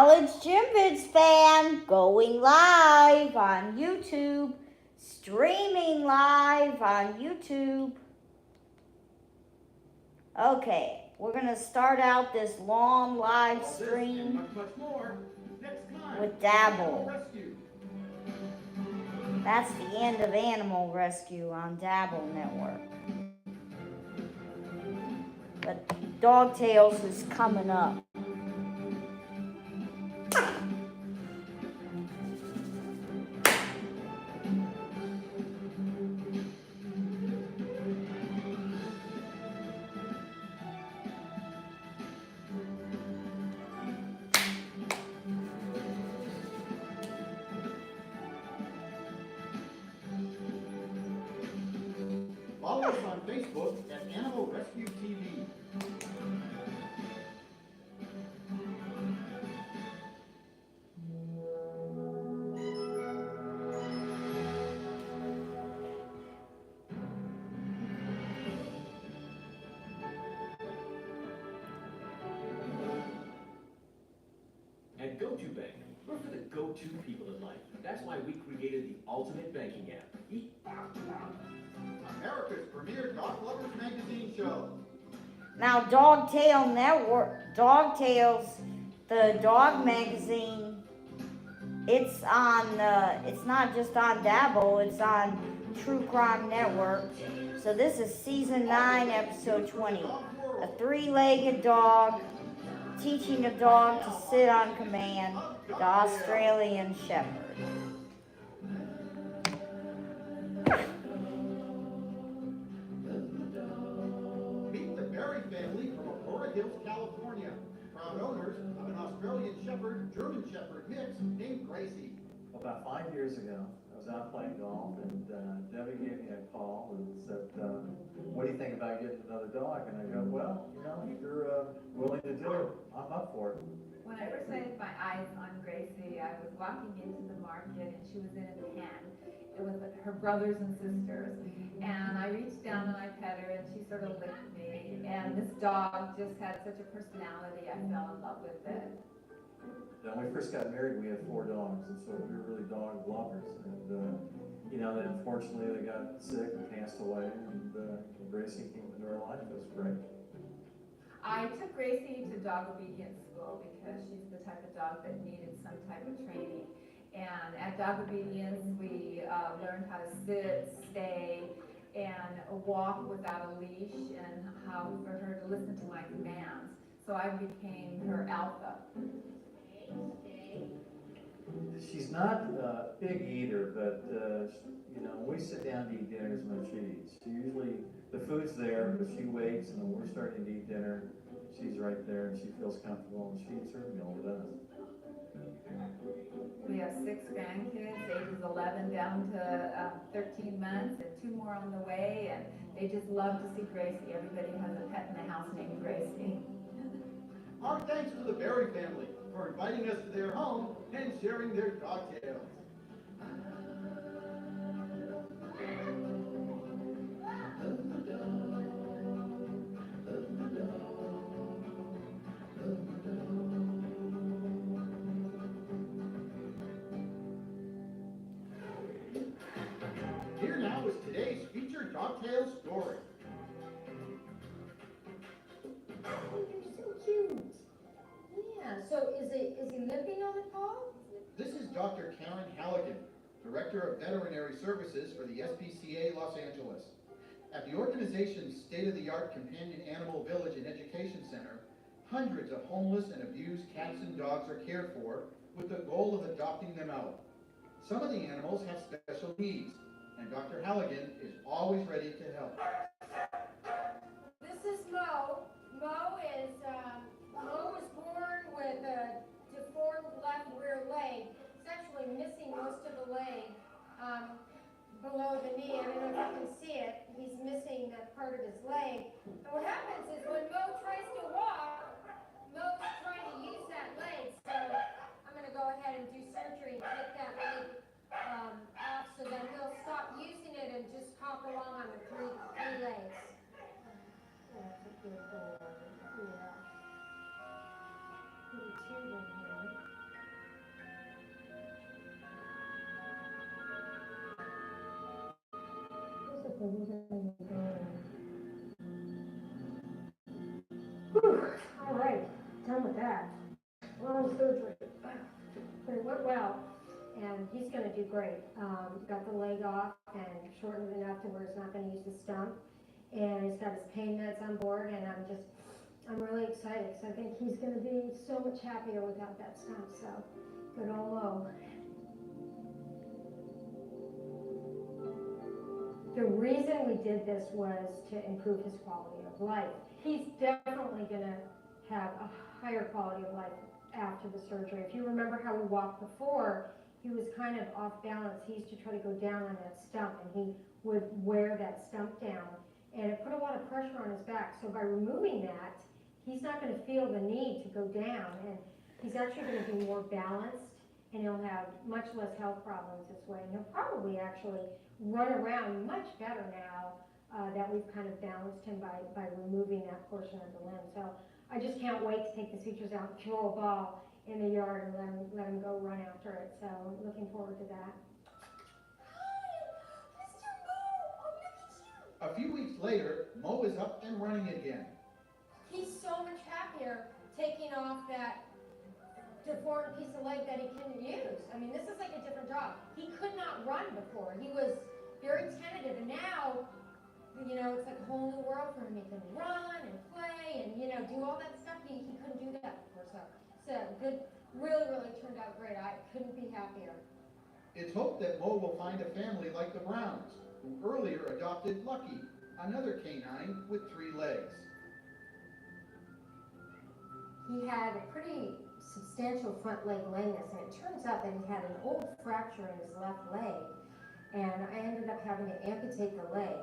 College Gym Vids fan, going live on YouTube, streaming live on YouTube. Okay, we're going to start out this long live stream with Dable. That's the end of Animal Rescue on Dable Network. But Dog Tales is coming up. Follow us on Facebook at Animal Rescue TV. At GoToBank, we're for the go-to people in life. That's why we created the ultimate banking app. America's premier dog lovers magazine show. Now, Dogtail Network, Dogtails, the dog magazine, it's not just on Dable, it's on True Crime Network. So this is season 9, episode 20. A three-legged dog teaching a dog to sit on command, the Australian Shepherd. Meet the Berry family from Aurora Hills, California. Proud owners of an Australian Shepherd, German Shepherd mix named Gracie. About 5 years ago, I was out playing golf, and Debbie gave me a call and said, what do you think about getting another dog? And I go, well, if you're willing to do it, I'm up for it. When I first laid my eyes on Gracie, I was walking into the market, and she was in a pen. It was her brothers and sisters, and I reached down and I pet her, and she sort of licked me, and this dog just had such a personality, I fell in love with it. When we first got married, we had 4 dogs, and so we were really dog lovers. And, then unfortunately they got sick and passed away, and Gracie came into our life. It was great. I took Gracie to dog obedience school because she's the type of dog that needed some type of training. And at dog obedience, we learned how to sit, stay, and walk without a leash, and how for her to listen to my commands. So I became her alpha. She's not a big eater, but when we sit down to eat dinner is when she eats. She usually, the food's there, but she waits, and when we're starting to eat dinner, she's right there, and she feels comfortable, and she eats her meal with us. We have 6 grandkids, ages 11 down to 13 months, and 2 more on the way, and they just love to see Gracie. Everybody has a pet in the house named Gracie. Our thanks to the Berry family for inviting us to their home and sharing their dog tales. Here now is today's featured dog tale story. Oh, you're so cute. Yeah, so is he limping on the paw? This is Dr. Karen Halligan, Director of Veterinary Services for the SPCA Los Angeles. At the organization's state-of-the-art companion animal village and education center, hundreds of homeless and abused cats and dogs are cared for with the goal of adopting them out. Some of the animals have special needs, and Dr. Halligan is always ready to help. This is Mo. Mo was born with a deformed left rear leg. He's actually missing most of the leg below the knee. I don't know if you can see it. He's missing that part of his leg. And what happens is when Mo tries to walk, Mo's trying to use that leg. So I'm going to go ahead and do surgery and take that leg off so that he'll stop using it and just hop along on the three legs. That's a good boy. Yeah. Put a tube in here. Whew, all right, done with that. Long surgery, but it went well, and he's gonna do great. Got the leg off and shortened it enough to where he's not gonna use the stump, and he's got his pain meds on board, and I'm really excited, because I think he's gonna be so much happier without that stump, so good old Mo. The reason we did this was to improve his quality of life. He's definitely gonna have a higher quality of life after the surgery. If you remember how we walked before, he was kind of off balance. He used to try to go down on that stump, and he would wear that stump down, and it put a lot of pressure on his back. So by removing that, he's not gonna feel the need to go down, and he's actually gonna be more balanced, and he'll have much less health problems this way. And he'll probably actually run around much better now that we've kind of balanced him by removing that portion of the limb. So I just can't wait to take the sutures out and throw a ball in the yard and let him go run after it. So I'm looking forward to that. A few weeks later, Mo is up and running again. He's so much happier taking off that deformed piece of leg that he couldn't use. I mean, this is like a different dog. He could not run before. He was very tentative, and now, you know, it's like a whole new world for him. He can run and play and, you know, do all that stuff. He couldn't do that before. So good, really turned out great. I couldn't be happier. It's hoped that Mo will find a family like the Browns, who earlier adopted Lucky, another canine with 3 legs. He had a pretty substantial front leg lameness, and it turns out that he had an old fracture in his left leg, and I ended up having to amputate the leg.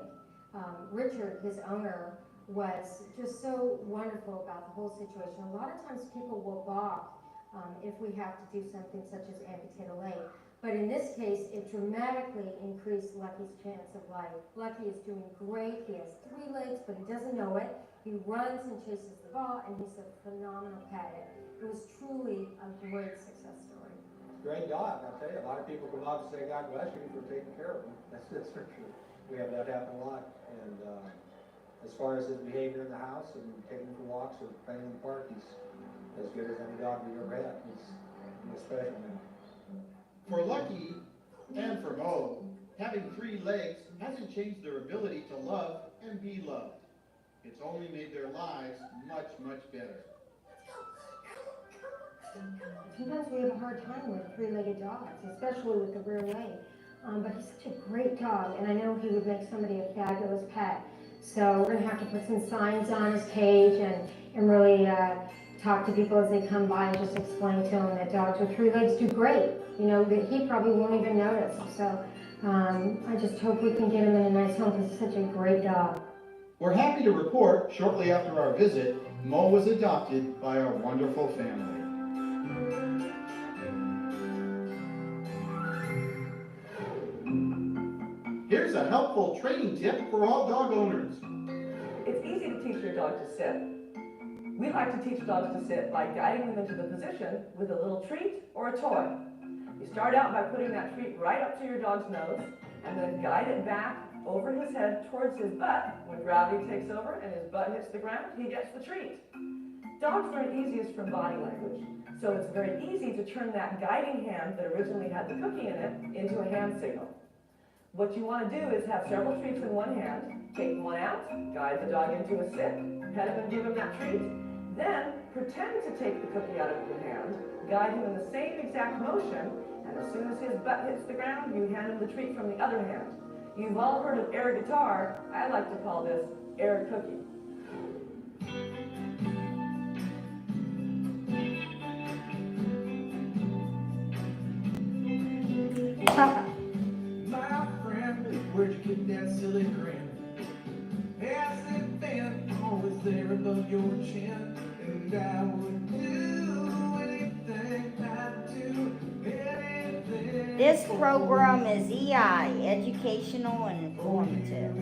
Richard, his owner, was just so wonderful about the whole situation. A lot of times people will balk if we have to do something such as amputate a leg, but in this case, it dramatically increased Lucky's chance of life. Lucky is doing great. He has 3 legs, but he doesn't know it. He runs and chases the ball, and he's a phenomenal cat. It was truly a great success story. Great dog, I'll tell you. A lot of people come out and say, God bless you for taking care of him. That's for sure. We have that happen a lot. And as far as his behavior in the house and taking him for walks or playing in the park, he's as good as any dog we've ever had. He's special now. For Lucky and for Mo, having 3 legs hasn't changed their ability to love and be loved. It's only made their lives much better. Sometimes we have a hard time with 3-legged dogs, especially with the rear leg. But he's such a great dog, and I know he would make somebody a fabulous pet. So we're gonna have to put some signs on his cage and really talk to people as they come by and just explain to them that dogs with 3 legs do great. You know, that he probably won't even notice. So I just hope we can get him in a nice home because he's such a great dog. We're happy to report, shortly after our visit, Mo was adopted by a wonderful family. Here's a helpful training tip for all dog owners. It's easy to teach your dog to sit. We like to teach dogs to sit by guiding them into the position with a little treat or a toy. You start out by putting that treat right up to your dog's nose and then guide it back over his head towards his butt. When gravity takes over and his butt hits the ground, he gets the treat. Dogs learn easiest from body language, so it's very easy to turn that guiding hand that originally had the cookie in it into a hand signal. What you want to do is have several treats in one hand, take one out, guide the dog into a sit, pet him and give him that treat, then pretend to take the cookie out of your hand, guide him in the same exact motion, and as soon as his butt hits the ground, you hand him the treat from the other hand. You've all heard of air guitar. I like to call this air cookie. My friend, where'd you get that silly grin? Has it been always there above your chin? And I would do anything I'd do anything. This program is EI, educational and informative.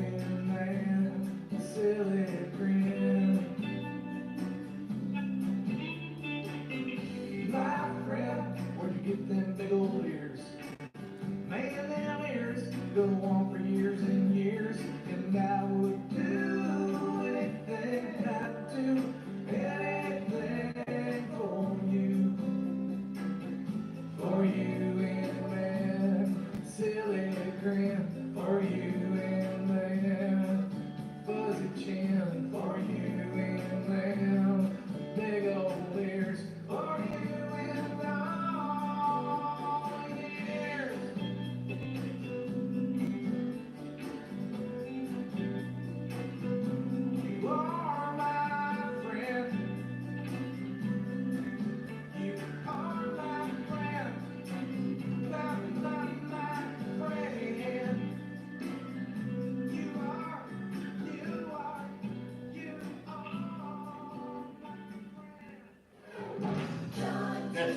Silly grin. My friend, where'd you get them big old ears? Man, them ears go on for years and years. And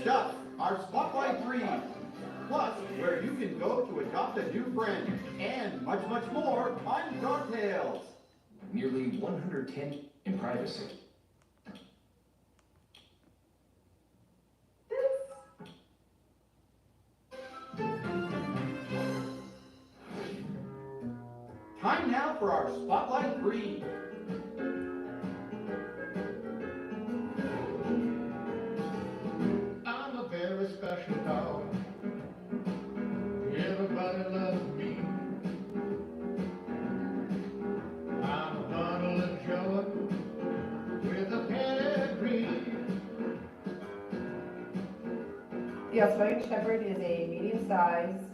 Next up, our Spotlight breed. Plus, where you can go to adopt a new friend. And much, much more on Dog Tales. Nearly 110 in privacy. Time now for our Spotlight breed. I'm a very special dog. Everybody loves me. I'm a bundle of joy with a pedigree. The Australian Shepherd is a medium-sized,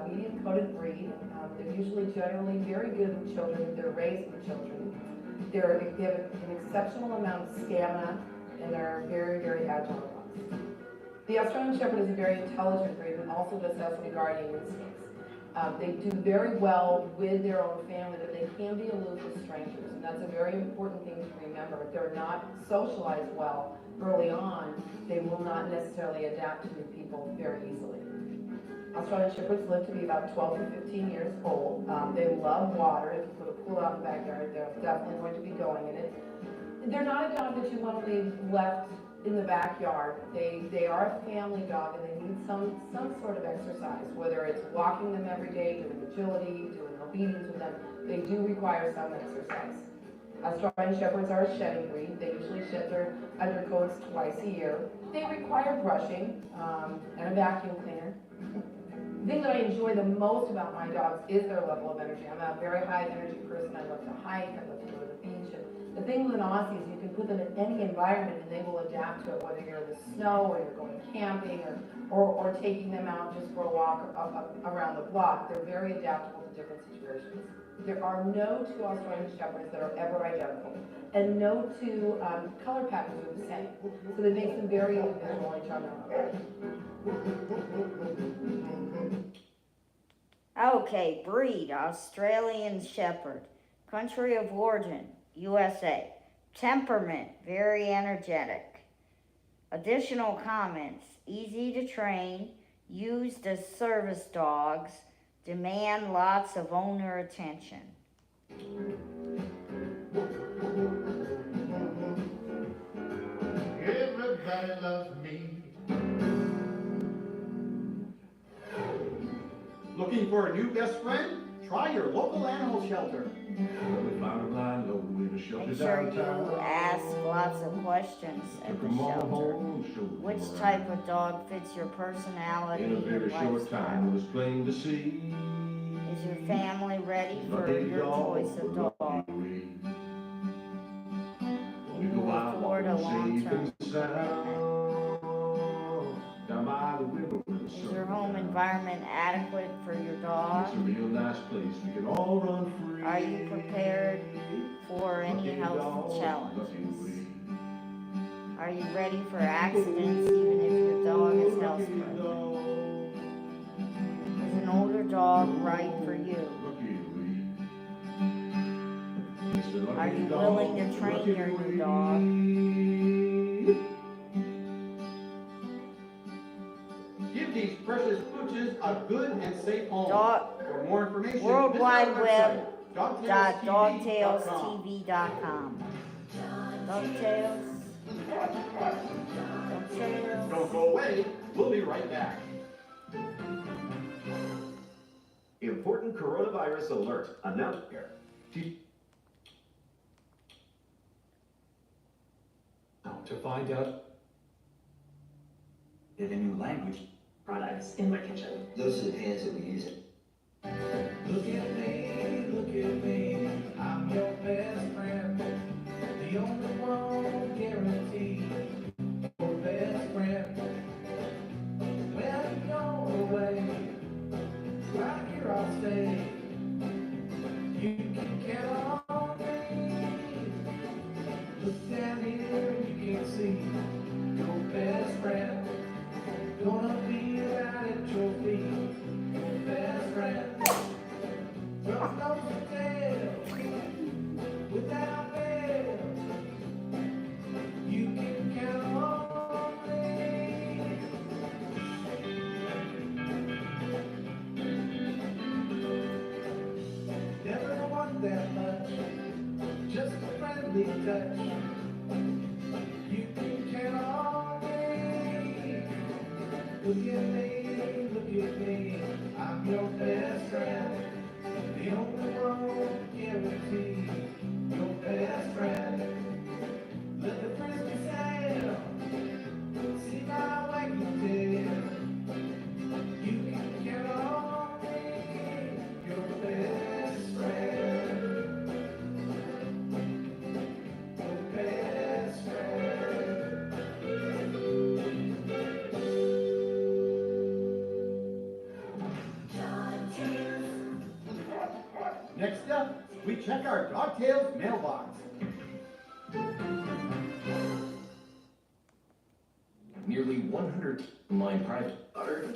medium-coated breed. They're usually generally very good with children. They're raised with children. They have an exceptional amount of stamina, and they're very, very agile dogs. The Australian Shepherd is a very intelligent breed and also does have some guardian instincts. They do very well with their own family, but they can be aloof with strangers, and that's a very important thing to remember. If they're not socialized well early on, they will not necessarily adapt to new people very easily. Australian Shepherds live to be about 12 to 15 years old. They love water. If you put a pool out in the backyard, they're definitely going to be going in it. They're not a dog that you want to leave left in the backyard. They are a family dog, and they need some sort of exercise, whether it's walking them every day, doing agility, doing obedience with them. They do require some exercise. Australian Shepherds are a shedding breed. They usually shed their undercoats twice a year. They require brushing and a vacuum cleaner. The thing that I enjoy the most about my dogs is their level of energy. I'm a very high energy person. I love to hike, I love to go to the beach. And the thing with an Aussie is you can put them in any environment and they will adapt to it, whether you're in the snow or you're going camping or taking them out just for a walk around the block. They're very adaptable to different situations. There are no two Australian Shepherds that are ever identical, and no two color patterns are the same. So that makes them very individual each other. Okay, breed, Australian Shepherd. Country of origin, USA. Temperament, very energetic. Additional comments, easy to train, used as service dogs, demand lots of owner attention. Everybody loves me. Looking for a new best friend? Try your local animal shelter. We found a blind load in a shelter Make sure downtown. you ask lots of questions at Took the 'em all shelter. home, showed 'em Which around. type of dog fits your personality In a very and short time, it lifestyle? was plain to see. Is your family ready for Lucky your dog, choice of dog? lucky we. We Can you go out afford a walking safe long-term and sound. Down by the river where the Is sun your goes home down. environment adequate for your dog? It's a real nice place, we can all run free. Are you prepared for any Lucky health dog, lucky challenges? we. Are you ready for accidents even if your dog is housebroken? Is an older dog right for you? Are you willing to train your new dog? Give these precious pooches a good and safe home. For more information, World visit our Wide website, Web dogtailstv.com. dogtailstv.com. Dogtails. Dogtails. Don't go away, we'll be right back. Important coronavirus alert. Announced here. To find out Get a new language. Products in my kitchen. Those are the pans that we use. Look at me, I'm your best friend. The only one guaranteed, your best friend. When you go away, right here I'll stay. You can count on me. Look down here, you can't see your best friend. Gonna be right at your feet, your best friend. From nose to tail, without fail, you can count on me. friendly touch. You can count on me. Look at me, I'm your best friend. The only one guaranteed, your best friend. Let the frisbee sail, see my wagging tail. You can count on me, your best friend. Your best friend. Next up, we check our Dogtails mailbox. Nearly 100 my private daughter.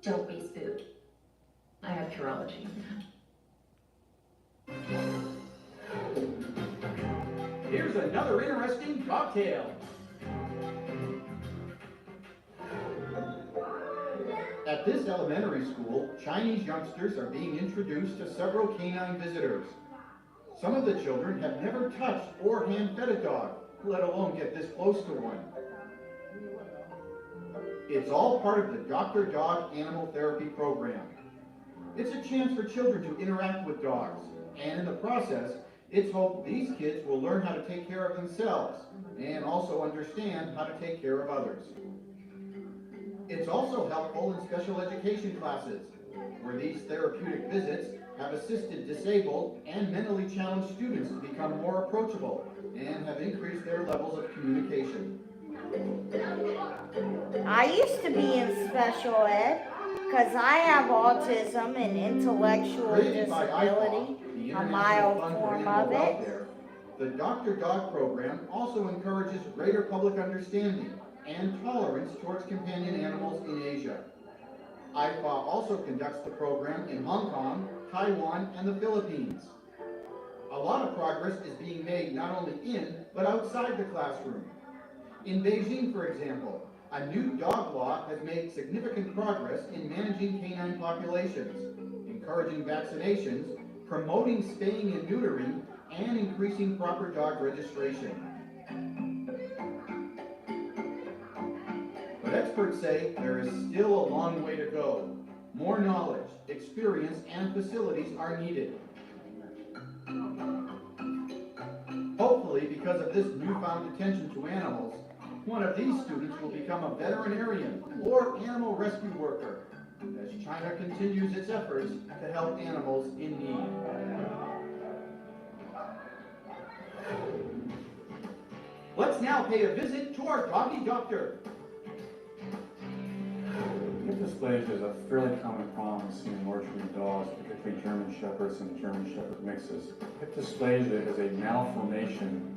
Don't be spooked. I have urology. Here's another interesting Dogtail. At this elementary school, Chinese youngsters are being introduced to several canine visitors. Some of the children have never touched or hand-fed a dog, let alone get this close to one. It's all part of the Dr. Dog Animal Therapy program. It's a chance for children to interact with dogs, and in the process, it's hoped these kids will learn how to take care of themselves, and also understand how to take care of others. It's also helpful in special education classes, where these therapeutic visits have assisted disabled and mentally challenged students to become more approachable and have increased their levels of communication. I used to be in special ed because I have autism and intellectual Created by disability, IFAW, the a International mild Fund for form Animal of it. Welfare, the Dr. Dog program also encourages greater public understanding and tolerance towards companion animals in Asia. IFAW also conducts the program in Hong Kong, Taiwan, and the Philippines. A lot of progress is being made not only in, but outside the classroom. In Beijing, for example, a new dog law has made significant progress in managing canine populations, encouraging vaccinations, promoting spaying and neutering, and increasing proper dog registration. But experts say there is still a long way to go. More knowledge, experience, and facilities are needed. Hopefully, because of this newfound attention to animals, one of these students will become a veterinarian or animal rescue worker as China continues its efforts to help animals in need. Let's now pay a visit to our doggy doctor. Hip dysplasia is a fairly common problem seen in large breed dogs, particularly German Shepherds and German Shepherd mixes. Hip dysplasia is a malformation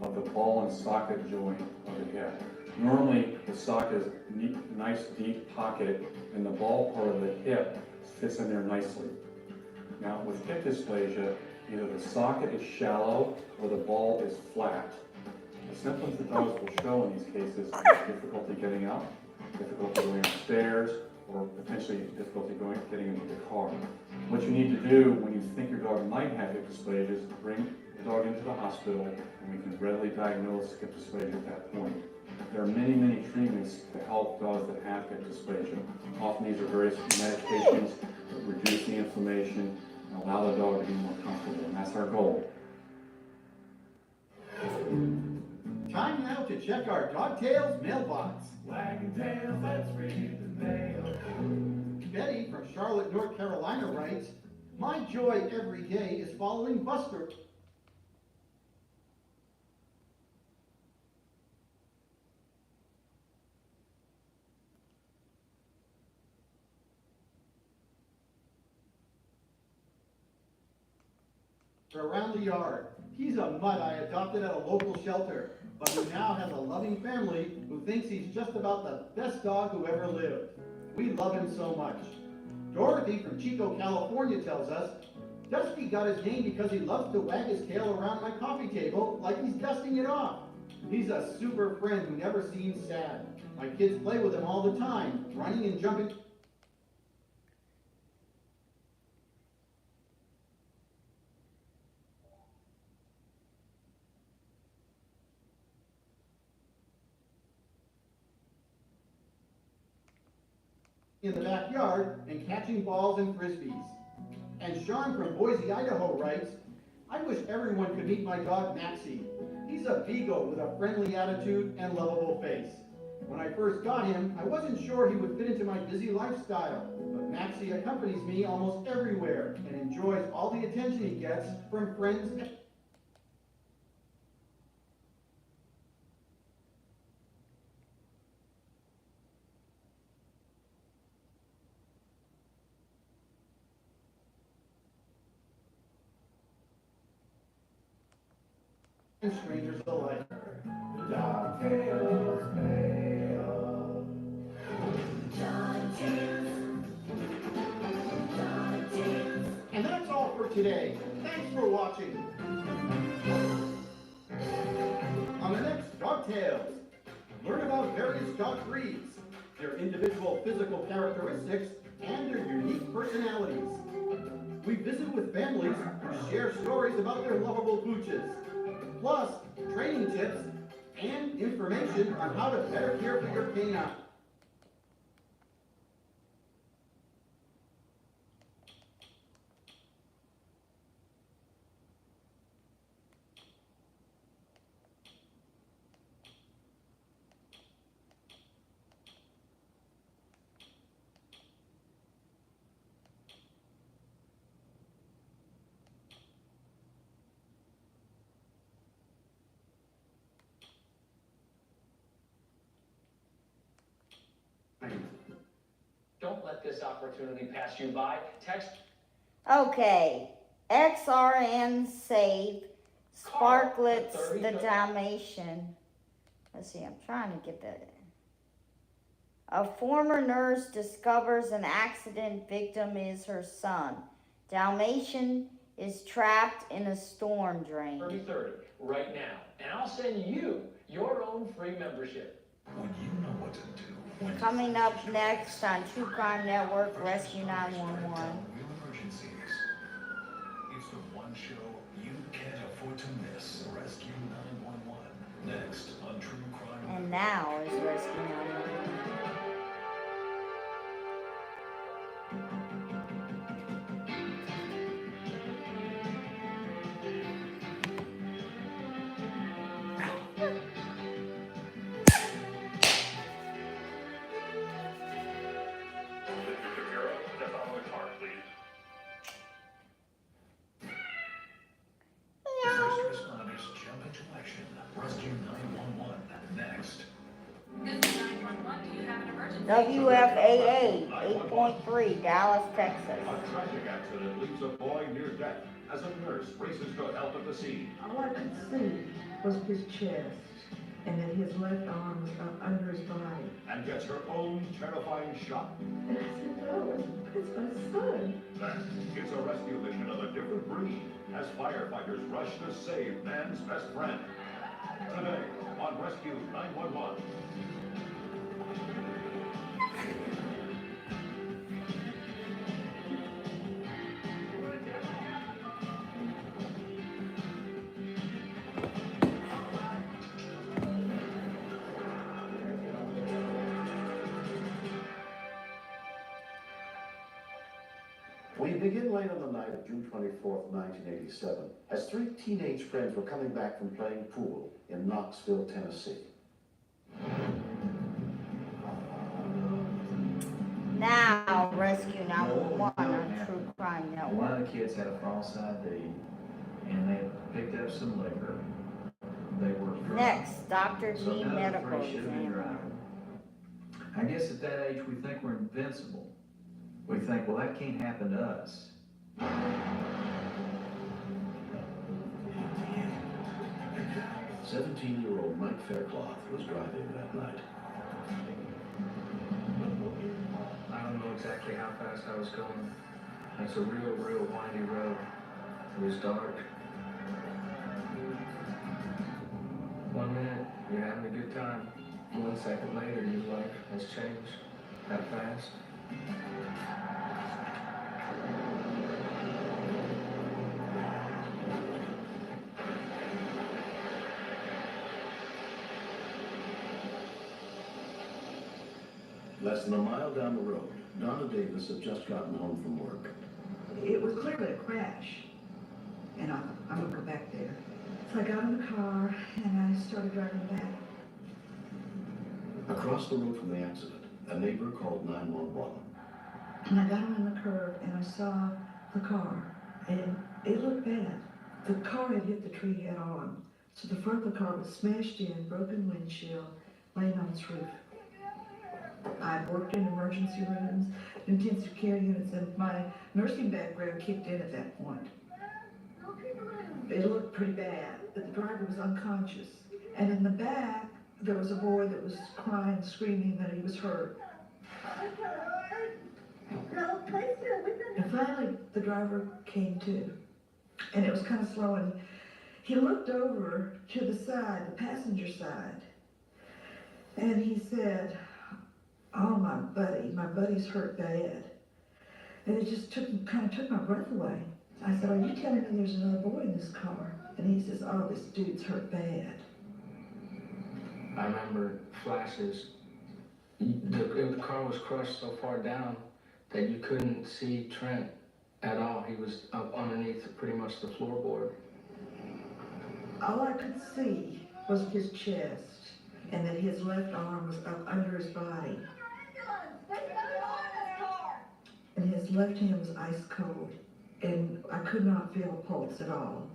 of the ball and socket joint of the hip. Normally, the socket is a nice deep pocket, and the ball part of the hip fits in there nicely. Now, with hip dysplasia, either the socket is shallow or the ball is flat. The symptoms the dogs will show in these cases are difficulty getting up, difficulty going upstairs, or potentially difficulty getting into the car. What you need to do when you think your dog might have hip dysplasia is bring the dog into the hospital, and we can readily diagnose hip dysplasia at that point. There are many, many treatments to help dogs that have hip dysplasia. Often these are various medications that reduce the inflammation and allow the dog to be more comfortable, and that's our goal. Time now to check our Dogtails mailbox. Wagging tails, let's read the mail. Betty from Charlotte, North Carolina writes, "My joy every day is following Buster." Around the yard. He's a mutt I adopted at a local shelter, but who now has a loving family who thinks he's just about the best dog who ever lived. We love him so much. Dorothy from Chico, California tells us, "Dusty got his name because he loves to wag his tail around my coffee table like he's dusting it off. He's a super friend who never seems sad. My kids play with him all the time, running and jumping." in the backyard and catching balls and frisbees. And Sean from Boise, Idaho writes, I wish everyone could meet my dog Maxie. He's a beagle with a friendly attitude and lovable face. When I first got him, I wasn't sure he would fit into my busy lifestyle, but Maxie accompanies me almost everywhere and enjoys all the attention he gets from friends and strangers alike. And that's all for today. Thanks for watching. On the next Dog Tales, learn about various dog breeds, their individual physical characteristics, and their unique personalities. We visit with families who share stories about their lovable pooches, plus training tips and information on how to better care for your canine. Don't let this opportunity pass you by. Text. Okay, XRN save Sparkletts the Dalmatian. Let's see, I'm trying to get that. A former nurse discovers an accident victim is her son. Dalmatian is trapped in a storm drain. 30 right now, and I'll send you your own free membership. When you know what to do. Coming up next on True Crime Network, Rescue 911. Real emergencies. It's the one show you can't afford to miss. Rescue 911. Next on True Crime. And now is Rescue 911. First responders jump into action. Rescue 911. Next. This is 911. Do you have an emergency? WFAA 8.3, Dallas, Texas. A tragic accident leaves a boy near death as a nurse races to help at the scene. All I could see was his chest and that his left arm was up under his body. And gets her own terrifying shot. And I said, no, it's my son. Then it's a rescue mission of a different breed as firefighters rush to save man's best friend. Today on Rescue 911. We begin late on the night of June 24th, 1987, as three teenage friends were coming back from playing pool in Knoxville, Tennessee. Now, Rescue 911 on True Crime Network. One of the kids had a false ID, and they picked up some liquor. They were drunk. Next, Dr. So G none of the Medical three should have been Exam. driving. I guess at that age, we think we're invincible. We think, well, that can't happen to us. 17-year-old Mike Faircloth was driving that night. I don't know exactly how fast I was going. It's a real windy road. It was dark. 1 minute, you're having a good time. 1 second later, your life has changed. That fast. Less than a mile down the road, Donna Davis had just gotten home from work. It was clearly a crash, and I'm gonna go back there. So I got in the car and I started driving back. Across the road from the accident, a neighbor called 911. And I got around the curve and I saw the car, and it looked bad. The car had hit the tree head on, so the front of the car was smashed in, broken windshield, laying on its roof. I've worked in emergency rooms, intensive care units, and my nursing background kicked in at that point. It looked pretty bad, but the driver was unconscious. And in the back, there was a boy that was crying, screaming that he was hurt. And finally, the driver came to, and it was kind of slow, and he looked over to the side, the passenger side, and he said, "Oh, my buddy's hurt bad." And it just kind of took my breath away. I said, "Are you telling me there's another boy in this car?" And he says, "Oh, this dude's hurt bad." I remember flashes. The car was crushed so far down that you couldn't see Trent at all. He was up underneath pretty much the floorboard. All I could see was his chest, and that his left arm was up under his body. And his left hand was ice cold, and I could not feel a pulse at all.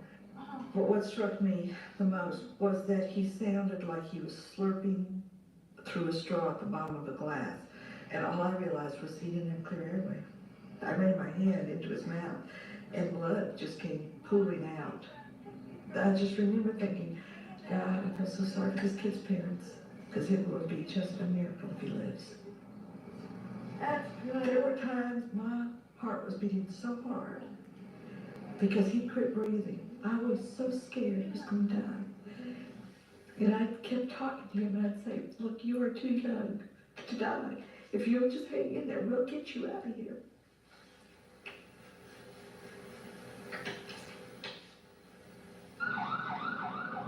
But what struck me the most was that he sounded like he was slurping through a straw at the bottom of a glass. And all I realized was he didn't have clear airway. I ran my hand into his mouth, and blood just came pooling out. I just remember thinking, God, I feel so sorry for this kid's parents, because it would be just a miracle if he lives. There were times my heart was beating so hard because he quit breathing. I was so scared he was going to die. And I kept talking to him, and I'd say, "Look, you are too young to die. If you'll just hang in there, we'll get you out of here."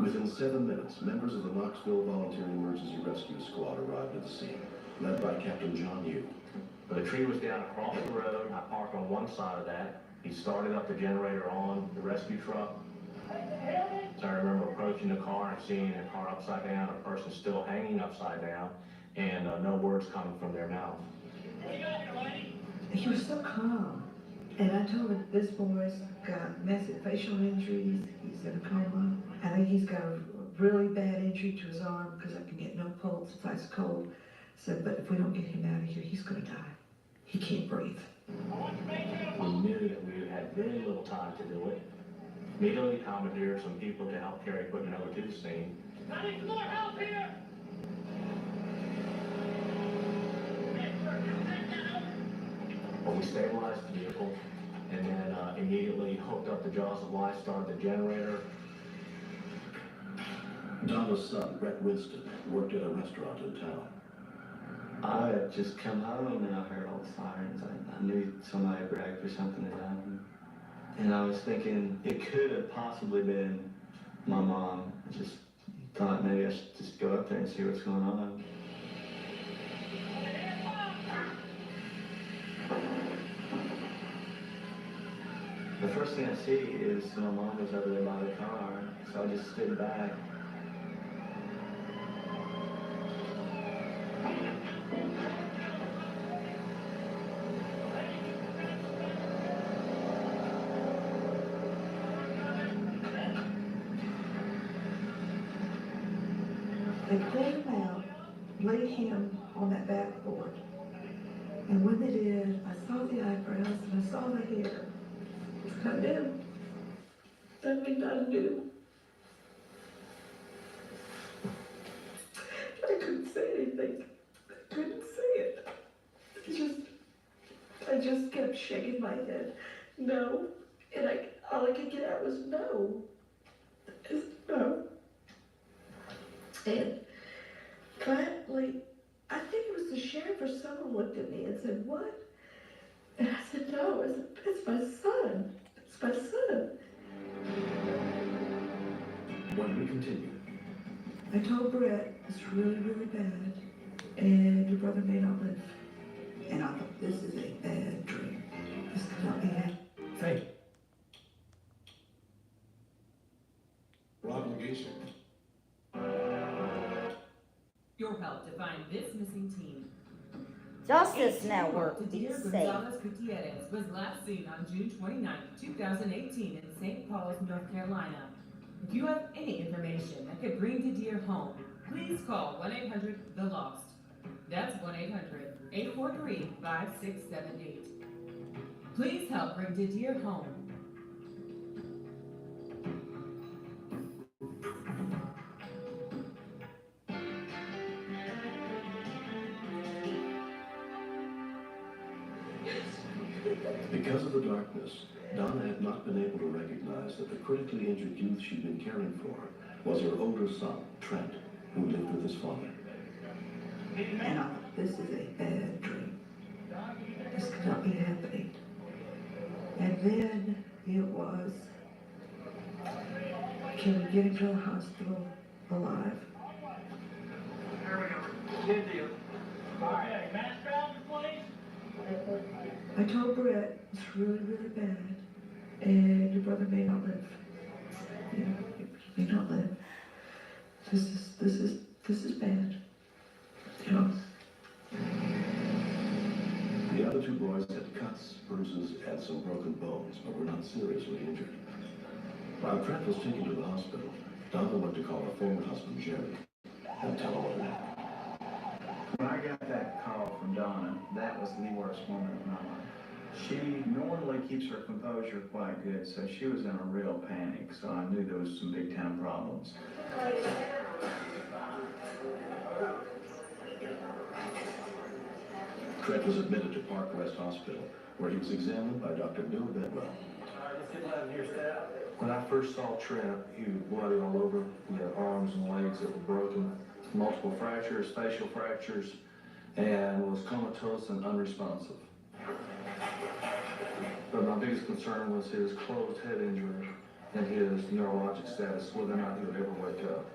Within 7 minutes, members of the Knoxville Volunteer Emergency Rescue Squad arrived at the scene, led by Captain John Yu. The tree was down across the road. I parked on one side of that. He started up the generator on the rescue truck. So I remember approaching the car and seeing the car upside down, a person still hanging upside down, and no words coming from their mouth. He was so calm. And I told him, this boy's got massive facial injuries. He's in a coma. I think he's got a really bad injury to his arm because I can get no pulse. It's ice cold. I said, but if we don't get him out of here, he's going to die. He can't breathe. We knew that we had very little time to do it. Immediately commandeered some people to help carry equipment over to the scene. I need some more help here! Well, we stabilized the vehicle and then immediately hooked up the jaws of life, started the generator. Donna's son, Brett Winston, worked at a restaurant in town. I had just come home and I heard all the sirens. I knew somebody wrecked or something had happened. And I was thinking it could have possibly been my mom. I just thought maybe I should just go up there and see what's going on. The first thing I see is my mom was over there by the car, so I just stood back. They pulled him out, laid him on that backboard. And when they did, I saw the eyebrows and I saw the hair. I knew. I mean, I knew. I couldn't say anything. I couldn't say it. I just kept shaking my head. No. And all I could get out was no. Just no. And finally, I think it was the sheriff or someone looked at me and said, "What?" And I said, "No, it's my son. It's my son." When we continue, I told Brett, it's really, really bad. and your brother may not live. And I thought, this is a bad dream. This cannot be happening. Thank you. Obligation. Your help to find this missing teen. Justice Network, be Didier safe. Gonzalez Gutierrez was last seen on June 29, 2018 in St. Paul, North Carolina. If you have any information that could bring Didier home, please call 1-800-THE-LOST. That's 1-800-843-5678. Please help bring Didier home. Because of the darkness, Donna had not been able to recognize that the critically injured youth she'd been caring for was her older son, Trent, who lived with his father. And I thought, this is a bad dream. This cannot be happening. And then it was, can we get him to the hospital alive? There we go. Good deal. All right, mask on, please. I told Brett, it's really, really bad, and your brother may not live. You know, he may not live. This is bad. You know. The other two boys had cuts, bruises, and some broken bones, but were not seriously injured. While Trent was taken to the hospital, Donna went to call her former husband, Jerry, and tell him what had happened. When I got that call from Donna, that was the worst moment of my life. She normally keeps her composure quite good, so she was in a real panic, so I knew there was some big time problems. Trent was admitted to Park West Hospital, where he was examined by Dr. Bill Dable. When I first saw Trent, he was bloody all over. He had arms and legs that were broken, multiple fractures, facial fractures, and was comatose and unresponsive. But my biggest concern was his closed head injury and his neurologic status, whether or not he would ever wake up.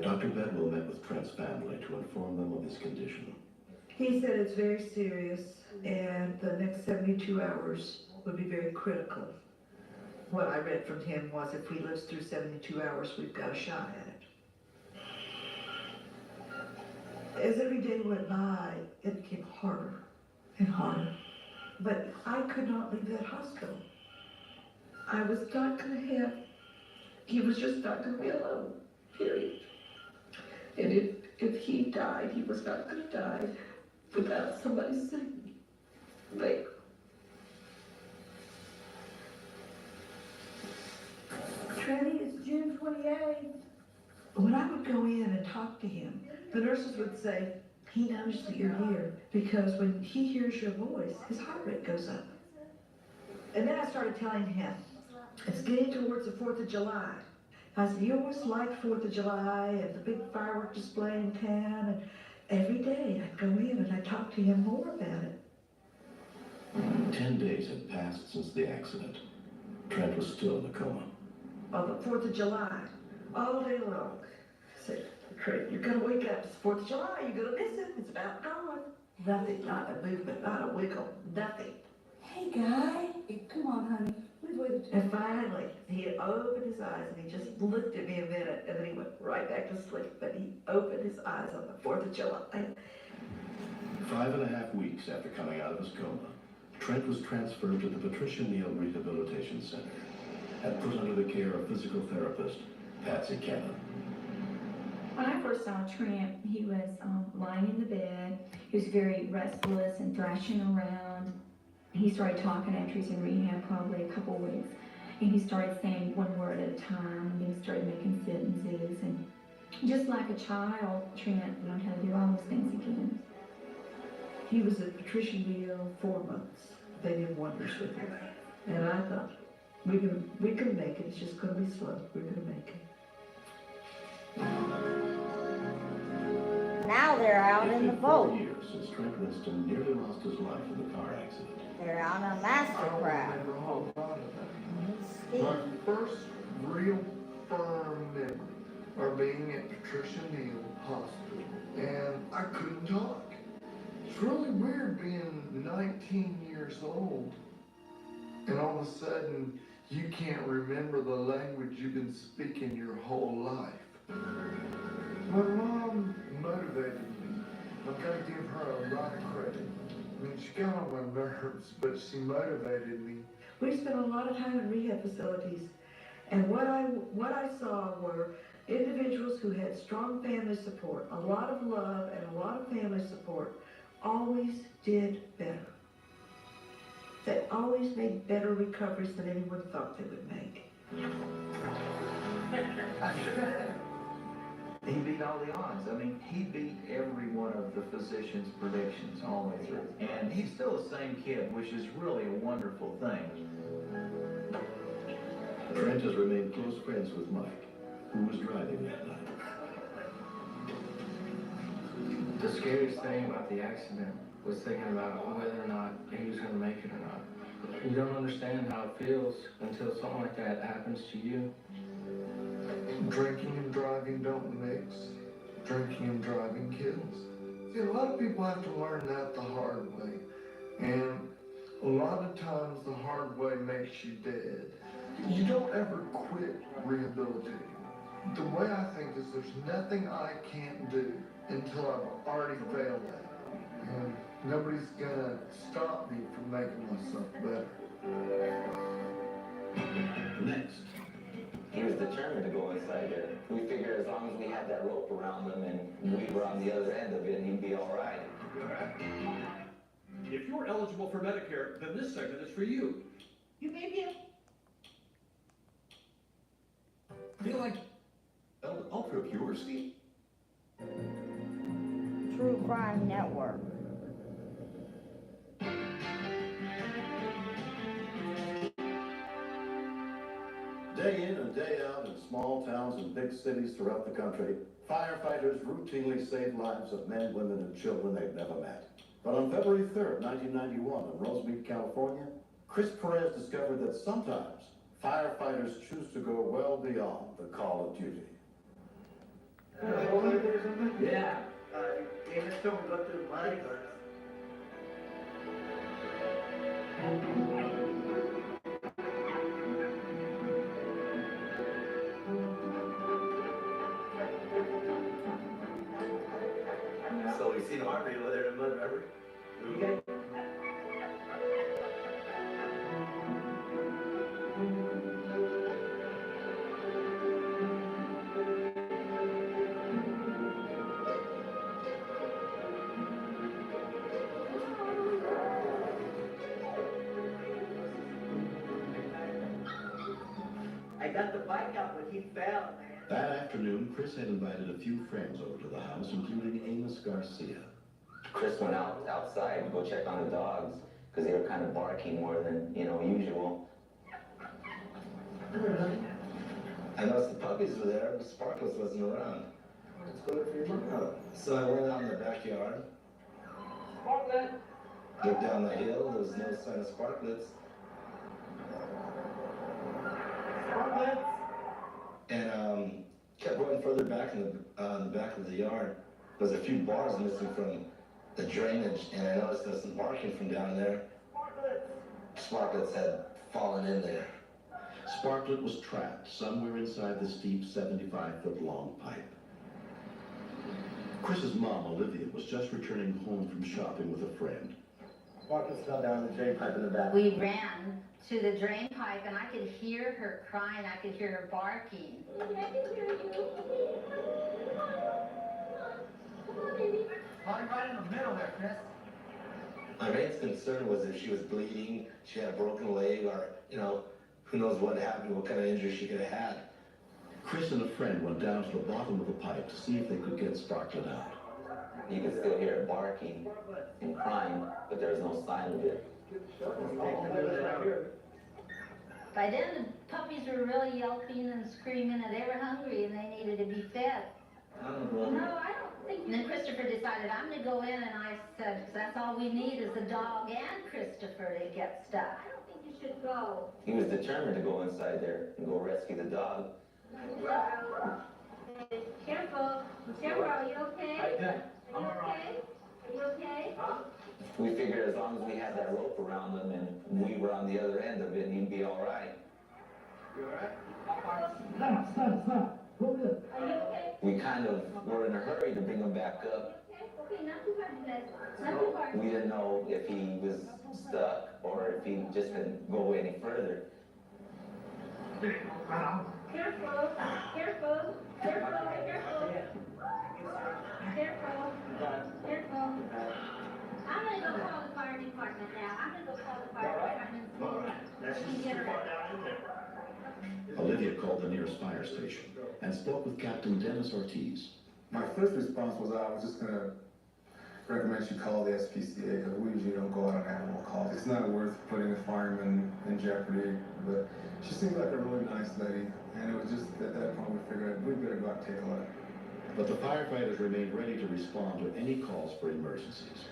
Dr. Bedwell met with Trent's family to inform them of his condition. He said it's very serious, and the next 72 hours would be very critical. What I read from him was if he lives through 72 hours, we've got a shot at it. As every day went by, it became harder and harder. But I could not leave that hospital. I was not going to have, he was just not going to be alone, period. And if he died, he was not going to die without somebody saying, there. Trenny, it's June 28th. When I would go in and talk to him, the nurses would say, he knows that you're here because when he hears your voice, his heart rate goes up. And then I started telling him, it's getting towards the 4th of July. I said, you always liked 4th of July and the big firework display in town. And every day I'd go in and I'd talk to him more about it. 10 days had passed since the accident. Trent was still in a coma. On the 4th of July, all day long. I said, Trent, you're gonna wake up, it's the 4th of July, you're gonna miss it, it's about gone. Nothing, not a movement, not a wiggle, nothing. Hey, guy, come on, honey. And finally, he had opened his eyes and he just looked at me a minute and then he went right back to sleep. But he opened his eyes on the 4th of July. 5.5 weeks after coming out of his coma, Trent was transferred to the Patricia Neal Rehabilitation Center and put under the care of physical therapist Patsy Cannon. When I first saw Trent, he was lying in the bed. He was very restless and thrashing around. He started talking after he was in rehab probably a couple weeks. And he started saying one word at a time, and then he started making sentences. And just like a child, Trent learned how to do all those things again. He was at Patricia Neal 4 months. They did wonders with him. And I thought, we can make it. It's just going to be slow. We're going to make it. Now they're out in the boat. 4 years since Trent Winston nearly lost his life in the car accident. They're on a mastercraft. My first real firm memory or being at Patricia Neal Hospital, and I couldn't talk. It's really weird being 19 years old, and all of a sudden, you can't remember the language you've been speaking your whole life. My mom motivated me. I've got to give her a lot of credit. I mean, she got on my nerves, but she motivated me. We spent a lot of time in rehab facilities, and what I saw were individuals who had strong family support, a lot of love and a lot of family support, always did better. They always made better recoveries than anyone thought they would make. He beat all the odds. I mean, he beat every one of the physician's predictions all the way through. And he's still the same kid, which is really a wonderful thing. Trent has remained close friends with Mike, who was driving that night. The scariest thing about the accident was thinking about whether or not he was going to make it or not. You don't understand how it feels until something like that happens to you. Drinking and driving don't mix. Drinking and driving kills. See, a lot of people have to learn that the hard way. And a lot of times the hard way makes you dead. You don't ever quit rehabilitating. The way I think is there's nothing I can't do until I've already failed at. And nobody's gonna stop me from making myself better. Next. He was determined to go inside there. We figured as long as we had that rope around him and we were on the other end of it, he'd be all right. If you're eligible for Medicare, then this segment is for you. You may be Feel like ultra pure, Steve? True Crime Network. Day in and day out in small towns and big cities throughout the country, firefighters routinely save lives of men, women, and children they've never met. But on February 3rd, 1991, in Rosemead, California, Chris Perez discovered that sometimes firefighters choose to go well beyond the call of duty. Yeah, they just told me to go to the bodyguards. So we seen Harvey over there in Mud River. Okay. I got the bike out when he fell, man. That afternoon, Chris had invited a few friends over to the house, including Amos Garcia. Chris went outside to go check on the dogs because they were kind of barking more than, usual. I noticed the puppies were there, but Sparkletts wasn't around. So I went out in the backyard. Sparklet. Looked down the hill, there was no sign of Sparkletts. Sparkletts. And kept going further back in the back of the yard. There was a few bars missing from the drainage, and I noticed there was some barking from down there. Sparkletts had fallen in there. Sparklet was trapped somewhere inside the steep 75-foot-long pipe. Chris's mom, Olivia, was just returning home from shopping with a friend. Sparkletts fell down the drain pipe in the back. We ran to the drain pipe and I could hear her crying, I could hear her barking. I can hear you. Right in the middle there, Chris. My main concern was if she was bleeding, she had a broken leg, or, who knows what happened, what kind of injury she could have had. Chris and a friend went down to the bottom of the pipe to see if they could get Sparklet out. You could still hear it barking and crying, but there was no sign of it. By then the puppies were really yelping and screaming and they were hungry and they needed to be fed. I don't know. No, I don't think. And then Christopher decided I'm going to go in and I said, 'cause that's all we need is the dog and Christopher to get stuff. I don't think you should go. He was determined to go inside there and go rescue the dog. Careful. Careful, are you okay? How you doing? Are you okay? Are you okay? We figured as long as we had that rope around him and we were on the other end of it, he'd be all right. You alright? Stop. Are you okay? We kind of were in a hurry to bring him back up. Okay, not too hard, Bless. Not too hard. We didn't know if he was stuck or if he just couldn't go any further. Careful. Careful. Careful. Careful. Careful. I'm gonna go call the fire department now. I'm gonna go call the fire department and see if we can get her out. Olivia called the nearest fire station and spoke with Captain Dennis Ortiz. My first response was I was just going to recommend you call the SPCA because we usually don't go out on animal calls. It's not worth putting a fireman in jeopardy, but she seemed like a really nice lady, and it was just at that point we figured we better go out and take a look. But the firefighters remained ready to respond to any calls for emergencies.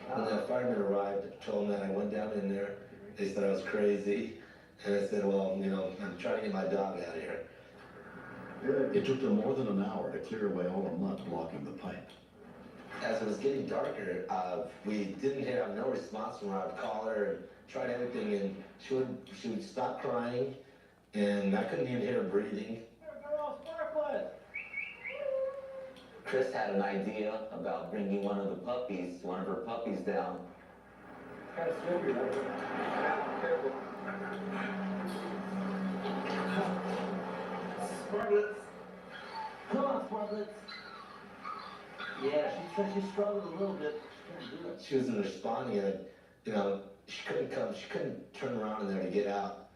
When the firemen arrived, I told them that I went down in there. They said I was crazy. And I said, well, you know, I'm trying to get my dog out of here. It took them more than an hour to clear away all the mud blocking the pipe. As it was getting darker, we didn't have no response from her. I'd call her and tried everything, and she would stop crying, and I couldn't even hear her breathing. Girl, sparkletts! Chris had an idea about bringing one of her puppies down. Kind of slippery, right? Careful. Sparklets. Come on, Sparklets. Yeah, she said she struggled a little bit. She couldn't do it. She wasn't responding, and, you know, she couldn't turn around in there to get out.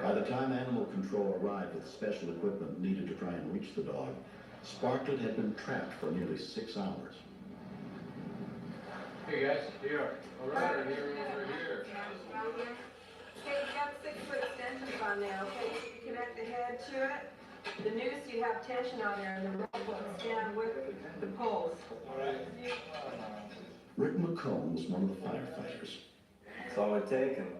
By the time animal control arrived with special equipment needed to try and reach the dog, Sparklet had been trapped for nearly 6 hours. Hey guys, here. All right, here, over here. Okay, you got 6-foot extensions on there, okay? You connect the head to it. The noose, you have tension on there, and the rope will stand with the poles. Rick McComb was one of the firefighters. So I would take and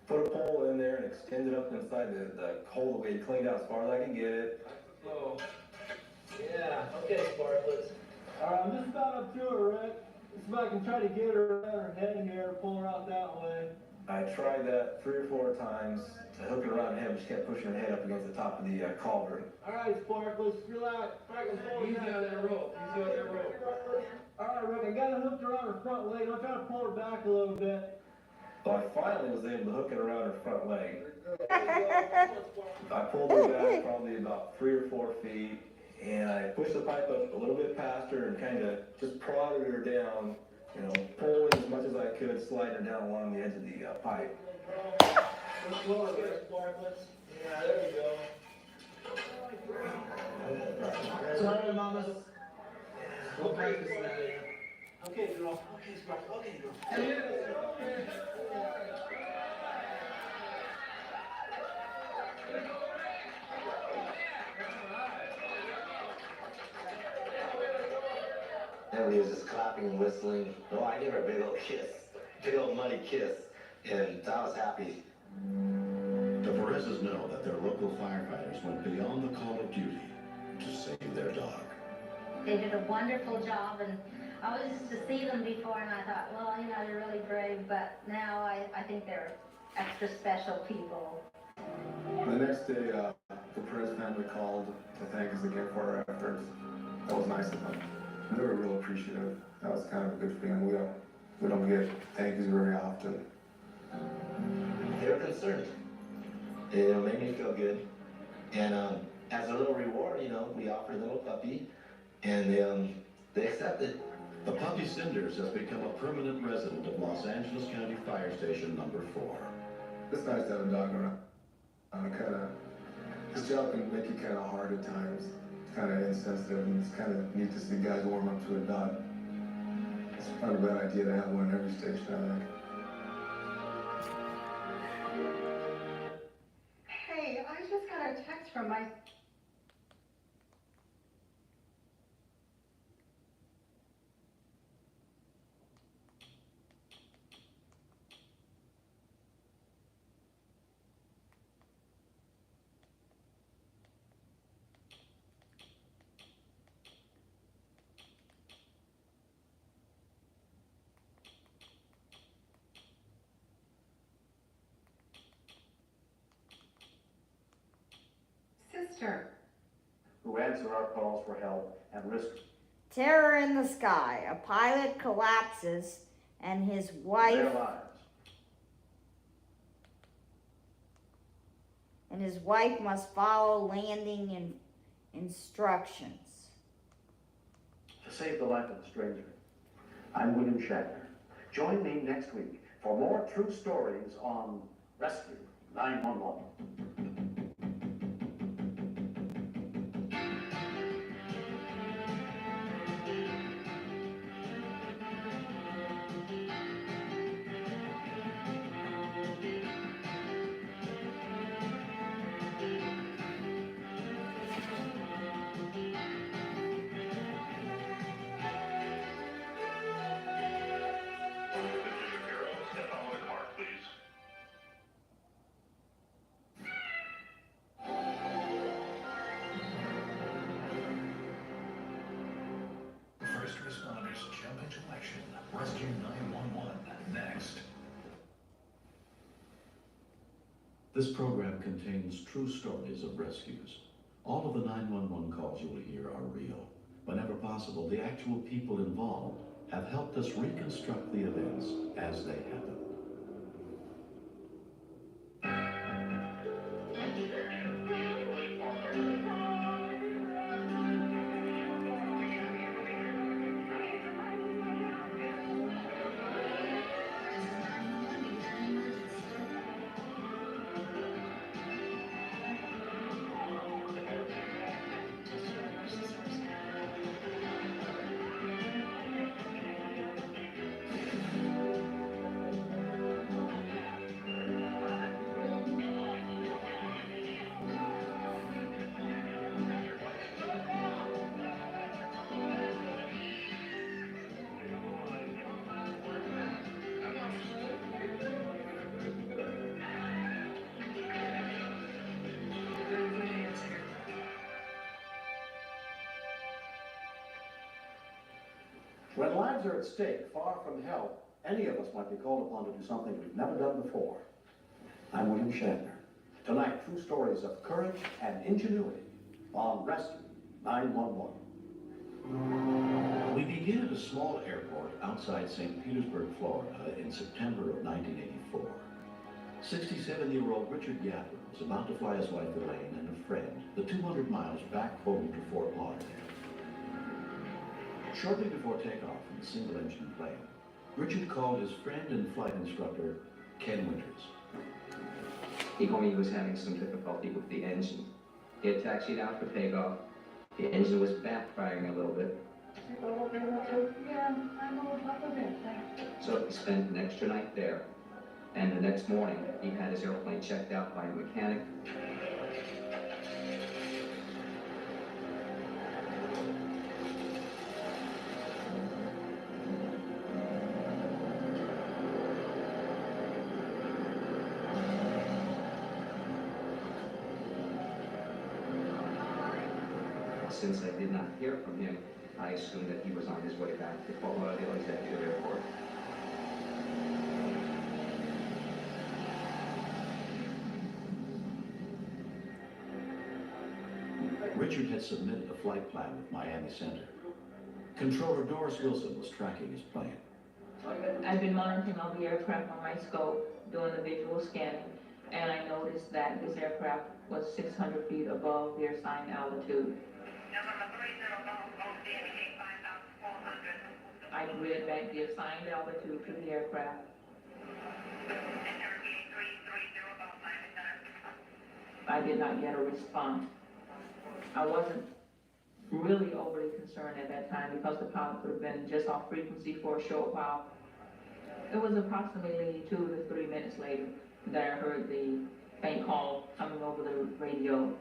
put a pole in there and extend it up inside the hole that we had cleaned out as far as I could get it. Oh. Yeah, okay, Sparklets. Alright, I'm just about up to her, Rick. Let's see if I can try to get her around her head here, pull her out that way. I tried that 3 or 4 times to hook her around her head, but she kept pushing her head up against the top of the culvert. Alright, Sparklets, relax. Easy on that rope. Easy on that rope. Alright, Rick, I got her hooked around her front leg. I'm trying to pull her back a little bit. So I finally was able to hook it around her front leg. I pulled her back probably about 3 or 4 feet, and I pushed the pipe up a little bit past her and kind of just prodded her down, you know, pulling as much as I could, sliding her down along the edge of the pipe. Slower, Rick, Sparklets. Yeah, there we go. Sorry, mamas. We'll practice that. Okay, girl. Okay, Sparklet. Okay, girl. Everybody was just clapping and whistling. Oh, I gave her a big old kiss, big old muddy kiss, and I was happy. The Perez's know that their local firefighters went beyond the call of duty to save their dog. They did a wonderful job, and I was used to see them before, and I thought, well, you know, they're really brave, but now I think they're extra special people. The next day, the Perez family called to thank us again for our efforts. That was nice of them. They were real appreciative. That was kind of a good feeling. We don't get thank yous very often. They were concerned. It made me feel good. And as a little reward, you know, we offered a little puppy, and they accepted. The puppy Cinders has become a permanent resident of Los Angeles County Fire Station number 4. It's nice to have a dog around. This job can make you kind of hard at times. It's kind of insensitive, and it's kind of neat to see guys warm up to a dog. It's not a bad idea to have one in every station, I think. Hey, I just got a text from my sister. who answer our calls for help and risk Terror in the sky. A pilot collapses and his wife their lives. must follow landing instructions. To save the life of a stranger. I'm William Shatner. Join me next week for more true stories on Rescue 911. Step out of the car, please. First responders jump into action. Rescue 911 next. This program contains true stories of rescues. All of the 911 calls you will hear are real. Whenever possible, the actual people involved have helped us reconstruct the events as they happened. When lives are at stake, far from help, any of us might be called upon to do something we've never done before. I'm William Shatner. Tonight, true stories of courage and ingenuity on Rescue 911. We begin at a small airport outside St. Petersburg, Florida in September of 1984. 67-year-old Richard Gatlin was about to fly his wife Elaine and a friend the 200 miles back home to Fort Lauderdale. Shortly before takeoff from the single-engine plane, Richard called his friend and flight instructor, Ken Winters. He told me he was having some difficulty with the engine. He had taxied out for takeoff. The engine was backfiring a little bit. So he spent an extra night there. And the next morning, he had his airplane checked out by a mechanic. Since I did not hear from him, I assumed that he was on his way back to Fort Lauderdale Executive Airport. Richard had submitted a flight plan with Miami Center. Controller Doris Wilson was tracking his plane. I've been monitoring all the aircraft on my scope, doing the visual scanning, and I noticed that this aircraft was 600 feet above their assigned altitude. I read back the assigned altitude to the aircraft. I did not get a response. I wasn't really overly concerned at that time because the pilot could have been just off frequency for a short while. It was approximately 2 to 3 minutes later that I heard the faint call coming over the radio.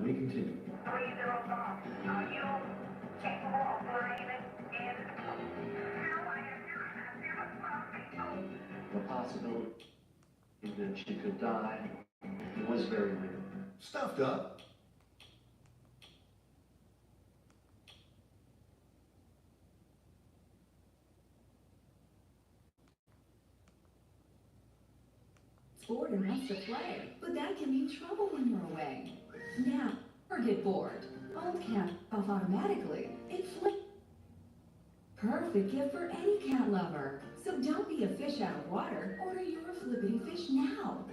When we continue. 305, are you capable of flying it in? The possibility that she could die was very real. Stuffed up. Bored and wants to play, but that can mean trouble when you're away. Now, or get bored. Old cat off automatically. It flips. Perfect gift for any cat lover. So don't be a fish out of water. Order your flippity fish now.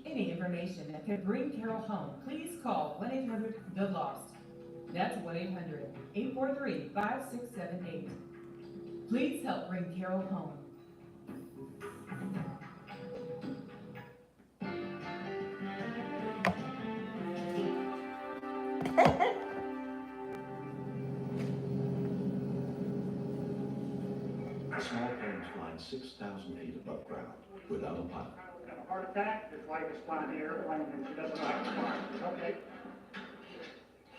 Any information that could bring Carol home, please call 1-800-THE-LOST. That's 1-800-843-5678. Please help bring Carol home. A small plane is flying 6,000 feet above ground without a pilot. Heart attack, his wife is flying the airplane and she doesn't know how to fly. Okay.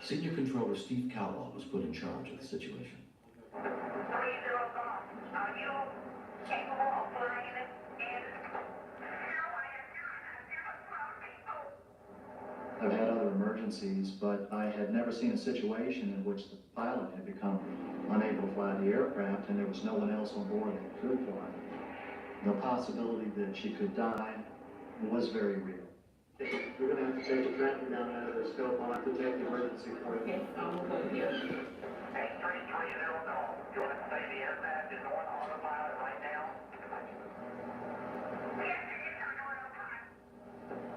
Senior Controller Steve Cowell was put in charge of the situation. 305, are you capable of flying it in? I've had other emergencies, but I had never seen a situation in which the pilot had become unable to fly the aircraft and there was no one else on board that could fly. The possibility that she could die was very real. You're going to have to take the tracking down out of the scope. I'll have to take the emergency for you. Okay, I'll go here. 8330 Dome, you want to say the aircraft is on autopilot right now?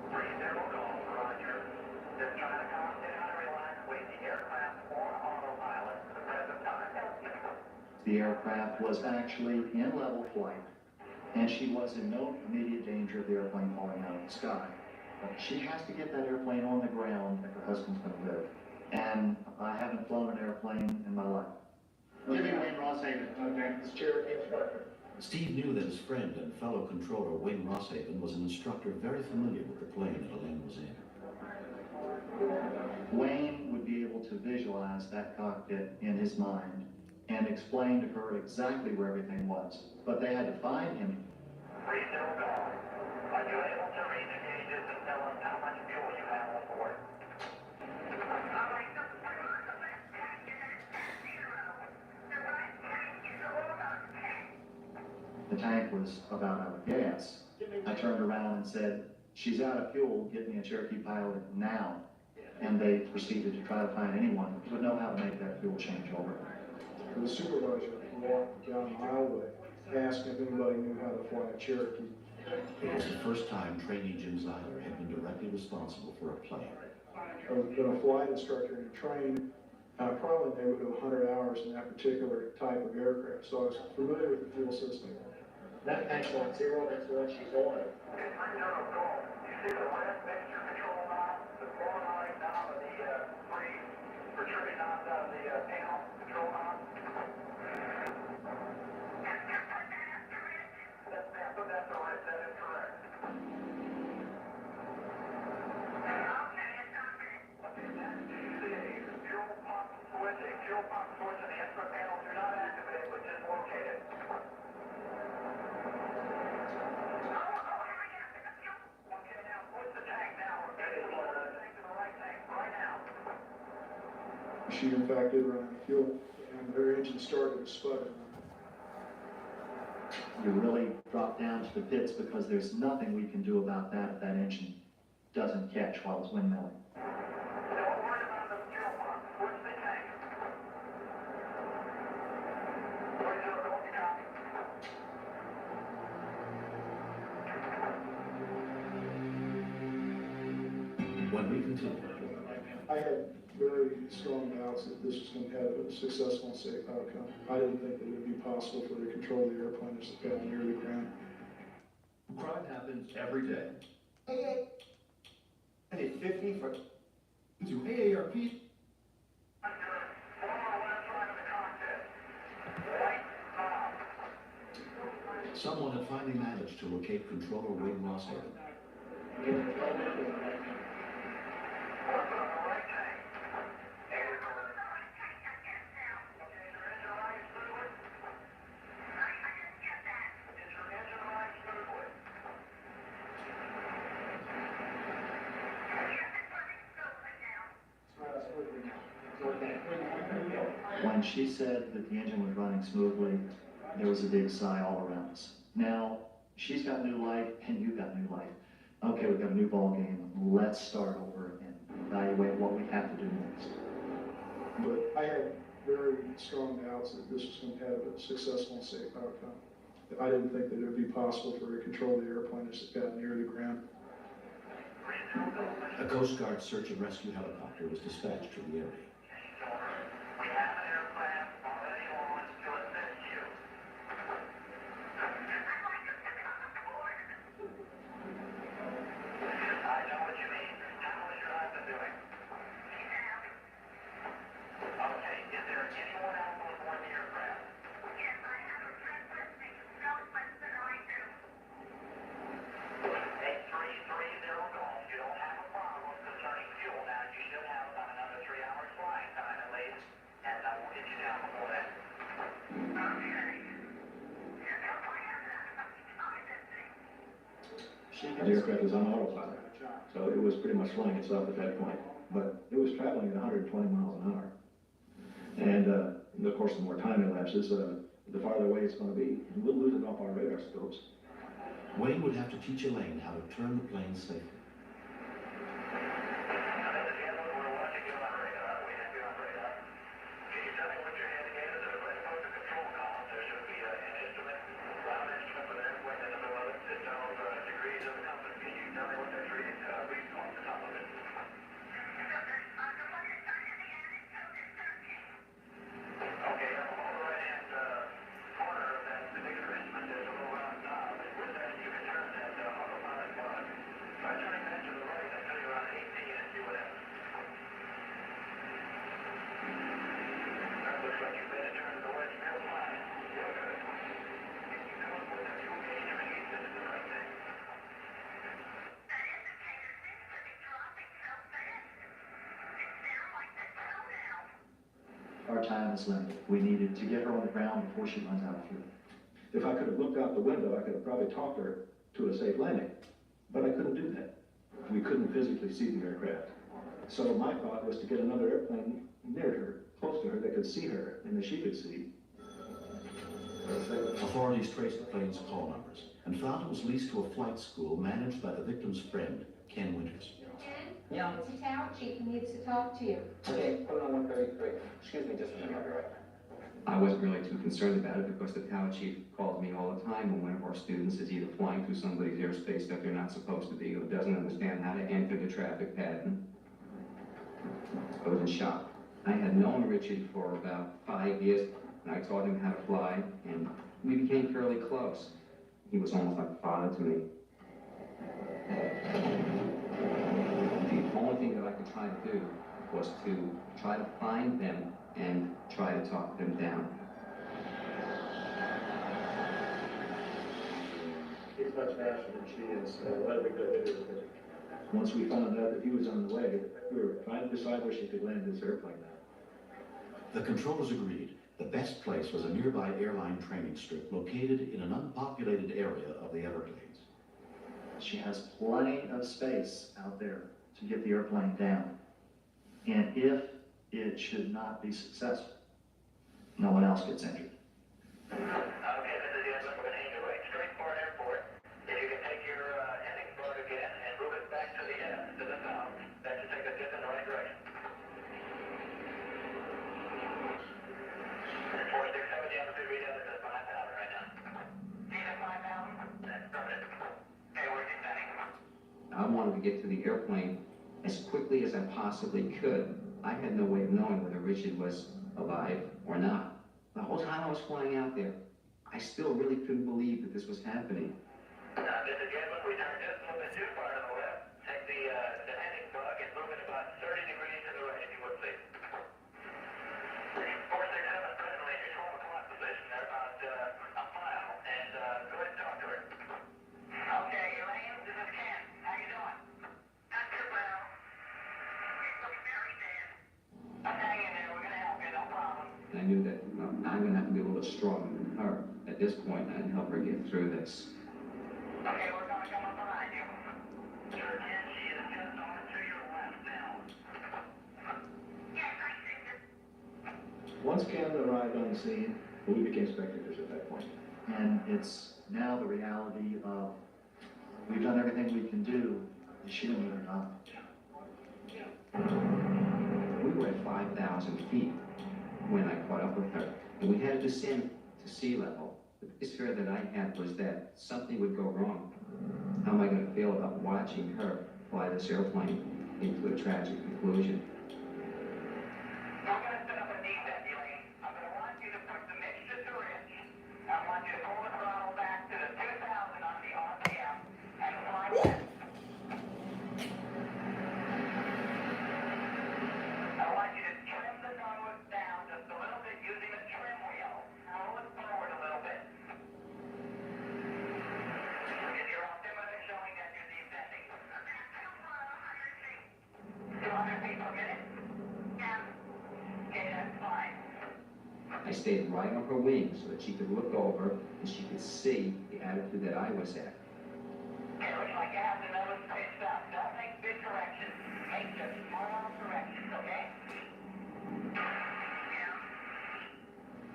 30 Dome, roger. Just trying to calm down and relax with the aircraft on autopilot at the present time. The aircraft was actually in level flight, and she was in no immediate danger of the airplane falling out of the sky. But she has to get that airplane on the ground if her husband's going to live. And I haven't flown an airplane in my life. Jimmy Wayne Rosshaven, okay, this Cherokee instructor. Steve knew that his friend and fellow controller Wayne Rosshaven was an instructor very familiar with the plane that Elaine was in. Wayne would be able to visualize that cockpit in his mind and explain to her exactly where everything was. But they had to find him. 3 Dome, are you able to read the gauges and tell us how much fuel you have on board? The tank was about out of gas. I turned around and said, "She's out of fuel, get me a Cherokee pilot now." And they proceeded to try to find anyone who would know how to make that fuel changeover. The supervisor walked down the highway, asking if anybody knew how to fly a Cherokee. It was the first time trainee Jim Zeiler had been directly responsible for a plane. I've been a flight instructor and trained probably maybe 100 hours in that particular type of aircraft, so I was familiar with the fuel system. That tank's on zero, that's what she's on. You see the left mixture control knob, the solenoid knob of the three protruding knobs out of the panel control knob? Put that to rest, that is correct. Okay, that's the fuel pump switch, a fuel pump switch in the instrument panel do not activate, but just located. She in fact did run out of fuel, and her engine started to sputter. You really drop down to the pits because there's nothing we can do about that if that engine doesn't catch while it's windmilling. When we continue. I had very strong doubts that this was going to have a successful and safe outcome. I didn't think that it would be possible for her to control the airplane as it got near the ground. Crime happens every day. And it's 50 for... To AARP. Someone had finally managed to locate controller Wayne Rosshaven. When she said that the engine was running smoothly, there was a big sigh all around us. Now, she's got new life and you've got new life. Okay, we've got a new ball game. Let's start over and evaluate what we have to do next. But I had very strong doubts that this was going to have a successful and safe outcome. I didn't think that it would be possible for her to control the airplane as it got near the ground. A Coast Guard search and rescue helicopter was dispatched to the area. The aircraft was on autopilot, so it was pretty much flying itself at that point. But it was traveling at 120 miles an hour. And of course, the more time elapses, the farther away it's going to be. And we'll lose it off our radar scopes. Wayne would have to teach Elaine how to turn the plane safely. Our time is limited. We needed to get her on the ground before she runs out of fuel. If I could have looked out the window, I could have probably talked her to a safe landing. But I couldn't do that. We couldn't physically see the aircraft. So my thought was to get another airplane near her, close to her, that could see her and that she could see. Authorities traced the plane's call numbers and found it was leased to a flight school managed by the victim's friend, Ken Winters. Yeah. It's a tower chief who needs to talk to you. Okay, put it on 133. Excuse me just a minute, I'll be right back. I wasn't really too concerned about it because the tower chief calls me all the time when one of our students is either flying through somebody's airspace that they're not supposed to be or doesn't understand how to enter the traffic pattern. I was in shock. I had known Richard for about 5 years, and I taught him how to fly, and we became fairly close. He was almost like a father to me. The only thing that I could try to do was to try to find them and try to talk them down. He's much faster than she is, so what are we going to do? Once we found out that he was on the way, we were trying to decide where she could land this airplane now. The controllers agreed the best place was a nearby airline training strip located in an unpopulated area of the Everglades. She has plenty of space out there to get the airplane down. And if it should not be successful, no one else gets injured. Okay, Mrs. Yedlin, we're going to aim you right straight for an airport. If you can take your heading plug again and move it back to the south, that should take us just in the right direction. 467, the altitude readout is at 5,000 right now. See that 5,000? That's perfect. Okay, where's your setting? I wanted to get to the airplane as quickly as I possibly could. I had no way of knowing whether Richard was alive or not. The whole time I was flying out there, I still really couldn't believe that this was happening. Mrs. Yedlin, we turned just a little bit too far to the left. Take the heading plug and move it about 30 degrees to the right, if you would, please. 467, presently in your 12 o'clock position. They're about a mile. And go ahead and talk to her. Okay, Elaine, this is Ken. How you doing? Not too well. It looks very bad. I'm hanging there. We're going to help you, no problem. And I knew that I'm going to have to be a little bit stronger than her at this point and help her get through this. Okay, we're going to come up behind you. Sure, Ken, she is just on to your left now. Yes, I see this. Once Canada arrived on the scene, we became spectators at that point. And it's now the reality of we've done everything we can do. Is she gonna or not? We were at 5,000 feet when I caught up with her, and we had to descend to sea level. The biggest fear that I had was that something would go wrong. How am I going to feel about watching her fly this airplane into a tragic conclusion? I stayed right on her wing so that she could look over and she could see the attitude that I was at. Okay, looks like you have the nose pitched up. Don't make big corrections. Make just small corrections, okay?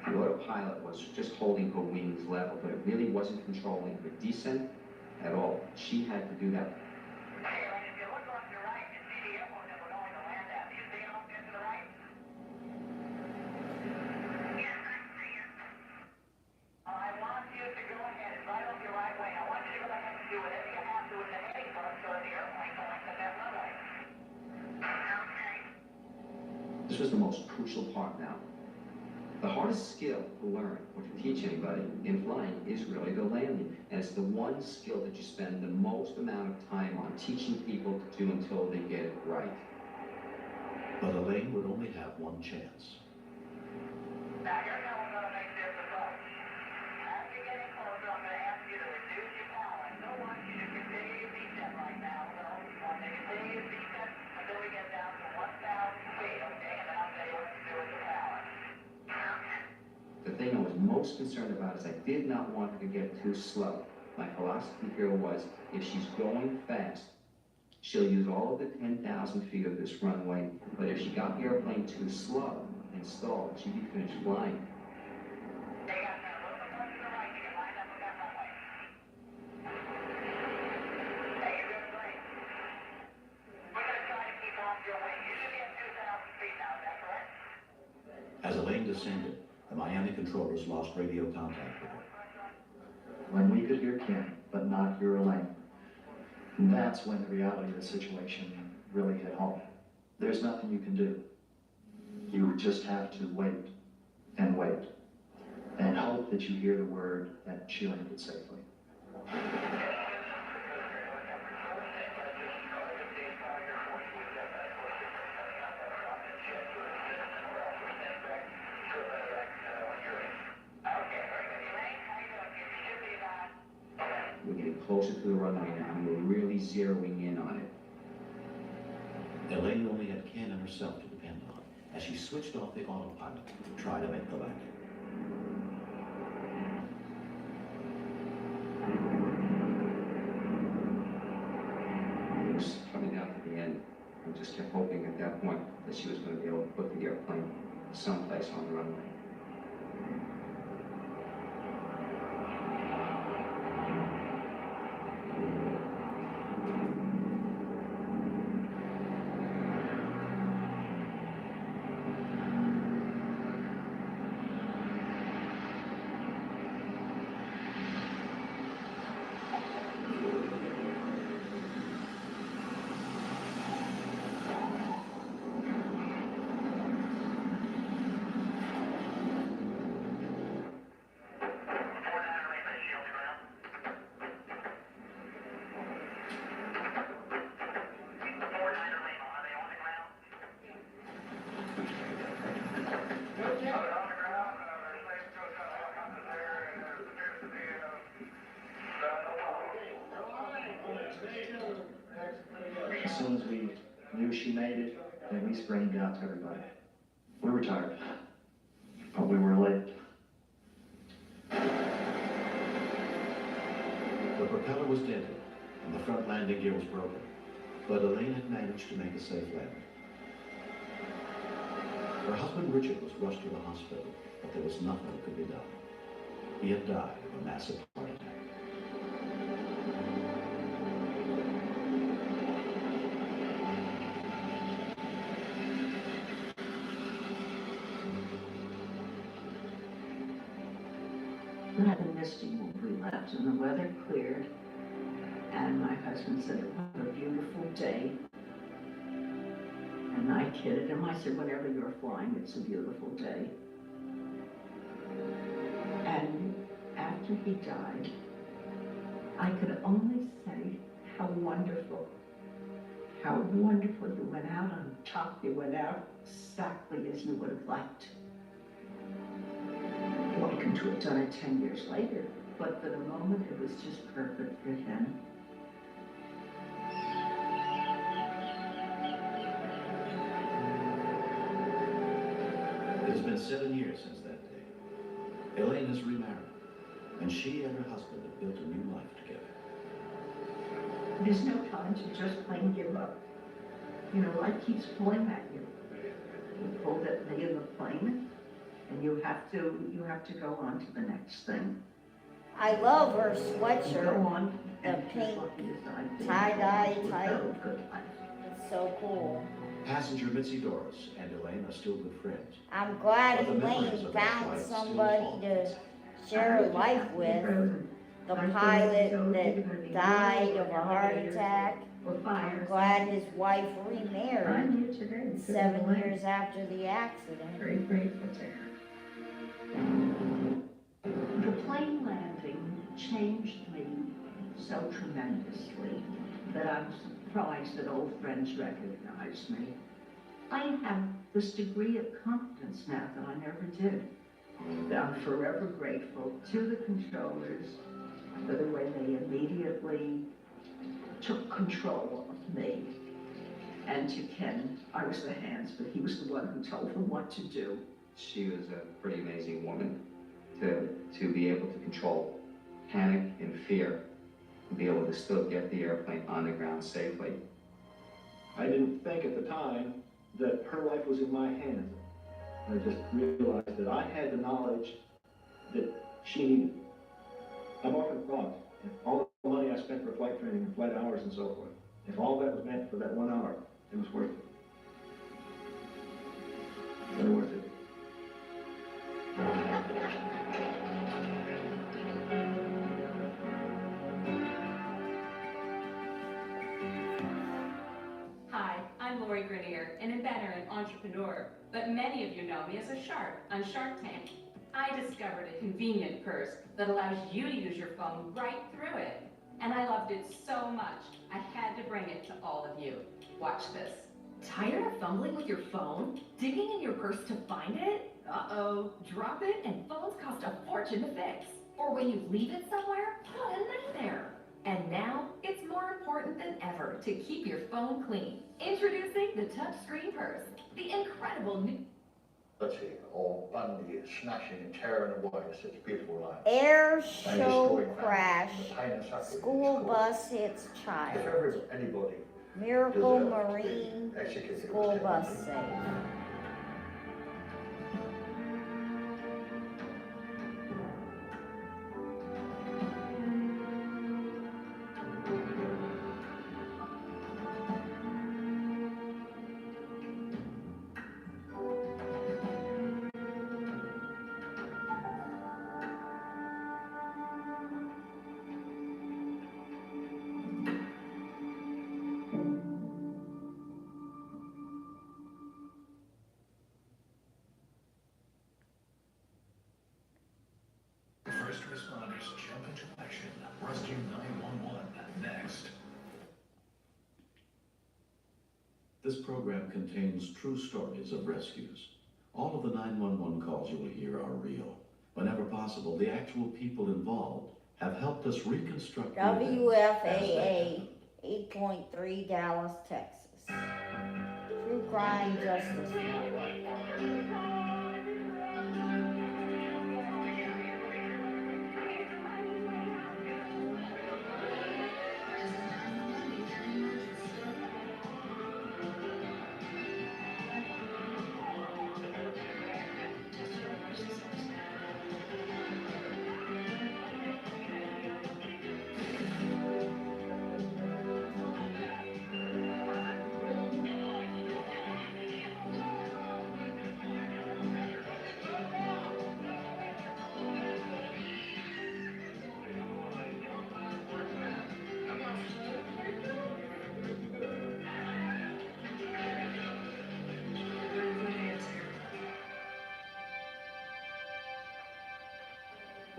The autopilot was just holding her wings level, but it really wasn't controlling her descent at all. She had to do that. Okay, and if you look off your right, you see the airport that we're going to land at. Do you see it off there to the right? Yes, I see it. I want you to go ahead and right off your right wing. I want you to go ahead and do whatever you have to with the heading first so that the airplane going to that runway. Okay. This was the most crucial part now. The hardest skill to learn or to teach anybody in flying is really the landing. And it's the one skill that you spend the most amount of time on teaching people to do until they get it right. But Elaine would only have one chance. Now, here's how we're going to make this approach. As you're getting closer, I'm going to ask you to reduce your power. I don't want you to continue your descent right now. So, you want to continue your descent until we get down to 1,000 feet, okay? And then I'll tell you what to do with the power. The thing I was most concerned about is I did not want her to get too slow. My philosophy here was, if she's going fast, she'll use all of the 10,000 feet of this runway, but if she got the airplane too slow and stalled, she'd be finished flying. As Elaine descended, the Miami controllers lost radio contact with her. When we could hear Ken, but not hear Elaine, that's when the reality of the situation really hit home. There's nothing you can do. You just have to wait and hope that you hear the word that she landed safely. We're getting closer to the runway now, and we're really zeroing in on it. Elaine only had Ken and herself to depend on as she switched off the autopilot to try to make the landing. It was coming down to the end. I just kept hoping at that point that she was going to be able to put the airplane someplace on the runway. As soon as we knew she made it, then we screamed out to everybody. We were tired, but we were late. The propeller was dented, and the front landing gear was broken, but Elaine had managed to make a safe landing. Her husband Richard was rushed to the hospital, but there was nothing that could be done. He had died of a massive heart attack. It had been misty when we left, and the weather cleared. And my husband said, "What a beautiful day." And I kidded him. I said, "Whenever you're flying, it's a beautiful day." And after he died, I could only say how wonderful you went out on top. You went out exactly as you would have liked. Welcome to have done it 10 years later, but for the moment, it was just perfect for him. It has been 7 years since that day. Elaine has remarried, and she and her husband have built a new life together. There's no time to just plain give up. You know, life keeps pulling at you. You pulled at me in the plane, and you have to go on to the next thing. I love her Go sweatshirt, on, the and pink as lucky as I did, tie-dye it was a type. very good life. It's so cool. Passenger Mitzi Doris and Elaine are still good friends. I'm glad But the memories Elaine of that found flight still somebody haunt to us. share her life with. The pilot that died of a heart attack. I'm glad his wife remarried I'm here today. 7 years after the accident. Very grateful to her. The plane landing changed me so tremendously that I'm surprised that old friends recognize me. I have this degree of confidence now that I never did. I'm forever grateful to the controllers for the way they immediately took control of me. And to Ken, I was the hands, but he was the one who told them what to do. She was a pretty amazing woman to be able to control panic and fear, and be able to still get the airplane on the ground safely. I didn't think at the time that her life was in my hands. I just realized that I had the knowledge that she needed. I've often thought, if all the money I spent for flight training and flight hours and so forth, if all that was meant for that 1 hour, it was worth it. Very worth it. Hi, I'm Lori Grenier, an inventor and entrepreneur, but many of you know me as a shark on Shark Tank. I discovered a convenient purse that allows you to use your phone right through it. And I loved it so much, I had to bring it to all of you. Watch this. Tired of fumbling with your phone? Digging in your purse to find it? Uh-oh, drop it and phones cost a fortune to fix. Or when you leave it somewhere, what a nightmare. And now, it's more important than ever to keep your phone clean. Introducing the touchscreen purse, the incredible new... Or Bundy smashing and tearing away such beautiful life. Air show crash. School bus hits If child. ever anybody Miracle deserved to be Marine executed, it school was bus Ted Bundy. saved. First responders jump into action. Rescue 911 next. This program contains true stories of rescues. All of the 911 calls you will hear are real. Whenever possible, the actual people involved have helped us reconstruct the events as they WFAA happened. 8.3 Dallas, Texas. True Crime Justice Network.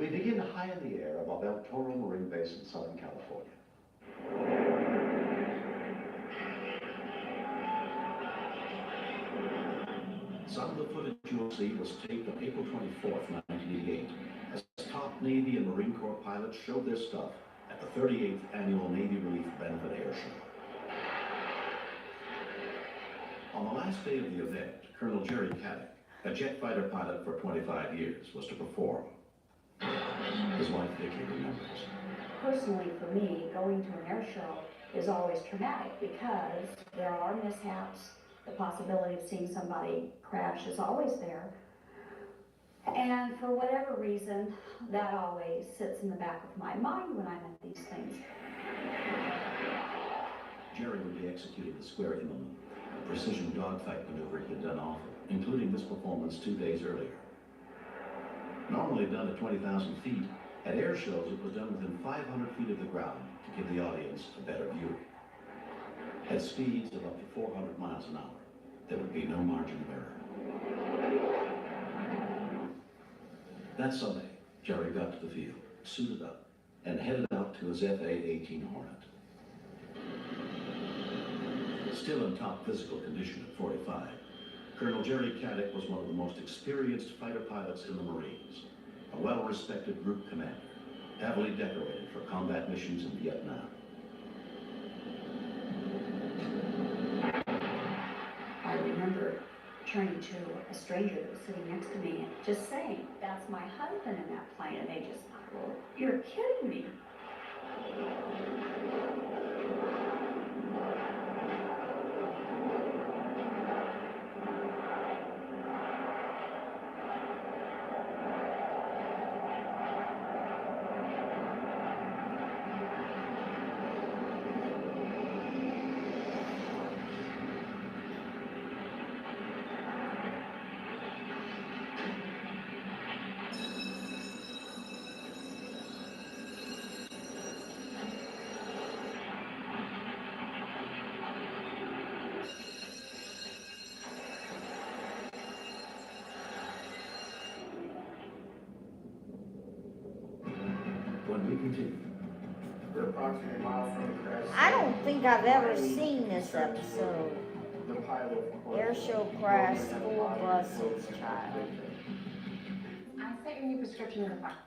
We begin high in the air above El Toro Marine Base in Southern California. Some of the footage you'll see was taped on April 24th, 1988, as top Navy and Marine Corps pilots showed their stuff at the 38th Annual Navy Relief Benefit Air Show. On the last day of the event, Colonel Jerry Caddick, a jet fighter pilot for 25 years, was to perform. His wife, Vicki, remembers. Personally, for me, going to an air show is always traumatic because there are mishaps. The possibility of seeing somebody crash is always there. And for whatever reason, that always sits in the back of my mind when I'm at these things. Jerry would be executing the square immelman, a precision dogfight maneuver he had done often, including this performance 2 days earlier. Normally done at 20,000 feet, at air shows it was done within 500 feet of the ground to give the audience a better view. At speeds of up to 400 miles an hour, there would be no margin of error. That Sunday, Jerry got to the field, suited up, and headed out to his FA-18 Hornet. Still in top physical condition at 45, Colonel Jerry Caddick was one of the most experienced fighter pilots in the Marines, a well-respected group commander, heavily decorated for combat missions in Vietnam. I remember turning to a stranger that was sitting next to me and just saying, "That's my husband in that plane," and they just thought, "Well, you're kidding me." When we continue, We're approximately a mile from the crash. I don't think I've ever seen this episode. The pilot, of course, Air show crash, school buses, child. I sent your new prescription in the file.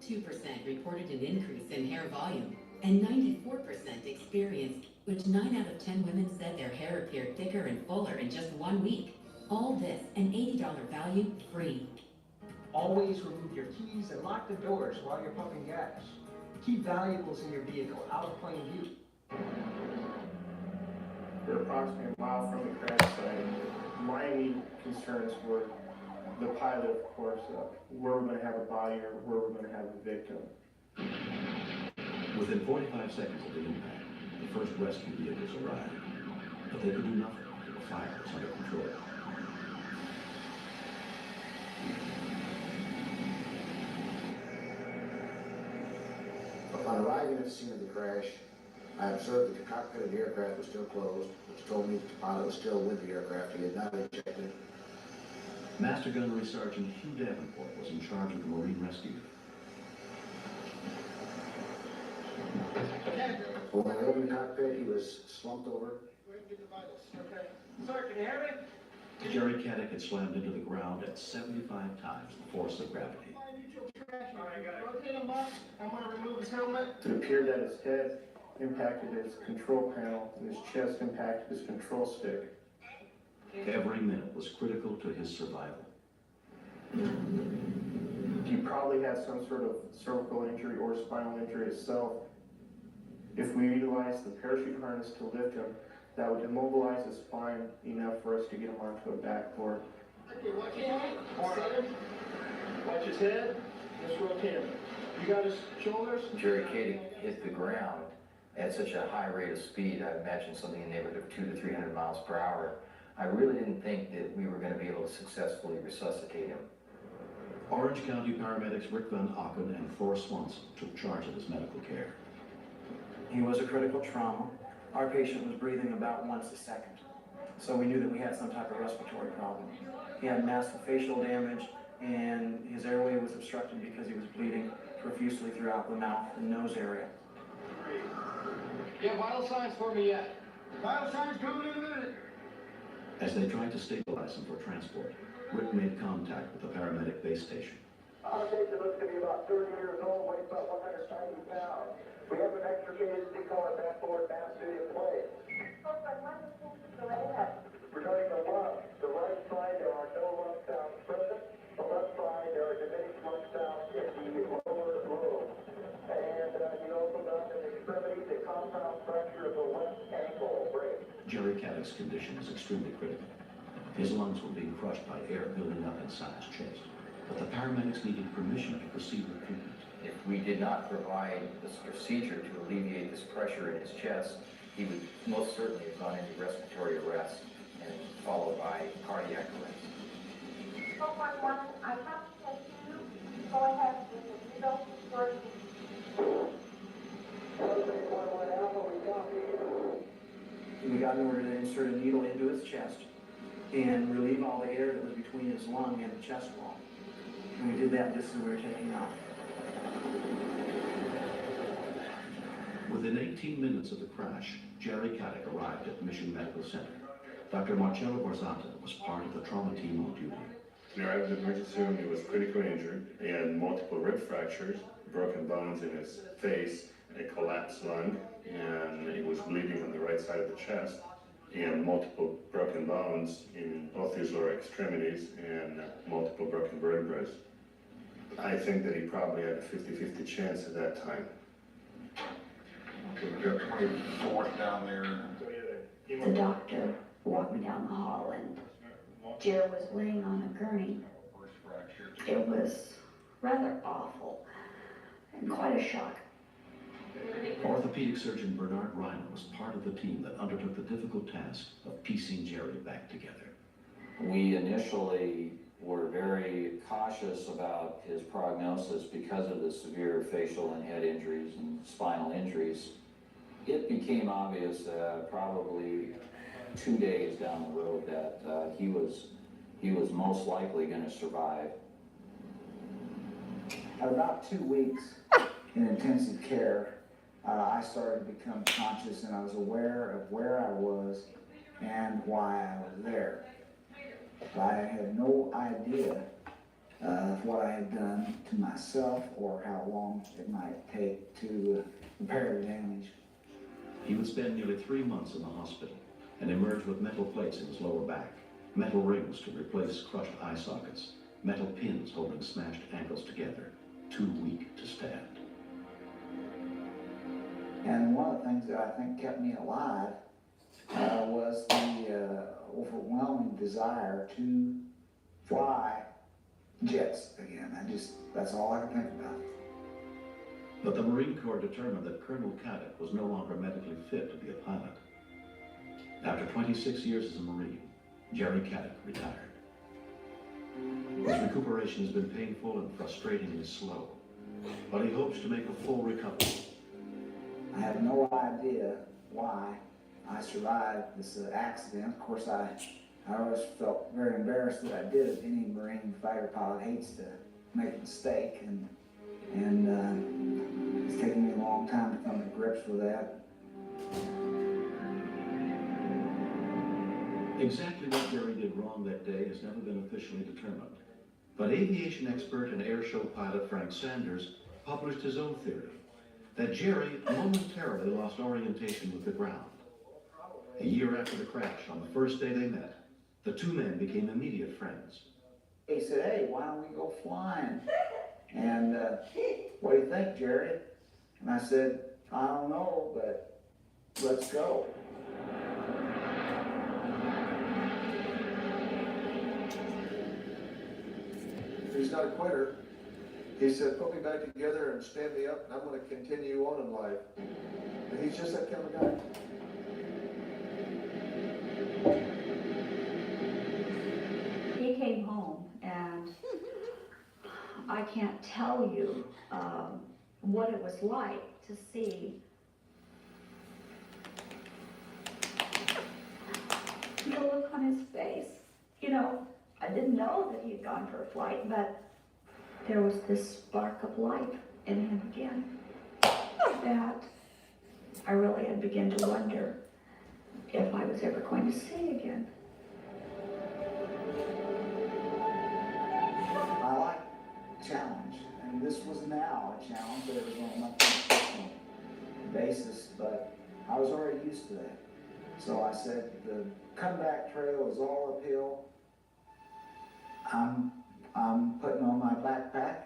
2% reported an increase in hair volume, and 94% experienced, which 9 out of 10 women said their hair appeared thicker and fuller in just 1 week. All this, an $80 value, free. Always remove your keys and lock the doors while you're pumping gas. Keep valuables in your vehicle out of plain view. We're approximately a mile from the crash site. My immediate concerns were the pilot, of course, where we're going to have a body or where we're going to have a victim. within 45 seconds of the impact, the first rescue vehicles arrived, but they could do nothing until the fire was under control. Upon arriving at the scene of the crash, I observed that the cockpit of the aircraft was still closed, which told me that the pilot was still with the aircraft. He had not ejected. Master Gunnery Sergeant Hugh Davenport was in charge of the Marine rescue. When I opened the cockpit, he was slumped over. Okay. Sir, can you hear me? Jerry Caddick had slammed into the ground at 75 times the force of gravity. Rotate him up. I'm going to remove his helmet. It appeared that his head impacted his control panel and his chest impacted his control stick. Every minute was critical to his survival. He probably had some sort of cervical injury or spinal injury itself. If we utilized the parachute harness to lift him, that would immobilize his spine enough for us to get him onto a backboard. Okay, watch his head. Watch his head. Just rotate him. You got his shoulders? Jerry Caddick hit the ground at such a high rate of speed, I imagine something in the neighborhood of 200 to 300 miles per hour. I really didn't think that we were going to be able to successfully resuscitate him. Orange County paramedics Rick Van Auken and Forrest Swanson took charge of his medical care. He was a critical trauma. Our patient was breathing about once a second. So we knew that we had some type of respiratory problem. He had massive facial damage, and his airway was obstructed because he was bleeding profusely throughout the mouth and nose area. You have vital signs for me yet? Vital signs coming in a minute. As they tried to stabilize him for transport, Rick made contact with the paramedic base station. Our patient looks to be about 30 years old, weighs about 190 pounds. We have an extricated C-collar backboard mask suit in place. Regarding the lungs, the right side there are no lung sounds present. The left side there are diminished lung sounds in the lower lobe. And he also got an extremity, the compound fracture of the left ankle brace. Jerry Caddick's condition was extremely critical. His lungs were being crushed by air building up inside his chest. But the paramedics needed permission to proceed with treatment. If we did not provide this procedure to alleviate this pressure in his chest, he would most certainly have gone into respiratory arrest and followed by cardiac arrest. 411, I have to take you. Go ahead with the needle first. 411 Alpha, we copy you. We got an order to insert a needle into his chest and relieve all the air that was between his lung and the chest wall. And we did that just as we were taking off. Within 18 minutes of the crash, Jerry Caddick arrived at Mission Medical Center. Dr. Marcello Borzata was part of the trauma team on duty. He arrived at the emergency room. He was critically injured. He had multiple rib fractures, broken bones in his face, a collapsed lung, and he was bleeding on the right side of the chest. He had multiple broken bones in both his lower extremities and multiple broken vertebrae. I think that he probably had a 50-50 chance at that time. We got 24 down there. The doctor walked me down the hall, and Jerry was laying on a gurney. It was rather awful and quite a shock. Orthopedic surgeon Bernard Reiner was part of the team that undertook the difficult task of piecing Jerry back together. We initially were very cautious about his prognosis because of the severe facial and head injuries and spinal injuries. It became obvious probably 2 days down the road that he was most likely going to survive. At about 2 weeks in intensive care, I started to become conscious, and I was aware of where I was and why I was there. I had no idea of what I had done to myself or how long it might take to repair the damage. He would spend nearly 3 months in the hospital and emerge with metal plates in his lower back, metal rings to replace crushed eye sockets, metal pins holding smashed ankles together, too weak to stand. And one of the things that I think kept me alive was the overwhelming desire to fly jets again. That's all I could think about. But the Marine Corps determined that Colonel Caddick was no longer medically fit to be a pilot. After 26 years as a Marine, Jerry Caddick retired. His recuperation has been painful and frustratingly slow, but he hopes to make a full recovery. I have no idea why I survived this accident. Of course, I always felt very embarrassed that I did it. Any Marine fighter pilot hates to make a mistake, and it's taken me a long time to come to grips with that. Exactly what Jerry did wrong that day has never been officially determined. But aviation expert and airshow pilot Frank Sanders published his own theory, that Jerry momentarily lost orientation with the ground. A year after the crash, on the first day they met, the two men became immediate friends. He said, "Hey, why don't we go flying?" And what do you think, Jerry? And I said, "I don't know, but let's go." He's not a quitter. He said, "Put me back together and stand me up, and I'm going to continue on in life." And he's just that kind of guy. He came home, and I can't tell you what it was like to see face. You know, I didn't know that he'd gone for a flight, but there was this spark of life in him again that I really had begun to wonder if I was ever going to see again. I like challenge, and this was now a challenge, but it was on a much more personal basis, but I was already used to that. So I said, the comeback trail is all uphill. I'm putting on my backpack.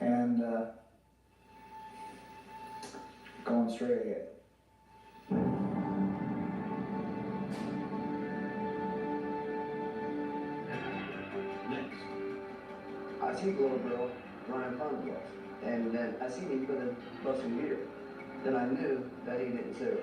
And going straight ahead. Next, I see the little girl running in front of us, and then I see him put a bus in gear. Then I knew that he didn't see her.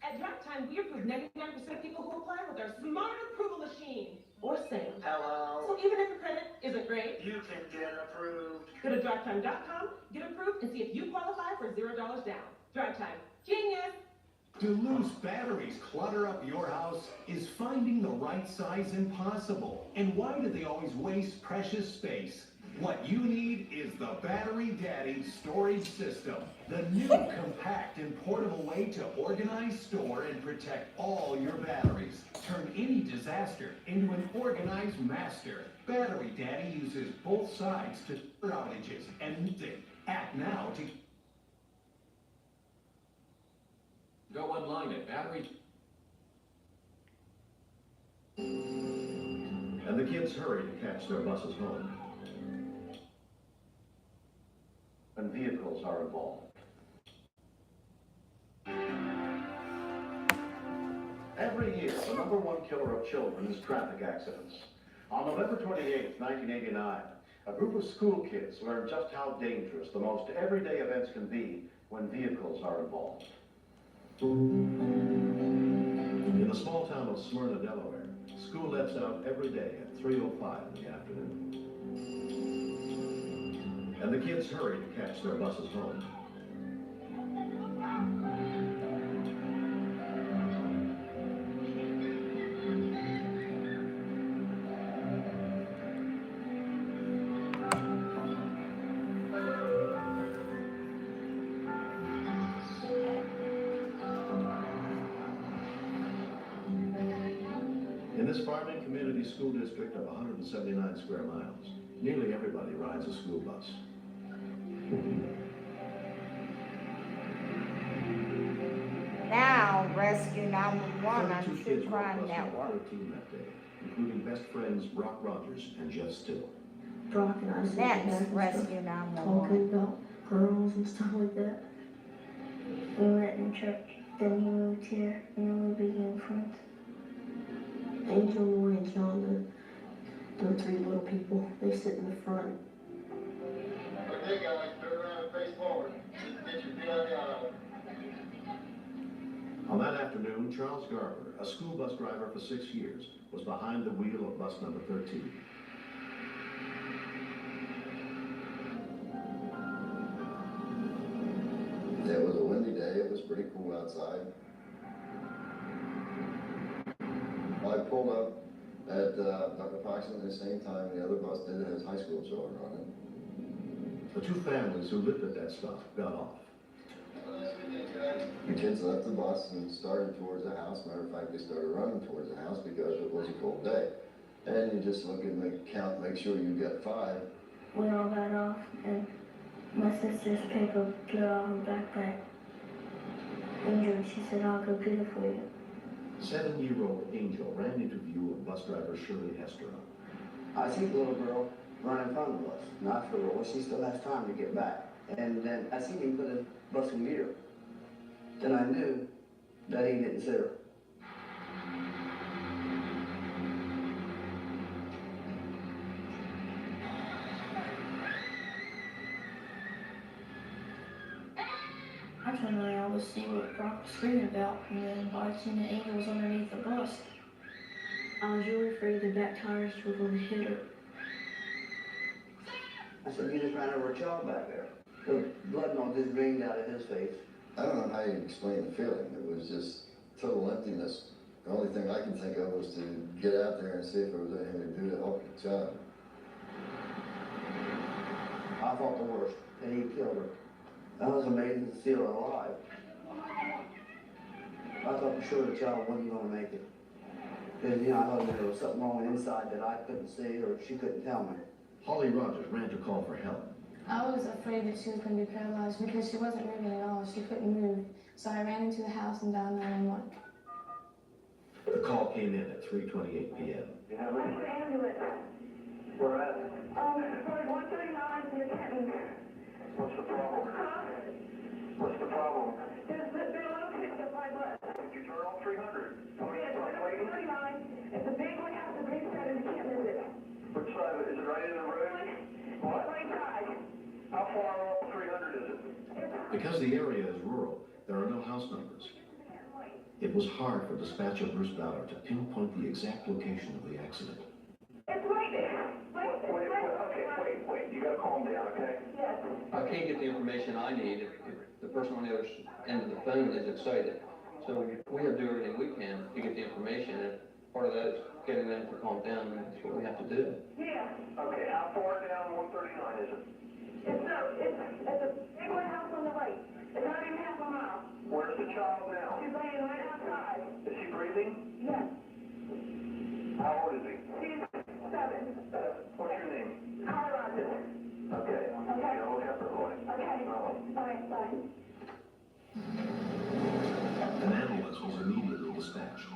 At drive time, we approve 99% of people who apply with our smart approval machine or SAM. Hello. So even if the credit isn't great, You can get approved. go to drivetime.com, get approved, and see if you qualify for $0 down. Drive time. Genius! Do loose batteries clutter up your house? Is finding the right size impossible? And why do they always waste precious space? What you need is the Battery Daddy storage system. The new compact and portable way to organize, store, and protect all your batteries. Turn any disaster into an organized master. Battery Daddy uses both sides to clear outages and act now to Go online at Battery. And the kids hurry to catch their buses home. When vehicles are involved. Every year, the #1 killer of children is traffic accidents. On November 28, 1989, a group of school kids learned just how dangerous the most everyday events can be when vehicles are involved. In the small town of Smyrna, Delaware, school lets out every day at 3:05 in the afternoon. And the kids hurry to catch their buses home. In this farming community school district of 179 square miles, nearly everybody rides a school bus. Now, Rescue 911 on 32 True kids Crime rode bus number Network. 13 that day, including best friends Brock Rogers and Jeff Still. Brock and I said Next, that Rescue talking 911. about girls and stuff like that. We met in church, then he moved here, and then we became friends. Angel, Lori, and John, the three little people, they sit in the front. Okay, guys, turn around and face forward. Get your feet on the aisle. On that afternoon, Charles Garber, a school bus driver for 6 years, was behind the wheel of bus number 13. It was a windy day. It was pretty cool outside. I pulled up at approximately the same time the other bus did that has high school children on it. The two families who lived at that stop got off. The kids left the bus and started towards the house. Matter of fact, they started running towards the house because it was a cold day. And you just look and count, make sure you get 5. We all got off, and my sister's paper blew out her backpack. Angel, she said, I'll go get it for you. 7-year-old Angel ran into view of bus driver Shirley Hester. I see the little girl run in front of us. Not sure well, she still has time to get back. And then I see him put a bus in gear. Then I knew that he didn't see her. I turned around to see what Brock was screaming about, and then I seen the Angel was underneath the bus. I was really afraid the back tires were going to hit her. I said, you just ran over a child back there. The blood all just drained out of his face. I don't know how you explain the feeling. It was just total emptiness. The only thing I can think of was to get out there and see if there was anything to do to help the child. I thought the worst, that he killed her. That was amazing to see her alive. I thought for sure the child wasn't going to make it. Because, you know, I thought there was something wrong inside that I couldn't see or she couldn't tell me. Holly Rogers ran to call for help. I was afraid that she was going to be paralyzed because she wasn't moving at all. She couldn't move. So I ran into the house and dialed 911. The call came in at 3:28 p.m. You have an ambulance. Where at? Road 139 near Canton. What's the problem? Huh? What's the problem? There's been a little picked up my butt. Did you turn on 300? Yes, 139. It's a big one, has a big set, and you can't miss it. Which side of it? Is it right in the road? What? Right side. How far off 300 is it? Because the area is rural, there are no house numbers. It was hard for dispatcher Bruce Ballard to pinpoint the exact location of the accident. It's right there. Wait. You gotta calm down, okay? Yes. I can't get the information I need if the person on the other end of the phone is excited. So we have to do everything we can to get the information, and part of that is getting them to calm down, and that's what we have to do. Yeah. Okay, how far down 139 is it? It's a big one house on the right. It's not even half a mile. Where's the child now? She's laying right outside. Is he breathing? Yes. How old is he? She's 7. What's your name? Holly Rogers. Okay. Okay. I'll look after Holly. Okay. Bye. An ambulance was immediately dispatched.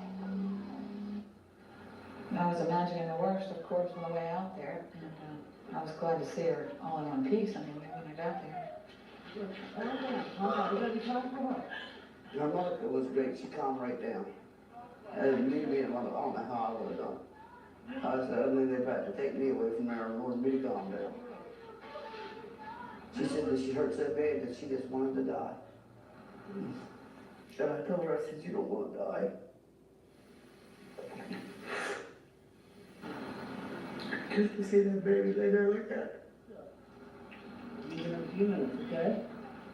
I was imagining the worst, of course, on the way out there, and I was glad to see her all in one piece. I mean, when I got there. Her mother was great. She calmed right down. And me being one, I don't know how I would have done. I said, I knew they'd have to take me away from there in order for me to calm down. She said that she hurt so bad that she just wanted to die. And I told her, I said, you don't want to die. Just to see that baby lay there like that. In a few minutes, okay?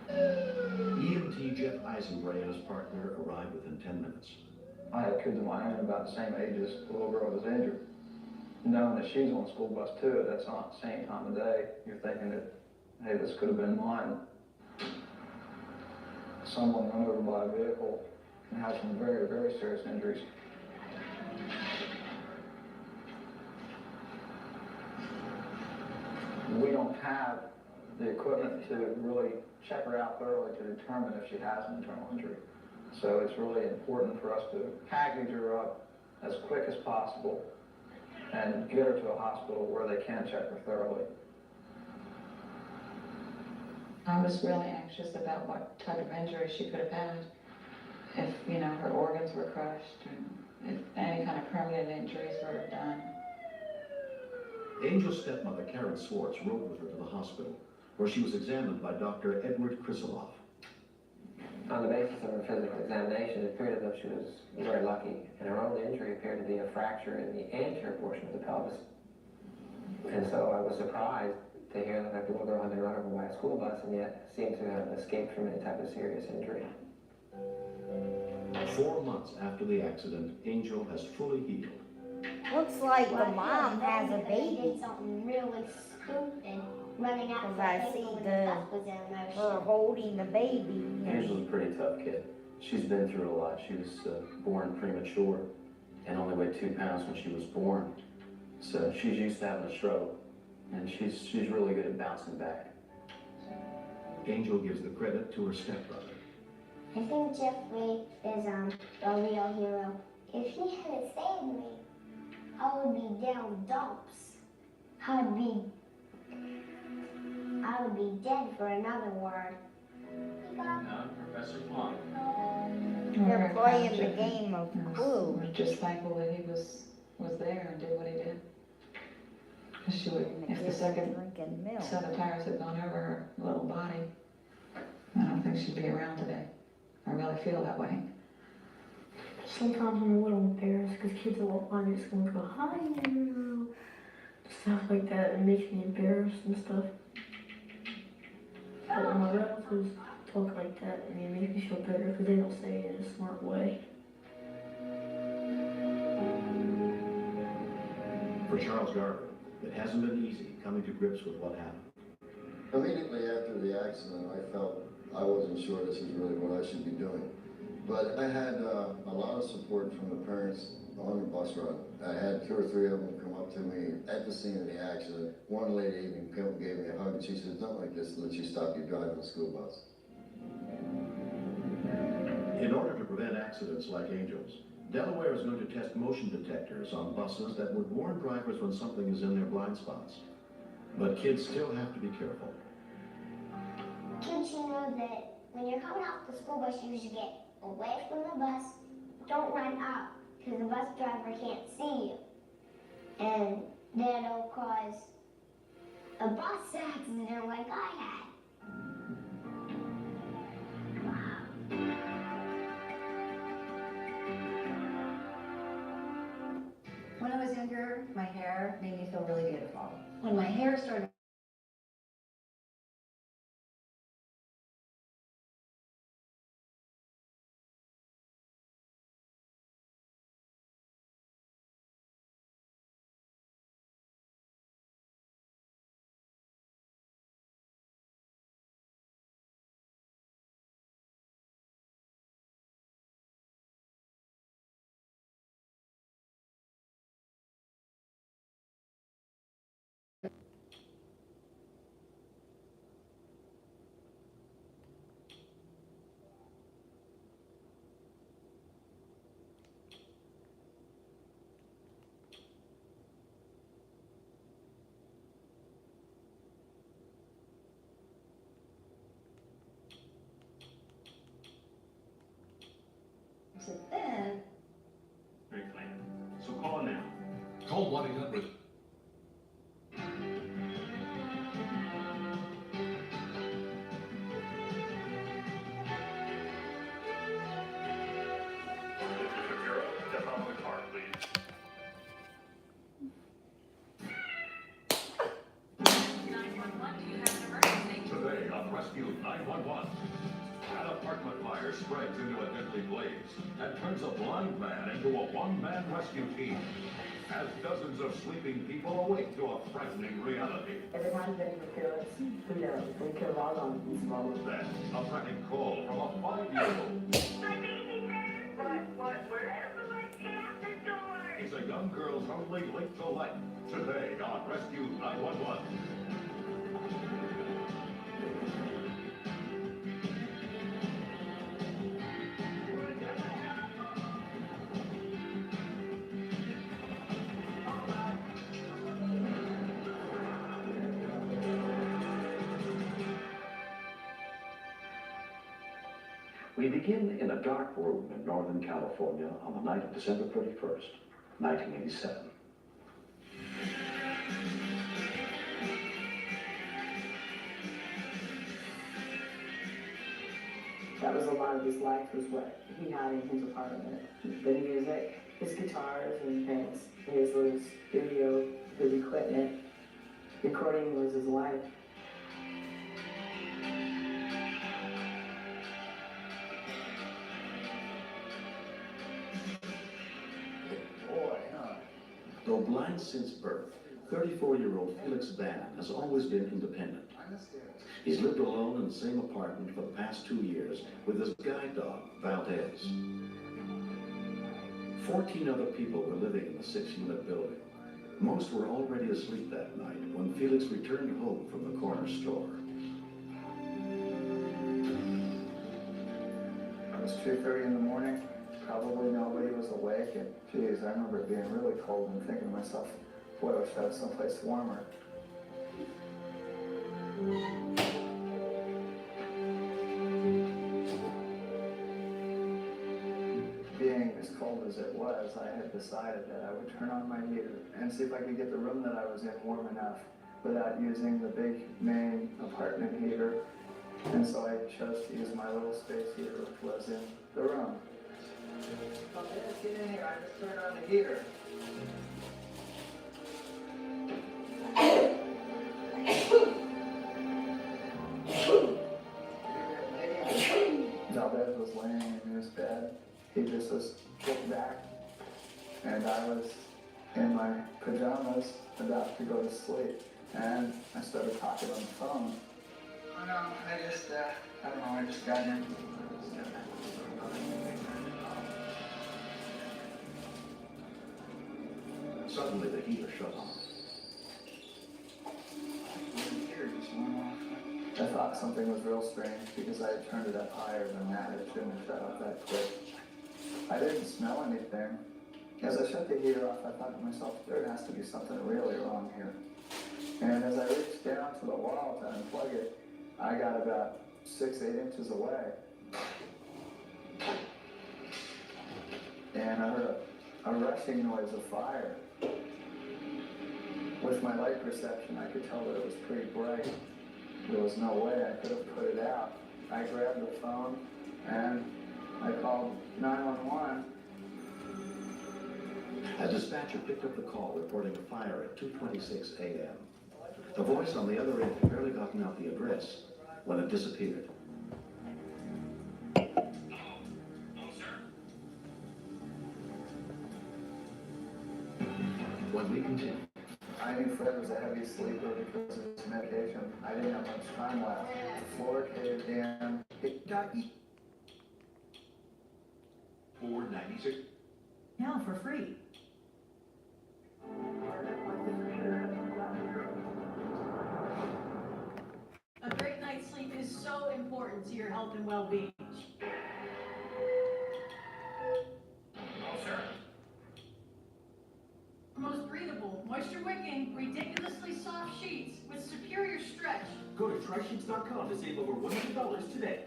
EMT Jeff Eisenbray and his partner arrived within 10 minutes. I have kids of my own about the same age as the little girl that was injured. Knowing that she's on the school bus too, that's not the same time of day. You're thinking that, hey, this could have been mine. Someone run over by a vehicle and had some very, very serious injuries. We don't have the equipment to really check her out thoroughly to determine if she has an internal injury. So it's really important for us to package her up as quick as possible and get her to a hospital where they can check her thoroughly. I was really anxious about what type of injury she could have had. If, her organs were crushed, and if any kind of permanent injuries were done. Angel's stepmother, Karen Swartz, rode with her to the hospital, where she was examined by Dr. Edward Krisilov. On the basis of her physical examination, it appeared as though she was very lucky, and her only injury appeared to be a fracture in the anterior portion of the pelvis. And so I was surprised to hear that the little girl had been run over by a school bus and yet seemed to have escaped from any type of serious injury. 4 months after the accident, Angel has fully healed. Looks like the mom has a baby. Did something really stupid, running out Because I see her holding the baby. Angel's a pretty tough kid. She's been through a lot. She was born premature and only weighed 2 pounds when she was born. So she's used to having a struggle, and she's really good at bouncing back. Angel gives the credit to her stepbrother. I think Jeffrey is the real hero. If he hadn't saved me, I would be down dumps. I would be dead for another word. Professor Plum. They're playing the game of Clue. We're just thankful that he was there and did what he did. Because she would, if the second set of tires had gone over her little body, I don't think she'd be around today. I really feel that way. Sometimes I'm a little embarrassed because kids will walk by me at school and go, hi, Andrew. Stuff like that. It makes me embarrassed and stuff. But when my relatives talk like that, I mean, it makes me feel better because they don't say it in a smart way. For Charles Garber, it hasn't been easy coming to grips with what happened. Immediately after the accident, I felt I wasn't sure this is really what I should be doing. But I had a lot of support from the parents on the bus run. I had 2 or 3 of them come up to me at the scene of the accident. One lady even gave me a hug and she said, "Don't like this, let you stop you driving the school bus." In order to prevent accidents like Angel's, Delaware is going to test motion detectors on buses that would warn drivers when something is in their blind spots. But kids still have to be careful. Kids should know that when you're coming off the school bus, you should get away from the bus. Don't run up, because the bus driver can't see you. And that'll cause a bus accident like I had. When I was younger, my hair made me feel really beautiful. When my hair started then, Very clear. So call now. Call 1-800. Step out of the car, please. Today on Rescue 911. An apartment fire spreads into a deadly blaze and turns a blind man into a one-man rescue team. As dozens of sleeping people awake to a frightening reality. If it hadn't been for Felix, who knows? We could have all gone to small. Then, a frantic call from a 5-year-old. My baby there! Wherever my cat the door! Is a young girl's only link to life. Today on Rescue 911. We begin in a dark room in Northern California on the night of December 31st, 1987. That was a lot of his life, was what he had in his apartment. The music, his guitars and things, his little studio, his equipment. Recording was his life. Though blind since birth, 34-year-old Felix Bannon has always been independent. He's lived alone in the same apartment for the past 2 years with his guide dog, Valdez. 14 other people were living in the 6-unit building. Most were already asleep that night when Felix returned home from the corner store. It was 2:30 in the morning. Probably nobody was awake, and geez, I remember it being really cold and thinking to myself, boy, I wish I was someplace warmer. Being as cold as it was, I had decided that I would turn on my heater and see if I could get the room that I was in warm enough without using the big main apartment heater. And so I chose to use my little space heater, which was in the room. in here, I just turned on the heater. Valdez was laying in his bed. He just was kicked back, and I was in my pajamas about to go to sleep, and I started talking on the phone. Oh no, I just got in. Suddenly the heater shut off. I thought something was real strange because I had turned it up higher than that. It shouldn't have shut off that quick. I didn't smell anything. As I shut the heater off, I thought to myself, there has to be something really wrong here. And as I reached down to the wall to unplug it, I got about 6-8 inches away. And I heard a rushing noise of fire. With my light perception, I could tell that it was pretty bright. There was no way I could have put it out. I grabbed the phone and I called 911. A dispatcher picked up the call reporting a fire at 2:26 a.m. The voice on the other end had barely gotten out the address when it disappeared. When we continue. I knew Fred was a heavy sleeper because of his medication. I didn't have much time left. The floor caved in. It got $4.96. No, for free. A great night's sleep is so important to your health and well-being. Most breathable, moisture-wicking, ridiculously soft sheets with superior stretch. Go to trysheets.com to save over $100 today.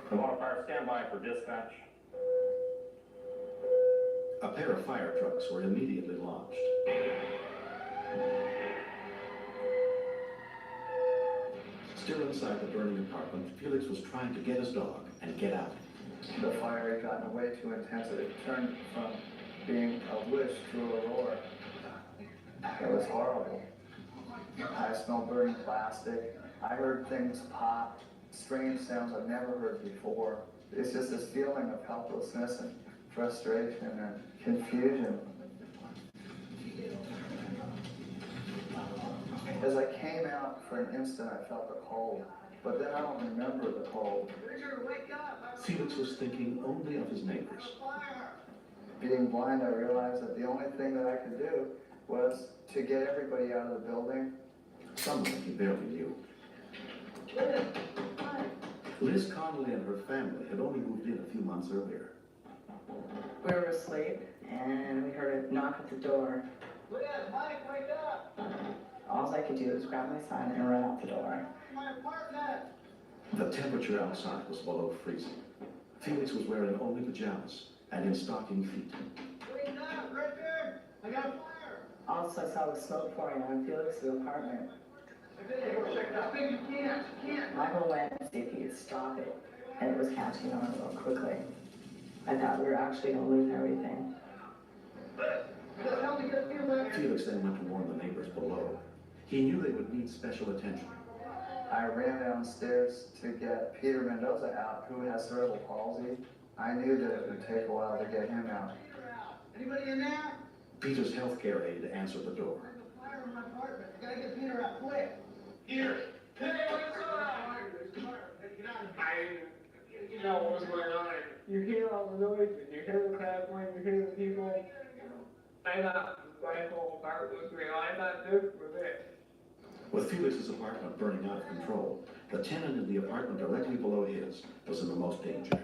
The water fire, stand by for dispatch. A pair of fire trucks were immediately launched. Still inside the burning apartment, Felix was trying to get his dog and get out. The fire had gotten way too intense. It turned from being a wish to a roar. It was horrible. I smelled burning plastic. I heard things pop, strange sounds I've never heard before. It's just this feeling of helplessness and frustration and confusion. As I came out for an instant, I felt the cold, but then I don't remember the cold. Richard, wake up! Felix was thinking only of his neighbors. Being blind, I realized that the only thing that I could do was to get everybody out of the building. Someone he barely knew. Liz Connolly and her family had only moved in a few months earlier. We were asleep, and we heard a knock at the door. Liz, Mike, wake up! All I could do was grab my son and run out the door. My apartment! The temperature outside was below freezing. Felix was wearing only pajamas and in stocking feet. Wake up, Richard! I got a fire! All I saw was smoke pouring out of Felix's apartment. You can't. Michael went to see if he could stop it, and it was catching on real quickly. I thought we were actually going to lose everything. Felix then went to warn the neighbors below. He knew they would need special attention. I ran downstairs to get Peter Mendoza out, who has cerebral palsy. I knew that it would take a while to get him out. Anybody in there? Peter's healthcare aide answered the door. There's a fire in my apartment. You gotta get Peter out quick. Peter! Hey, what's going on? You know what's going on. You hear all the noises, you hear the crackling, you hear the people. I thought my whole apartment was real. I thought this was it. With Felix's apartment burning out of control, the tenant in the apartment directly below his was in the most danger.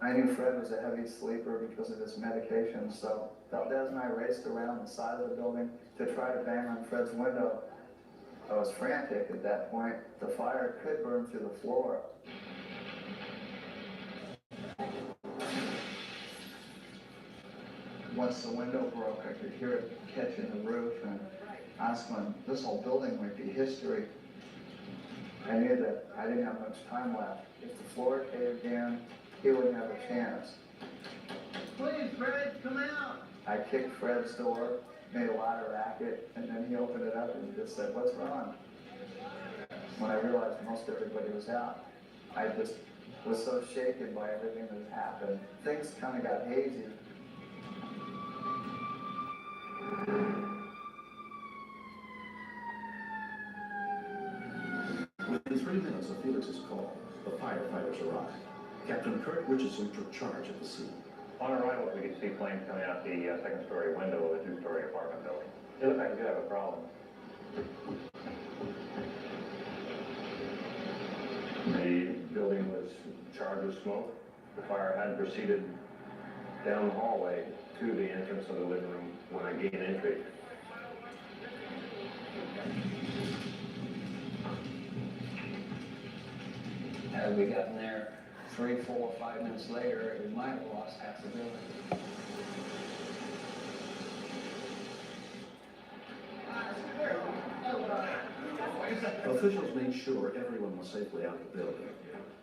I knew Fred was a heavy sleeper because of his medication, so Valdez and I raced around the side of the building to try to bang on Fred's window. I was frantic at that point. The fire could burn through the floor. Once the window broke, I could hear it catching the roof, and That's when this whole building might be history. I knew that I didn't have much time left. If the floor caved in, he wouldn't have a chance. Please, Fred, come out. I kicked Fred's door, made a lot of racket, and then he opened it up and just said, "What's wrong?" When I realized most everybody was out, I just was so shaken by everything that had happened. Things kind of got hazy. Within 3 minutes of Felix's call, the firefighters arrived. Captain Kurt Richardson took charge of the scene. On arrival, we could see flames coming out the second-story window of the two-story apartment building. It looked like we could have a problem. The building was charged with smoke. The fire had proceeded down the hallway to the entrance of the living room when I gained entry. Had we gotten there 3, 4, 5 minutes later, we might have lost half the building. Officials made sure everyone was safely out of the building.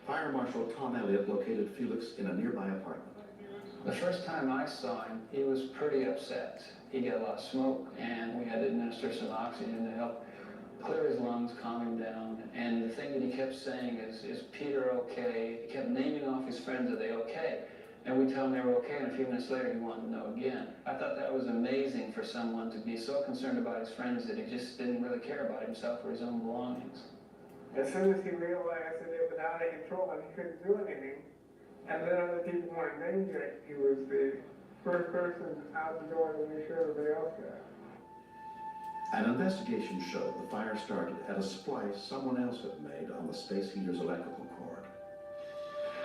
Fire Marshal Tom Elliott located Felix in a nearby apartment. The first time I saw him, he was pretty upset. He got a lot of smoke, and we had to administer some oxygen to help clear his lungs, calm him down. And the thing that he kept saying is Peter okay? He kept naming off his friends, are they okay? And we tell him they were okay, and a few minutes later he wanted to know again. I thought that was amazing for someone to be so concerned about his friends that he just didn't really care about himself or his own belongings. As soon as he realized that it was out of control and he couldn't do anything, and then other people were in danger, he was the first person out the door to make sure everybody else got. An investigation showed the fire started at a splice someone else had made on the space heater's electrical cord.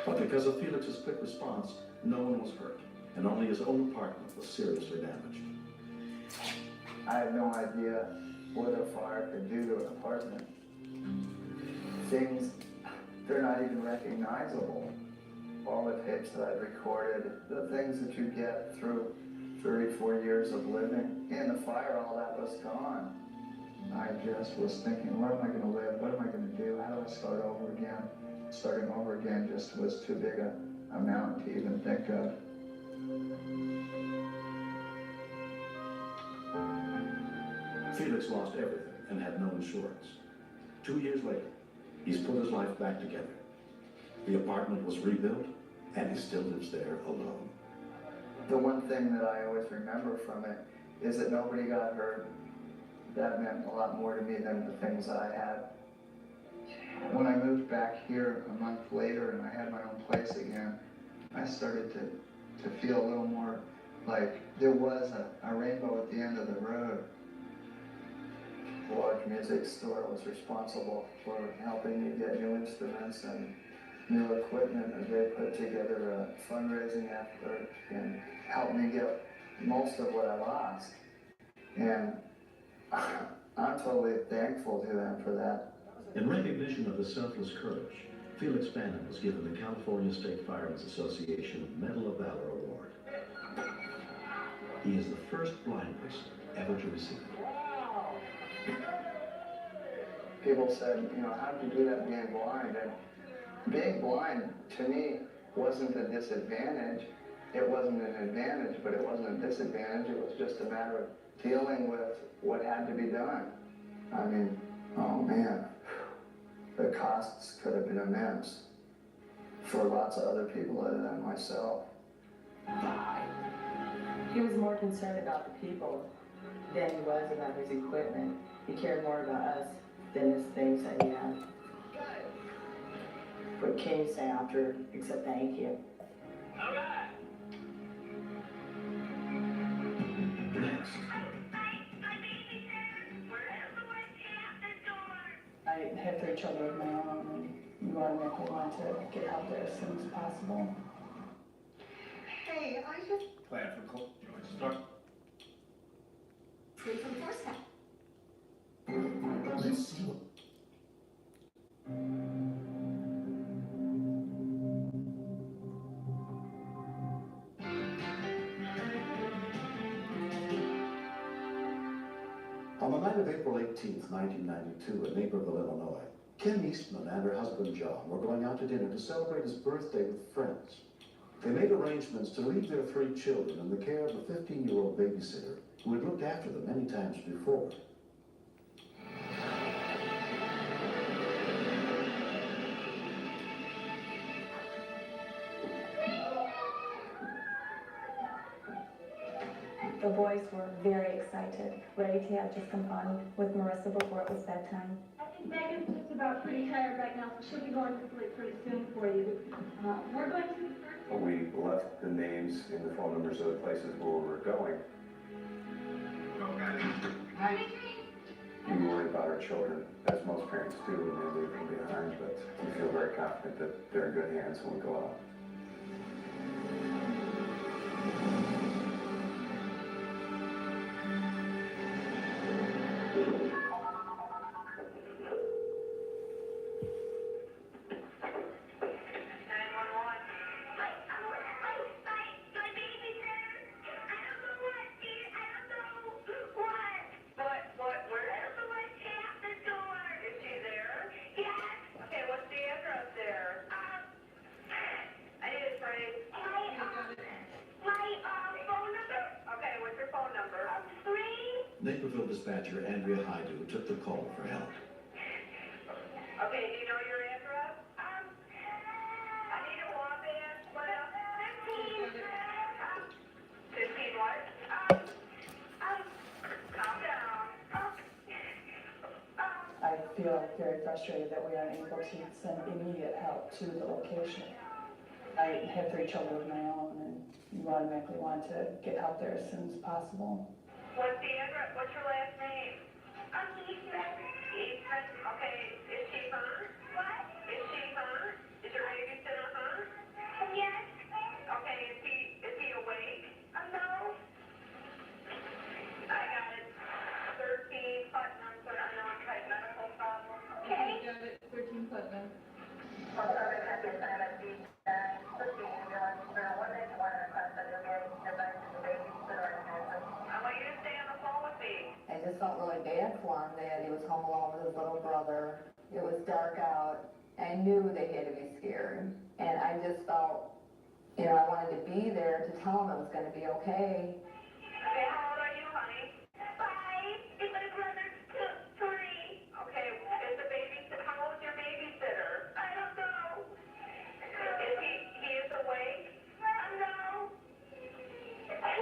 But because of Felix's quick response, no one was hurt, and only his own apartment was seriously damaged. I had no idea what a fire could do to an apartment. Things, they're not even recognizable. All the tapes that I've recorded, the things that you get through 34 years of living. In the fire, all that was gone. I just was thinking, where am I going to live? What am I going to do? How do I start over again? Starting over again just was too big a mountain to even think of. Felix lost everything and had no insurance. 2 years later, he's put his life back together. The apartment was rebuilt, and he still lives there alone. The one thing that I always remember from it is that nobody got hurt. That meant a lot more to me than the things that I had. When I moved back here a month later and I had my own place again, I started to feel a little more like there was a rainbow at the end of the road. The large music store was responsible for helping me get new instruments and new equipment, and they put together a fundraising effort and helped me get most of what I lost. And I'm totally thankful to them for that. In recognition of his selfless courage, Felix Bannon was given the California State Firemen's Association Medal of Valor Award. He is the first blind person ever to receive it. People said, you know, how did you do that being blind? And being blind, to me, wasn't a disadvantage. It wasn't an advantage, but it wasn't a disadvantage. It was just a matter of dealing with what had to be done. I mean, oh man, the costs could have been immense for lots of other people other than myself. He was more concerned about the people than he was about his equipment. He cared more about us than his things that he had. What can you say after except thank you? Next, I have 3 children of my own, and we automatically want to get out there as soon as possible. Hey, I just Plan for call. Start. sleep for the first time. let's see. On the night of April 18th, 1992, in Naperville, Illinois, Kim Eastman and her husband John were going out to dinner to celebrate his birthday with friends. They made arrangements to leave their 3 children in the care of a 15-year-old babysitter who had looked after them many times before. The boys were very excited, ready to have just some fun with Marissa before it was bedtime. I think Megan's just about pretty tired right now, so she'll be going to sleep pretty soon for you. We're going to... We left the names and the phone numbers of the places where we were going. We worry about our children, as most parents do when they leave them behind, but we feel very confident that they're in good hands when we go out. Naperville dispatcher Andrea Hydu took the call for help. Okay, do you know your address? I need a Wabash, what else? 15 what? Calm down. I feel very frustrated that we aren't able to send immediate help to the location. I have 3 children of my own, and you automatically want to get help there as soon as possible. What's the address? What's your last name? Eastman. Eastman? Okay, is she hurt? What? Is she hurt? Is your babysitter hurt? Yes. Okay, is he awake? No. I got it. 13 Putnam, so I know it's like medical problem. Okay. You got it, 13 Putnam. I just felt really bad for him that he was home alone with his little brother. It was dark out. I knew they had to be scared. And I just felt, you know, I wanted to be there to tell him it was going to be okay. Okay, how old are you, honey? 5. And my brother's 3. Okay, is the babysitter, how old is your babysitter? I don't know. Is he is awake? No.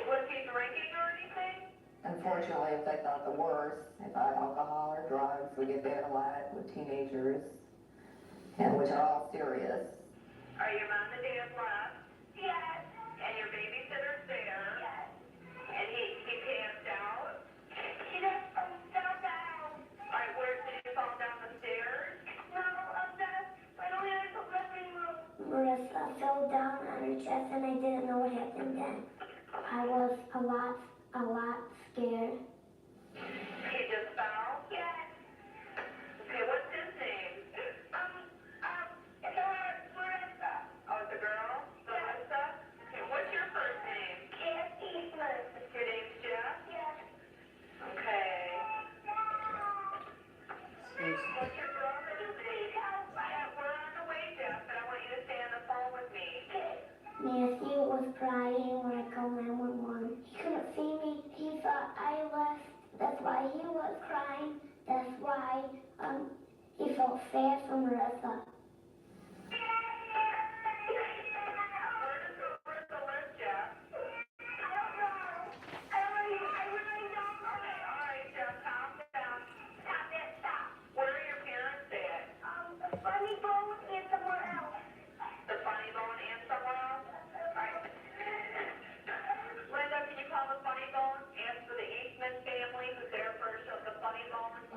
Was he drinking or anything? Unfortunately, I thought the worst. I thought alcohol or drugs. We get that a lot with teenagers, and which are all serious. Are your mom and dad left? Yes. And your babysitter's there? Yes. And he passed out? He just fell down. Alright, where did he fall down the stairs? No, up there. Right over there in the living room. Marissa fell down on her chest and I didn't know what happened then. I was a lot scared. He just fell? Yes. Okay, what's his name? Marissa. Oh, it's a girl? Marissa? Okay, what's your first name? Jeff Eastman. Your name's Jeff? Yes. Okay. What's your brother's name? Yeah, we're on the way, Jeff, but I want you to stay on the phone with me. Matthew was crying when I called 911. He couldn't see me. He thought I left. That's why he was crying. That's why he felt sad for Marissa.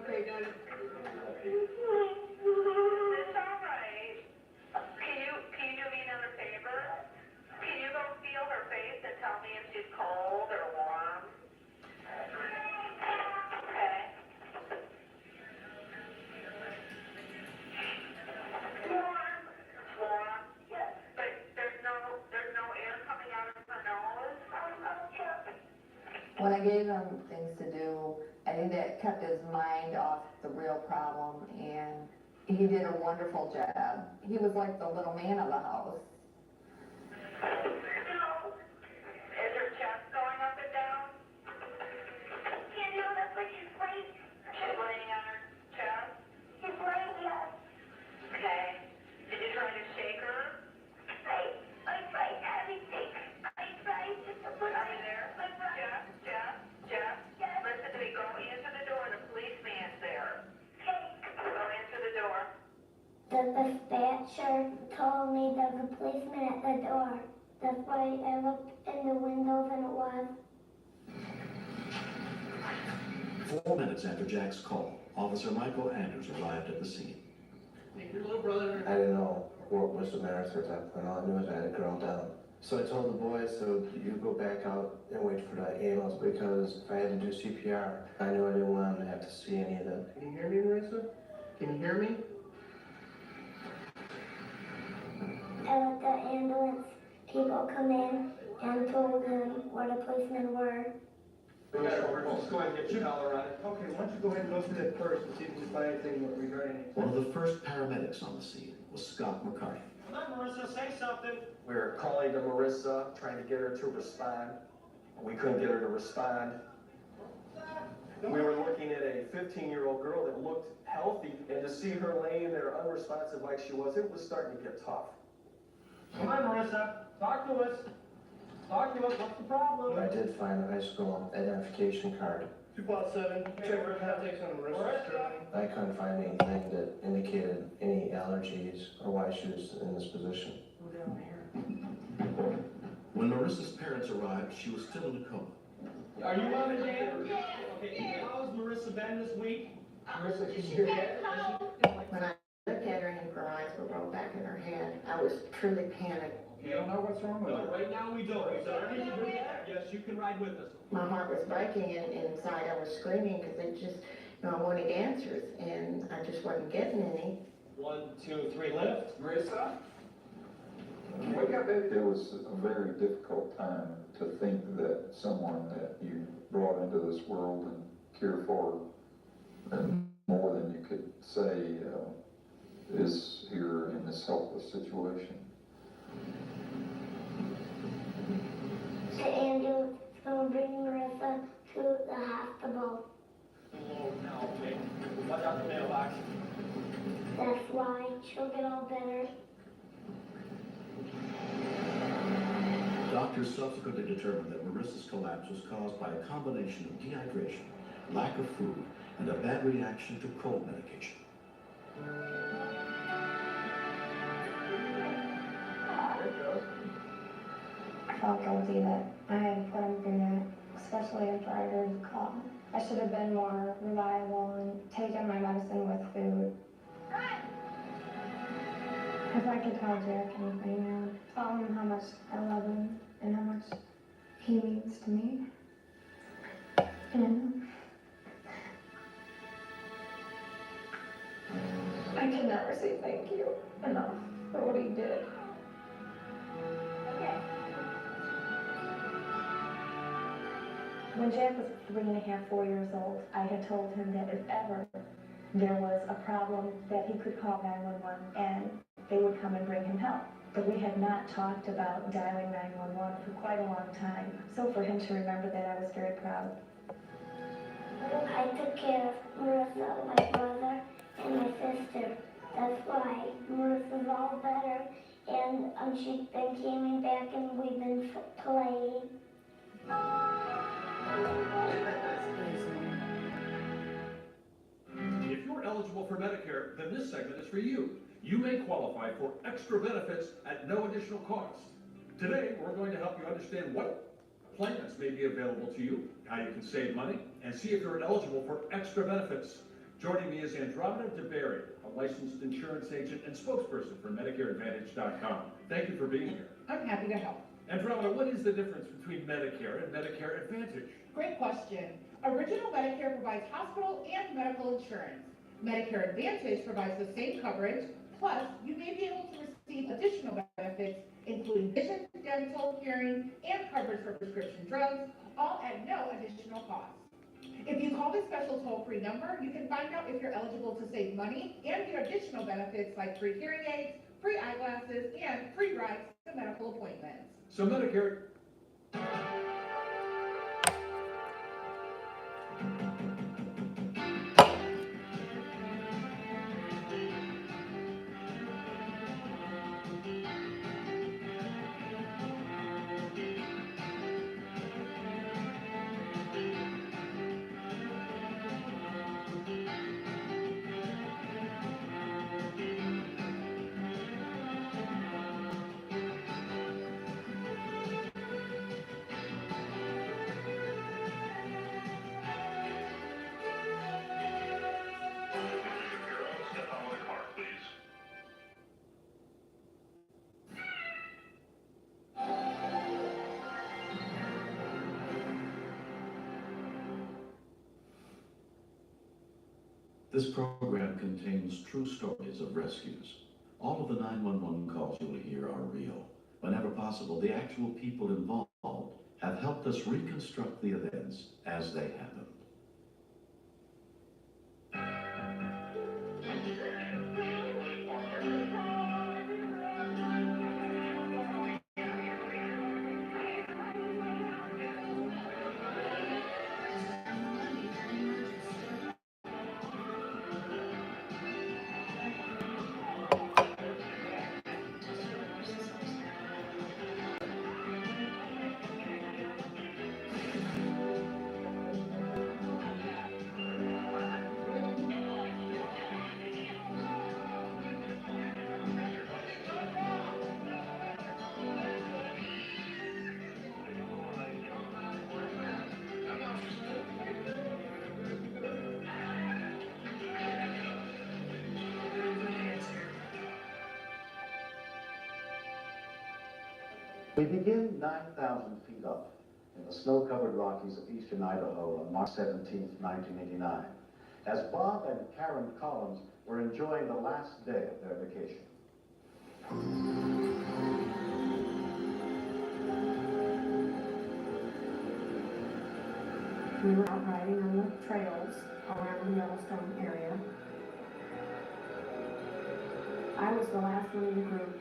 Okay, got it. It's all right. Can you do me another favor? Can you go feel her face and tell me if she's cold or warm? Okay. Warm. Warm. Yes. But there's no air coming out of her nose. When I gave them things to do, I think that kept his mind off the real problem, and he did a wonderful job. He was like the little man of the house. Is her chest going up and down? Yeah, no, that's what she's laying. She's laying on her chest? She's laying, yes. Okay. Did you try to shake her? I tried everything. I tried just to put Are you there? Jeff? Yes. Listen to me. Go answer the door. The policeman's there. Okay. Go answer the door. The dispatcher told me there's a policeman at the door. That's why I looked in the windows and it was. 4 minutes after Jack's call, Officer Michael Anders arrived at the scene. Your little brother. I didn't know what was the matter with that point. All I knew is I had a girl down. So I told the boys, so you go back out and wait for the ambulance, because if I had to do CPR, I knew I didn't want them to have to see any of that. Can you hear me, Marissa? Can you hear me? I let the ambulance people come in and told them where the policemen were. Let's go ahead and get your collar on it. Okay, why don't you go ahead and go through that first and see if you can find anything regarding it. One of the first paramedics on the scene was Scott McCarthy. Come on, Marissa, say something. We were calling to Marissa, trying to get her to respond. We couldn't get her to respond. We were looking at a 15-year-old girl that looked healthy, and to see her laying there unresponsive like she was, it was starting to get tough. Come on, Marissa, talk to us. Talk to us, what's the problem? I did find a high school identification card. 257, check for contacts on Marissa's journey. I couldn't find anything that indicated any allergies or why she was in this position. Go down here. When Marissa's parents arrived, she was still in a coma. Are you mom and dad? Okay, how's Marissa been this week? Marissa, can you hear that? When I looked at her and her eyes were rolled back in her head, I was truly panicked. You don't know what's wrong with her? No, right now we don't. Is there anything to do? Yes, you can ride with us. My heart was breaking, and inside I was screaming because it just, I wanted answers, and I just wasn't getting any. 1, 2, 3, lift. Marissa? Wake up. It was a very difficult time to think that someone that you brought into this world and cared for, and more than you could say, is here in this helpless situation. The ambulance is going to bring Marissa to the hospital. Okay. Watch out the mailbox. That's why she'll get all better. Doctors subsequently determined that Marissa's collapse was caused by a combination of dehydration, lack of food, and a bad reaction to cold medication. I felt guilty that I had put him through that, especially after I heard the call. I should have been more reliable and taken my medicine with food. If I could tell Jack anything now, tell him how much I love him and how much he means to me. And I can never say thank you enough for what he did. When Jack was 3.5, 4 years old, I had told him that if ever there was a problem, that he could call 911 and they would come and bring him help. But we had not talked about dialing 911 for quite a long time. So for him to remember that, I was very proud. I took care of Marissa, my brother, and my sister. That's why Marissa's all better, and she's been coming back, and we've been playing. If you're eligible for Medicare, then this segment is for you. You may qualify for extra benefits at no additional cost. Today, we're going to help you understand what plans may be available to you, how you can save money, and see if you're eligible for extra benefits. Joining me is Andromeda Dable, a licensed insurance agent and spokesperson for MedicareAdvantage.com. Thank you for being here. I'm happy to help. Andromeda, what is the difference between Medicare and Medicare Advantage? Great question. Original Medicare provides hospital and medical insurance. Medicare Advantage provides the same coverage, plus you may be able to receive additional benefits, including vision, dental, hearing, and coverage for prescription drugs, all at no additional cost. If you call this special toll-free number, you can find out if you're eligible to save money and get additional benefits like free hearing aids, free eyeglasses, and free rides to medical appointments. So Medicare. This program contains true stories of rescues. All of the 911 calls you will hear are real. Whenever possible, the actual people involved have helped us reconstruct the events as they happened. We begin 9,000 feet up in the snow-covered Rockies of eastern Idaho on March 17, 1989, as Bob and Karen Collins were enjoying the last day of their vacation. We were out riding on the trails around the Yellowstone area. I was the last one in the group.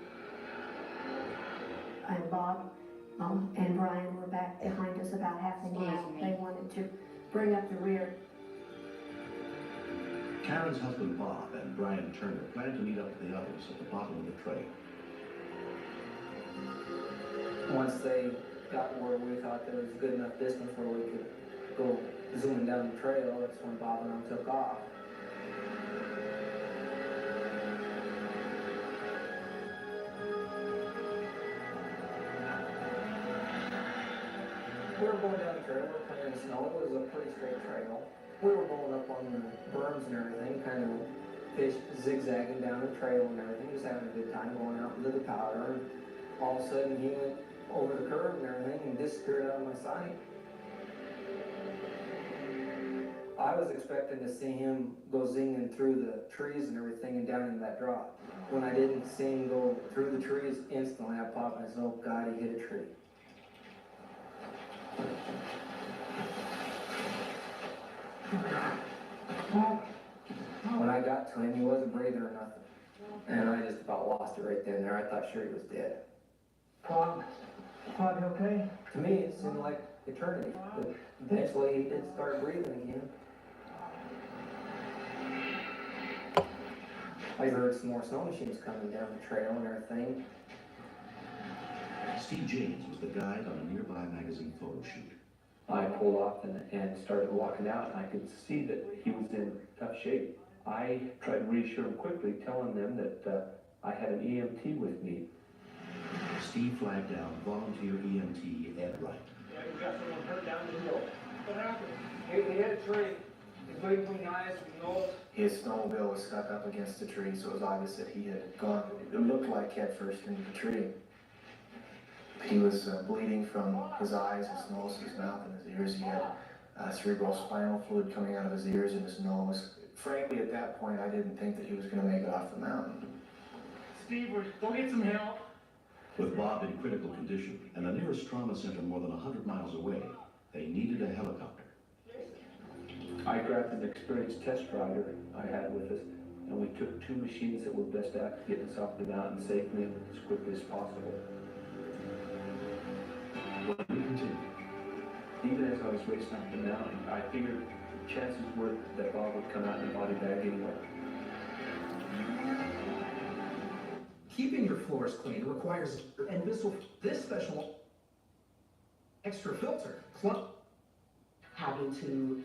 And Bob and Brian were back behind us about half a mile. They wanted to bring up the rear. Karen's husband Bob and Brian Turner planned to meet up with the others at the bottom of the trail. Once they got where we thought there was a good enough distance where we could go zooming down the trail, that's when Bob and I took off. We were going down the trail, we were playing in the snow, it was a pretty straight trail. We were going up on the berms and everything, kind of zigzagging down the trail and everything, just having a good time going out into the powder. And all of a sudden he went over the curve and everything and disappeared out of my sight. I was expecting to see him go zinging through the trees and everything and down into that drop. When I didn't see him go through the trees, instantly I popped and I said, oh God, he hit a tree. When I got to him, he wasn't breathing or nothing. And I just about lost it right then and there. I thought sure he was dead. Bob, you okay? To me, it seemed like eternity. But eventually, he did start breathing again. I heard some more snow machines coming down the trail and everything. Steve James was the guide on a nearby magazine photo shoot. I pulled off and started walking out, and I could see that he was in tough shape. I tried to reassure him quickly, telling them that I had an EMT with me. Steve flagged down volunteer EMT Ed Wright. Yeah, we got someone hurt down the hill. What happened? He hit a tree. He's bleeding from the eyes and the nose. His snowmobile was stuck up against the tree, so it was obvious that he had gone, it looked like head first into the tree. He was bleeding from his eyes, his nose, his mouth, and his ears. He had cerebral spinal fluid coming out of his ears and his nose. Frankly, at that point, I didn't think that he was going to make it off the mountain. Steve, go get some help. With Bob in critical condition and the nearest trauma center more than 100 miles away, they needed a helicopter. I grabbed an experienced test rider I had with us, and we took 2 machines that were best at getting us off the mountain safely and as quickly as possible. Even as I was racing up the mountain, I figured chances were that Bob would come out in a body bag anyway. Keeping your floors clean requires, and this special extra filter. Having to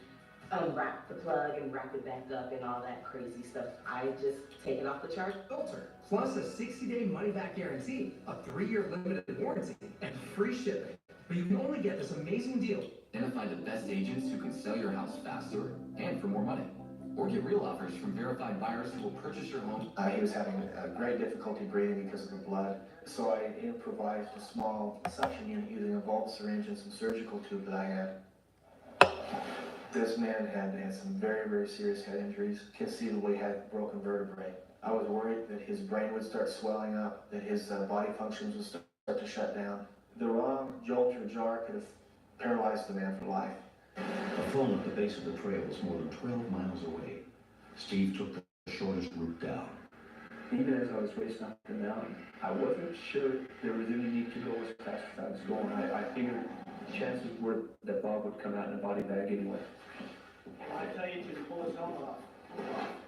unwrap the plug and wrap it back up and all that crazy stuff. I just take it off the charge. Filter, plus a 60-day money-back guarantee, a 3-year limited warranty, and free shipping. But you can only get this amazing deal. Identify the best agents who can sell your house faster and for more money. Or get real offers from verified buyers who will purchase your home. He was having great difficulty breathing because of the blood, so I improvised a small suction unit using a bulb syringe and some surgical tube that I had. This man had some very, very serious head injuries, conceivably had broken vertebrae. I was worried that his brain would start swelling up, that his body functions would start to shut down. The wrong jolt or jar could have paralyzed the man for life. A phone at the base of the trail was more than 12 miles away. Steve took the shortest route down. Even as I was racing up the mountain, I wasn't sure there was any need to go as fast as I was going. I figured chances were that Bob would come out in a body bag anyway. I tell you to pull his helmet off.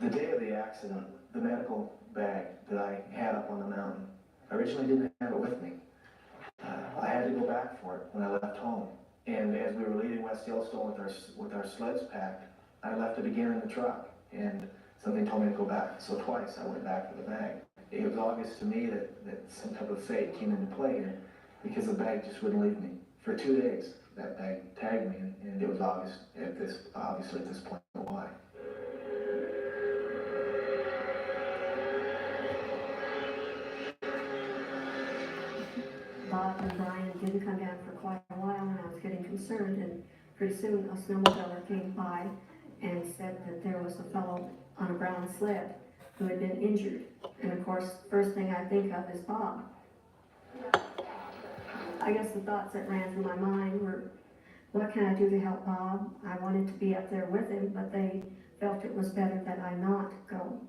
The day of the accident, the medical bag that I had up on the mountain, I originally didn't have it with me. I had to go back for it when I left home. And as we were leaving West Yellowstone with our sleds packed, I left it again in the truck, and something told me to go back. So twice I went back for the bag. It was obvious to me that some type of fate came into play here, because the bag just wouldn't leave me. For 2 days, that bag tagged me, and it was obviously at this point why. Bob and Brian didn't come down for quite a while, and I was getting concerned, and pretty soon a snowmobiler came by and said that there was a fellow on a brown sled who had been injured. And of course, first thing I think of is Bob. I guess the thoughts that ran through my mind were, what can I do to help Bob? I wanted to be up there with him, but they felt it was better that I not go.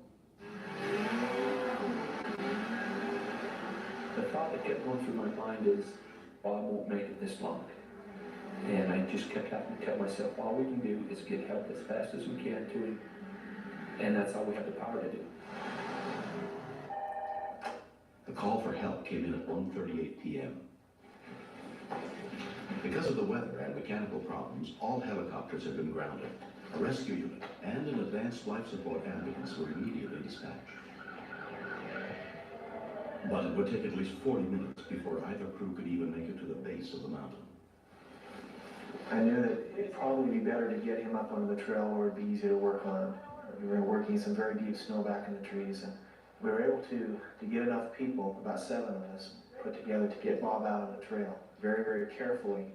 The thought that kept going through my mind is, Bob won't make it this long. And I just kept having to tell myself, all we can do is get help as fast as we can to him, and that's all we have the power to do. The call for help came in at 1:38 p.m. Because of the weather and mechanical problems, all helicopters had been grounded. A rescue unit and an advanced life support ambulance were immediately dispatched. But it would take at least 40 minutes before either crew could even make it to the base of the mountain. I knew that it'd probably be better to get him up onto the trail where it'd be easier to work on him. We were working some very deep snow back in the trees, and we were able to get enough people, about 7 of us, put together to get Bob out on the trail, very, very carefully.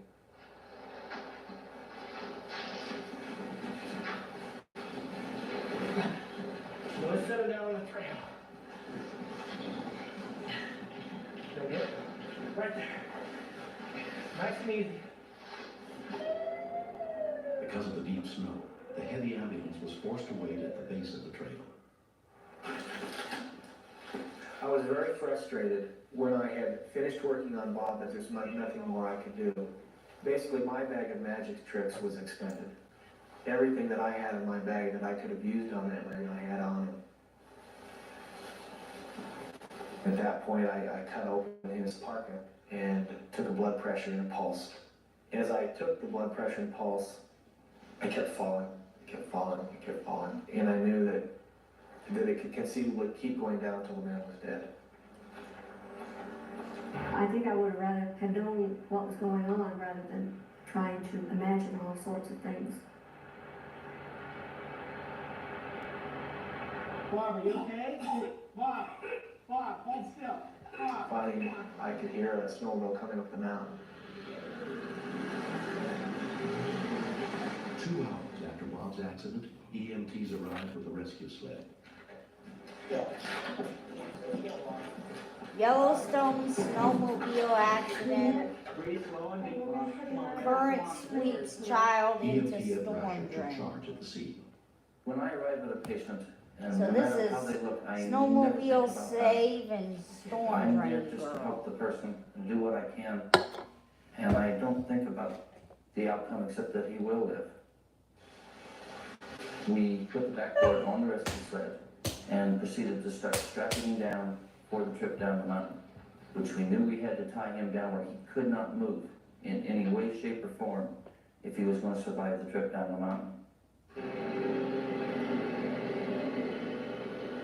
Let's set him down on the trail. Right there. Nice and easy. Because of the deep snow, the heavy ambulance was forced to wait at the base of the trail. I was very frustrated when I had finished working on Bob that there's nothing more I could do. Basically, my bag of magic tricks was expended. Everything that I had in my bag that I could have used on that rig, I had on him. At that point, I cut open his parka and took a blood pressure and a pulse. As I took the blood pressure and pulse, I kept falling, and I knew that it could conceivably keep going down until the man was dead. I think I would rather have known what was going on rather than trying to imagine all sorts of things. Bob, are you okay? Bob, hold still. Bob. Finally, I could hear a snowmobile coming up the mountain. 2 hours after Bob's accident, EMTs arrived with a rescue sled. Yellowstone snowmobile accident. Current sweeps child into EMT storm Thrasher took drain. charge at the scene. When I arrive at a patient, and So no this matter is how they look, I never think snowmobile about that. save and storm I'm there drain just to girl. help the person and do what I can, and I don't think about the outcome except that he will live. We put the backboard on the rescue sled and proceeded to start strapping him down for the trip down the mountain, which we knew we had to tie him down where he could not move in any way, shape, or form if he was going to survive the trip down the mountain.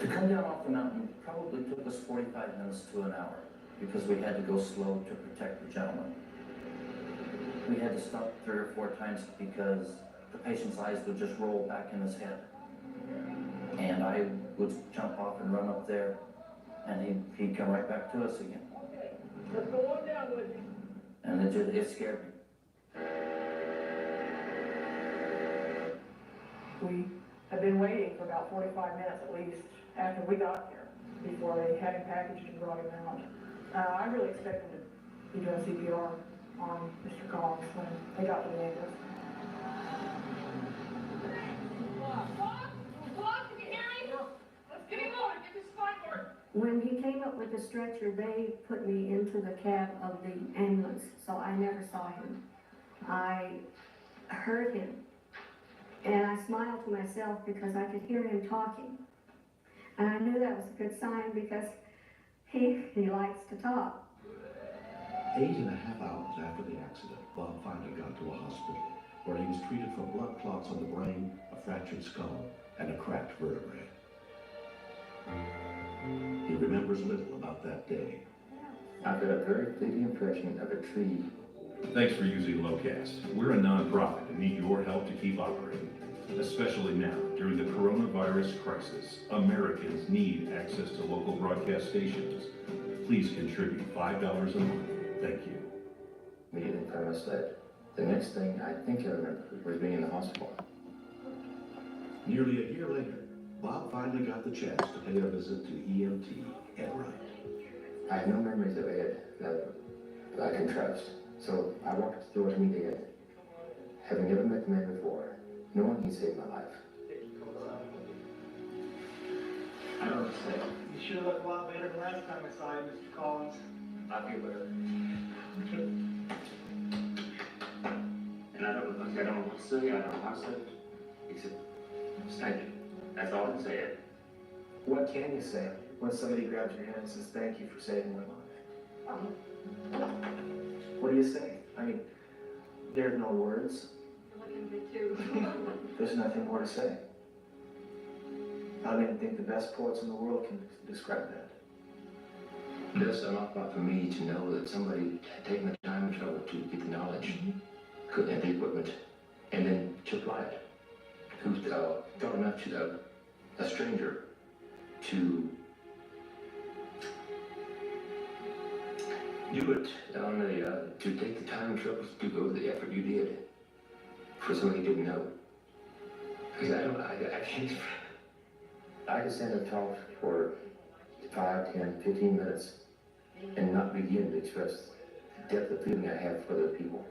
To come down off the mountain probably took us 45 minutes to an hour because we had to go slow to protect the gentleman. We had to stop 3 or 4 times because the patient's eyes would just roll back in his head. And I would jump off and run up there, and he'd come right back to us again. Let's go on down with you. And it scared me. We had been waiting for about 45 minutes at least after we got here before they had him packaged and brought him out. I really expected to be doing CPR on Mr. Collins when they got to the ambulance. When he came up with the stretcher, they put me into the cab of the ambulance, so I never saw him. I heard him, and I smiled to myself because I could hear him talking. And I knew that was a good sign because he likes to talk. 8.5 hours after the accident, Bob finally got to a hospital where he was treated for blood clots on the brain, a fractured skull, and a cracked vertebrae. He remembers little about that day. I've got a very fleeting impression of a tree. Thanks for using Locast. We're a nonprofit and need your help to keep operating. Especially now, during the coronavirus crisis, Americans need access to local broadcast stations. Please contribute $5 a month. Thank you. Immediately from us that the next thing I think I remember was being in the hospital. Nearly a year later, Bob finally got the chance to pay a visit to EMT Ed Wright. I have no memories of Ed that I can trust. So I walked up the door to meet Ed. Having never met the man before, knowing he saved my life. I don't know what to say. You sure look a lot better than last time I saw you, Mr. Collins. I feel better. And I don't know what to say, I don't know how to say it, except just thank you. That's all I can say. What can you say when somebody grabs your hand and says, thank you for saving my life? What do you say? I mean, there's no words. There's nothing more to say. I don't even think the best poets in the world can describe that. It does sound awful for me to know that somebody had taken the time and trouble to get the knowledge, and the equipment, and then to apply it. Who thought enough to a stranger to do it on to take the time and trouble to go the effort you did for somebody you didn't know. Because I can't. I could stand and talk for 5, 10, 15 minutes and not begin to express the depth of feeling I have for the people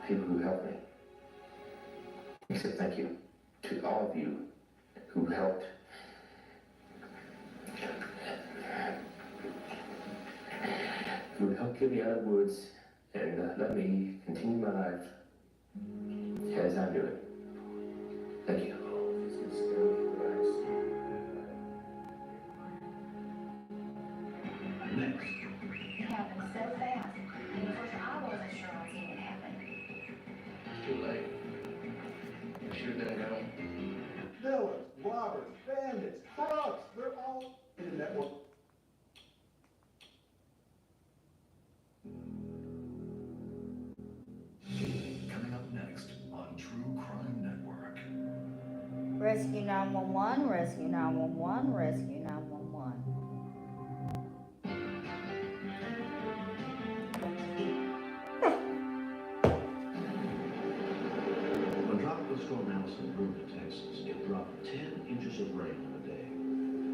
who helped me. Except thank you to all of you who helped. Who helped get me out of the woods and let me continue my life as I'm doing. Thank you. Next. It happened so fast. And of course, I wasn't sure what was going to happen. It's too late. You should have done it. Villains, robbers, bandits, crooks, they're all in the network. Coming up next on True Crime Network. Rescue 911, Rescue 911, Rescue 911. When Tropical Storm Allison moved to Texas, it dropped 10 inches of rain in a day.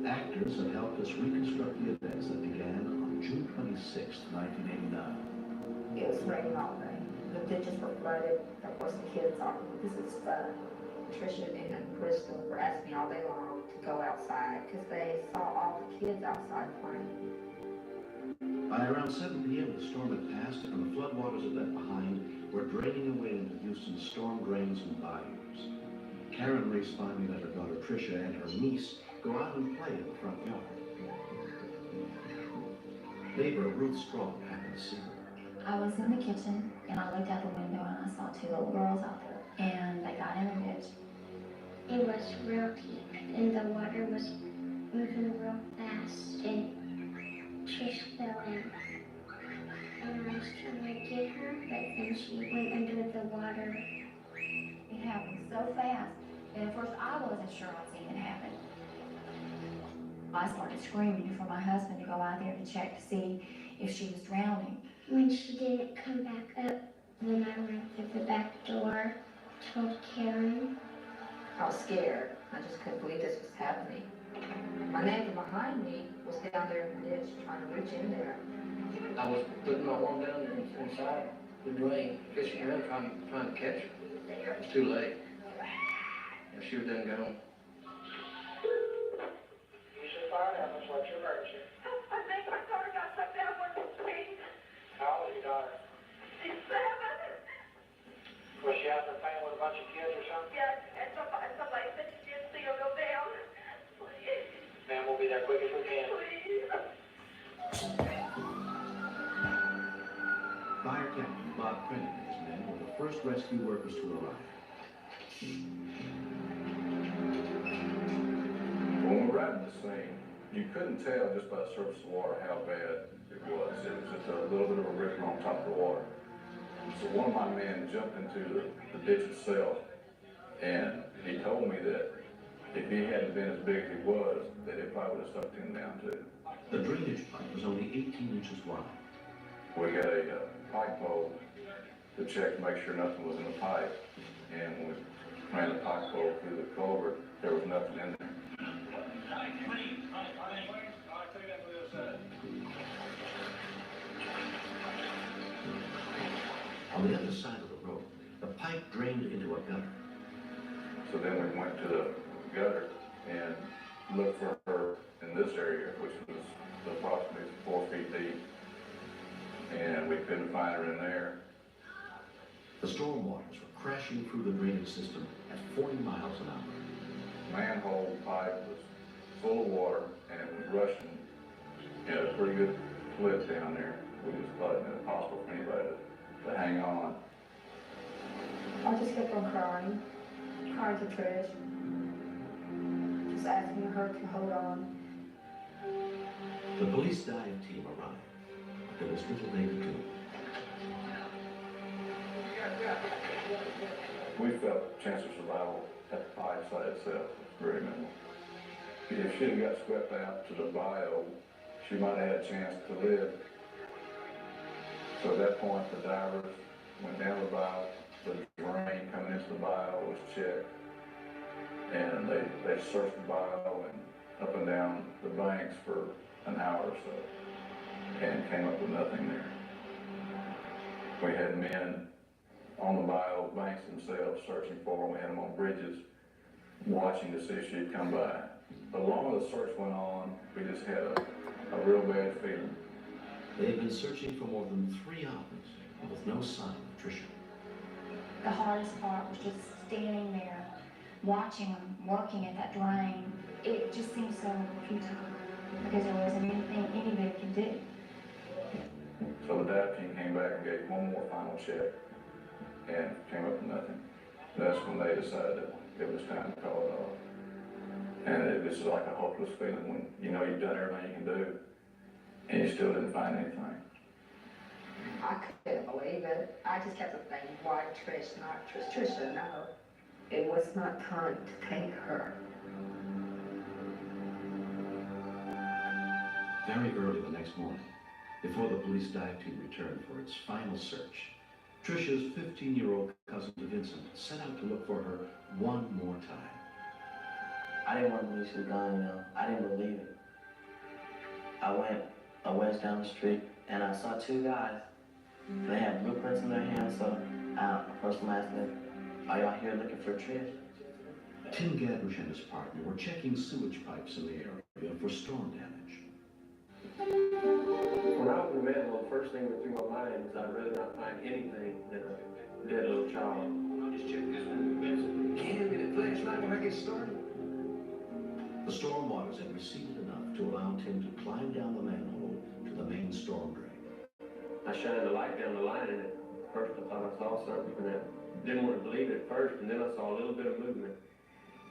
Actors have helped us reconstruct the events that began on June 26, 1989. It was raining all day. The ditches were flooded. Of course, the kids are, this is fun. Tricia and Crystal were asking me all day long to go outside because they saw all the kids outside playing. By around 7 p.m., the storm had passed, and the floodwaters it left behind were draining away into Houston's storm drains and bayous. Karen Reese finally let her daughter Tricia and her niece go out and play in the front yard. Neighbor Ruth Strong happened to see her. I was in the kitchen, and I looked out the window, and I saw 2 little girls out there, and they got in a ditch. It was real deep, and the water was moving real fast, and Trish fell in. And I was trying to get her, but then she went under the water. It happened so fast, and at first I wasn't sure what was even happened. I started screaming for my husband to go out there to check to see if she was drowning. When she didn't come back up, then I went through the back door, told Karen. I was scared. I just couldn't believe this was happening. My neighbor behind me was down there in the ditch trying to reach in there. I was putting my arm down there inside the drain, fishing around, trying to catch her. It was too late. And she was done gone. You should find out what's your emergency. I think my daughter got sucked down one of the streets. How old is your daughter? She's 7. Was she out there playing with a bunch of kids or something? Yeah, and somebody said she didn't see her go down. Please. Ma'am, we'll be there quick as we can. Please. Fire Captain Bob Crennick and his men were the first rescue workers to arrive. When we arrived at the scene, you couldn't tell just by the surface of the water how bad it was. It was just a little bit of a ripple on top of the water. So one of my men jumped into the ditch itself, and he told me that if he hadn't been as big as he was, that it probably would have sucked him down too. The drainage pipe was only 18 inches wide. We got a pipe pole to check to make sure nothing was in the pipe, and when we ran the pipe pole through the culvert, there was nothing in there. On the other side of the road, the pipe drained into a gutter. So then we went to the gutter and looked for her in this area, which was approximately 4 feet deep. And we couldn't find her in there. The storm waters were crashing through the drainage system at 40 miles an hour. Manhole pipe was full of water and it was rushing. It had a pretty good clip down there. We just thought it was impossible for anybody to hang on. I just kept on crying to Trish, just asking her to hold on. The police dive team arrived, but there was little they could do. We felt the chance of survival at the pipe site itself was very minimal. If she had got swept out to the bio, she might have had a chance to live. So at that point, the divers went down the bio, the drain coming into the bio was checked, and they searched the bio and up and down the banks for an hour or so, and came up with nothing there. We had men on the bio banks themselves searching for her. We had them on bridges watching to see if she'd come by. The longer the search went on, we just had a real bad feeling. They had been searching for more than 3 hours with no sign of Tricia. The hardest part was just standing there, watching them working at that drain. It just seemed so futile because there wasn't anything anybody could do. So the dive team came back and gave one more final check and came up with nothing. That's when they decided that it was time to call it off. And it was like a hopeless feeling when you know you've done everything you can do and you still didn't find anything. I couldn't believe it. I just kept thinking, why Trish, not Trish? Trisha, no. It was not time to take her. Very early the next morning, before the police dive team returned for its final search, Tricia's 15-year-old cousin Vincent set out to look for her one more time. I didn't want to believe she was gone, you know. I didn't believe it. I went a ways down the street and I saw 2 guys They have blueprints in their hands, so first I'm asking, are y'all here looking for Trish? Tim Gadbush and his partner were checking sewage pipes in the area for storm damage. When I was in the medical, the first thing that went through my mind was I'd rather not find anything than a dead little child. I'll just check this one. Can get a flashlight when I get started. The storm waters had receded enough to allow Tim to climb down the manhole to the main storm drain. I shined the light down the line, and at first I thought I saw something, and I didn't want to believe it at first, and then I saw a little bit of movement.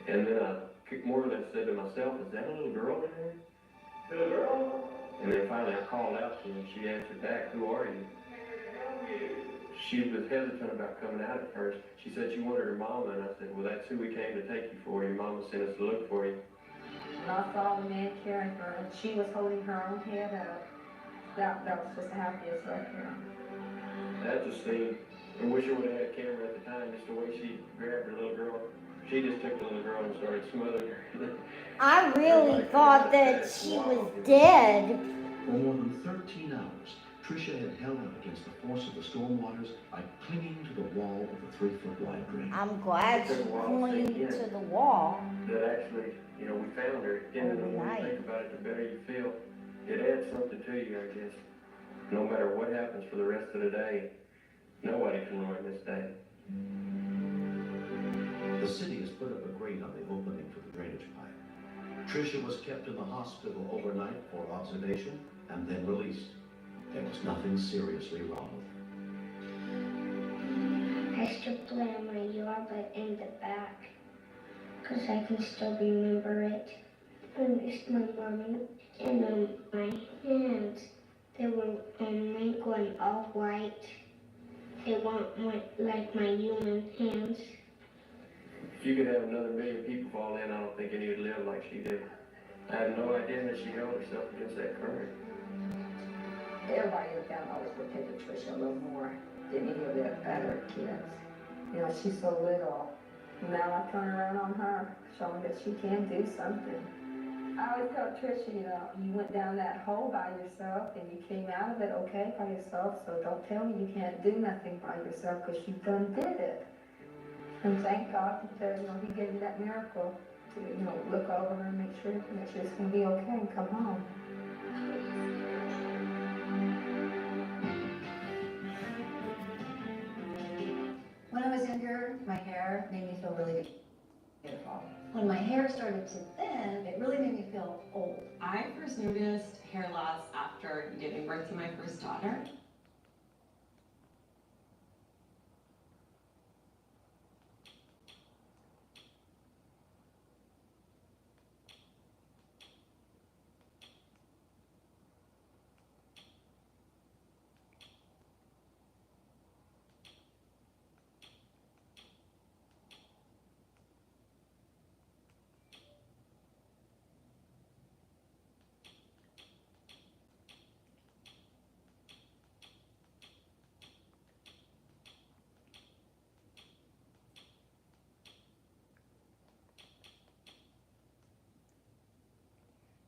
And then I more or less said to myself, is that a little girl in there? Little girl? And then finally I called out to her, and she answered back, who are you? She was hesitant about coming out at first. She said she wanted her mama, and I said, well, that's who we came to take you for. Your mama sent us to look for you. When I saw the man carrying her, and she was holding her own head up, that was just the happiest right there. That just seemed, I wish I would have had a camera at the time, just the way she grabbed her little girl. She just took the little girl and started smothering her. I really thought that she was dead. For more than 13 hours, Tricia had held up against the force of the storm waters by clinging to the wall of the 3-foot wide drain. I'm glad she clung to the wall. That actually, we found her. And the more you think about it, the better you feel. It adds something to you, I guess. No matter what happens for the rest of the day, nobody can ruin this day. The city has put up a grate on the opening for the drainage pipe. Tricia was kept in the hospital overnight for observation and then released. There was nothing seriously wrong with her. I still play on my yard, but in the back, because I can still remember it. I miss my mommy. And my hands, they were wrinkled and all white. They weren't like my human hands. If you could have another million people fall in, I don't think any would live like she did. I had no idea that she held herself against that current. Everybody in the family always protected Tricia a little more than any of their other kids. She's so little. Now I turn around on her, showing that she can do something. I always tell Tricia, you went down that hole by yourself and you came out of it okay by yourself, so don't tell me you can't do nothing by yourself, because you done did it. And thank God that He gave you that miracle to look over her and make sure that she's going to be okay and come home. When I was younger, my hair made me feel really beautiful. When my hair started to thin, it really made me feel old. I first noticed hair loss after giving birth to my first daughter.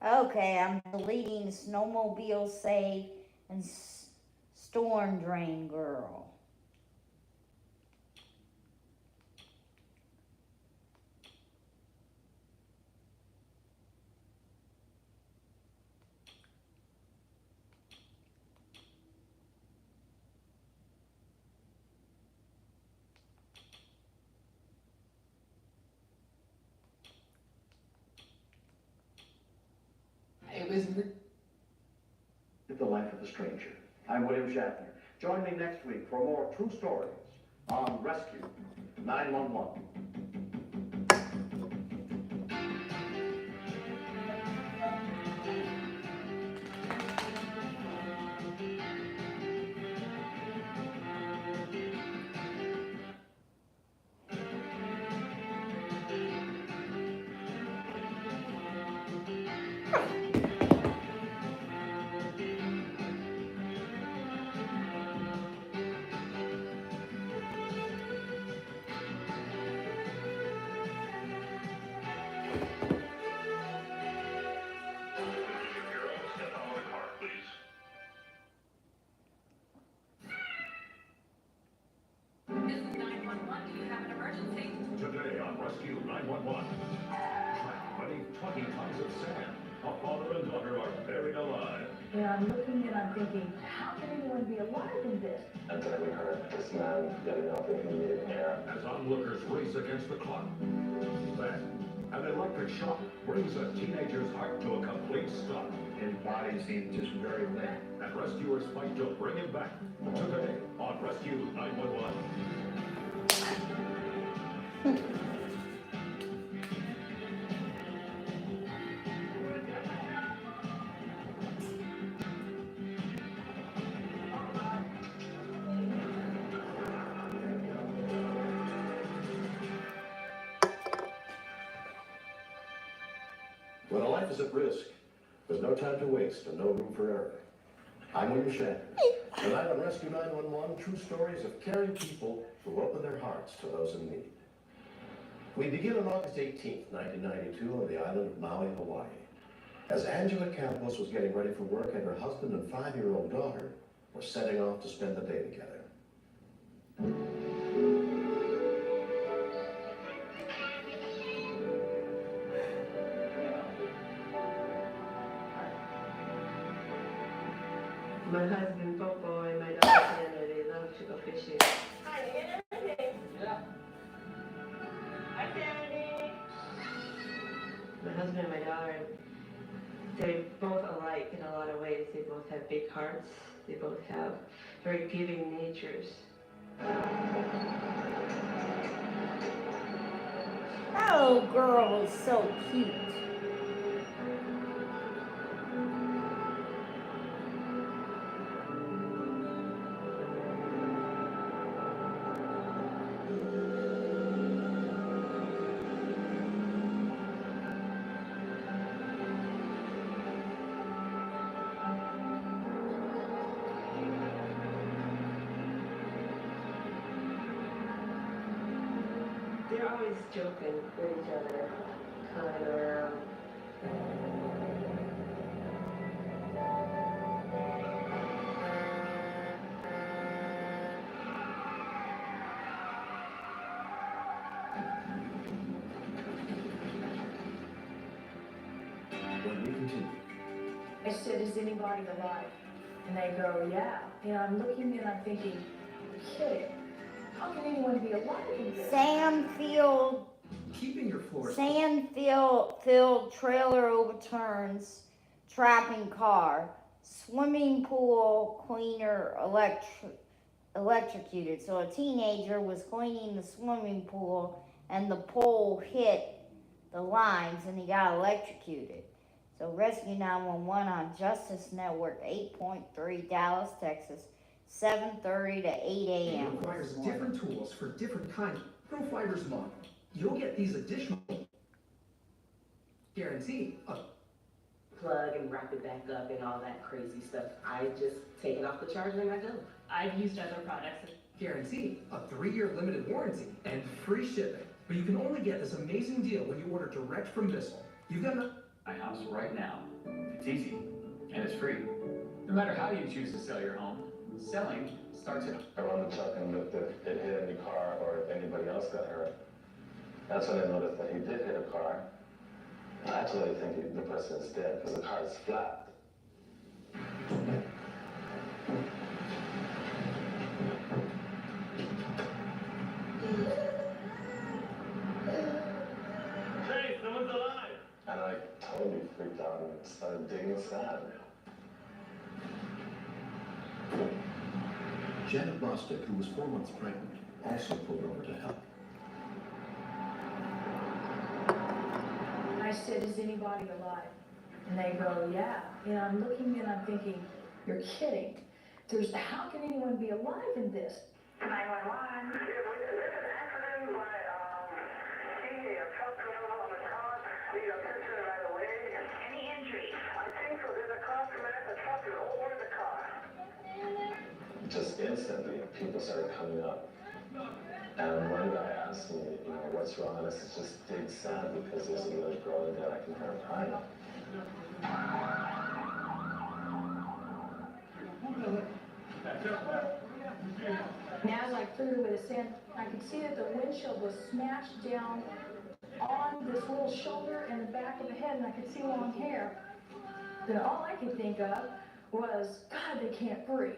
Okay, I'm deleting snowmobile safe and storm drain girl. It was The Life of a Stranger. I'm William Shatner. Join me next week for more true stories on Rescue 911. Sam, a father and daughter are buried alive. And I'm looking and I'm thinking, how can anyone be alive in this? And then we heard this man getting up and he needed care. As onlookers race against the clock. Then, an electric shock brings a teenager's heart to a complete stop. His body seemed just very limp. And rescuers fight to bring him back. Today on Rescue 911. When a life is at risk, there's no time to waste and no room for error. I'm William Shatner. Tonight on Rescue 911, true stories of caring people who open their hearts to those in need. We begin on August 18th, 1992 on the island of Maui, Hawaii. As Angela Campos was getting ready for work and her husband and 5-year-old daughter were setting off to spend the day together. My husband Popo and my daughter Sandra, they love to go fishing. Yeah. Hi, Sandy. My husband and my daughter, they're both alike in a lot of ways. They both have big hearts. They both have very giving natures. That little girl is so cute. They're always joking with each other, kind around. When we continue. I said, is anybody alive? And they go, yeah. And I'm looking and I'm thinking, you're kidding. How can anyone be alive in this? Keeping your floors. Sand-filled trailer overturns, trapping car. Swimming pool cleaner electrocuted. So a teenager was cleaning the swimming pool and the pole hit the lines and he got electrocuted. So Rescue 911 on Justice Network 8.3 Dallas, Texas, 7:30 to 8 a.m. It requires different tools for different kinds. Pro Fibers model. You'll get these additional guarantee. Plug and wrap it back up and all that crazy stuff. I just take it off the charger and I go. I've used other products. Guarantee a 3-year limited warranty and free shipping. But you can only get this amazing deal when you order direct from Bissell. You've got my house right now. It's easy and it's free. No matter how you choose to sell your home, selling starts at I run the truck and looked if it hit any car or if anybody else got hurt. That's when I noticed that he did hit a car. I actually think the person is dead because the car is flat. Hey, someone's alive! And I totally freaked out and started digging sand. Janet Bostic, who was 4 months pregnant, also pulled over to help. I said, is anybody alive? And they go, yeah. And I'm looking and I'm thinking, you're kidding. How can anyone be alive in this? 911. There's an accident by seeing a truck driver on the car. Need attention right away. Any injuries? I think so. There's a car smash. The truck is over the car. Just instantly, people started coming up. And one guy asked me, what's wrong? And I said, just dig sand because there's a little girl in there. I can hear her crying. And as I cleared away the sand, I could see that the windshield was smashed down on this little shoulder and the back of the head, and I could see long hair. Then all I could think of was, God, they can't breathe.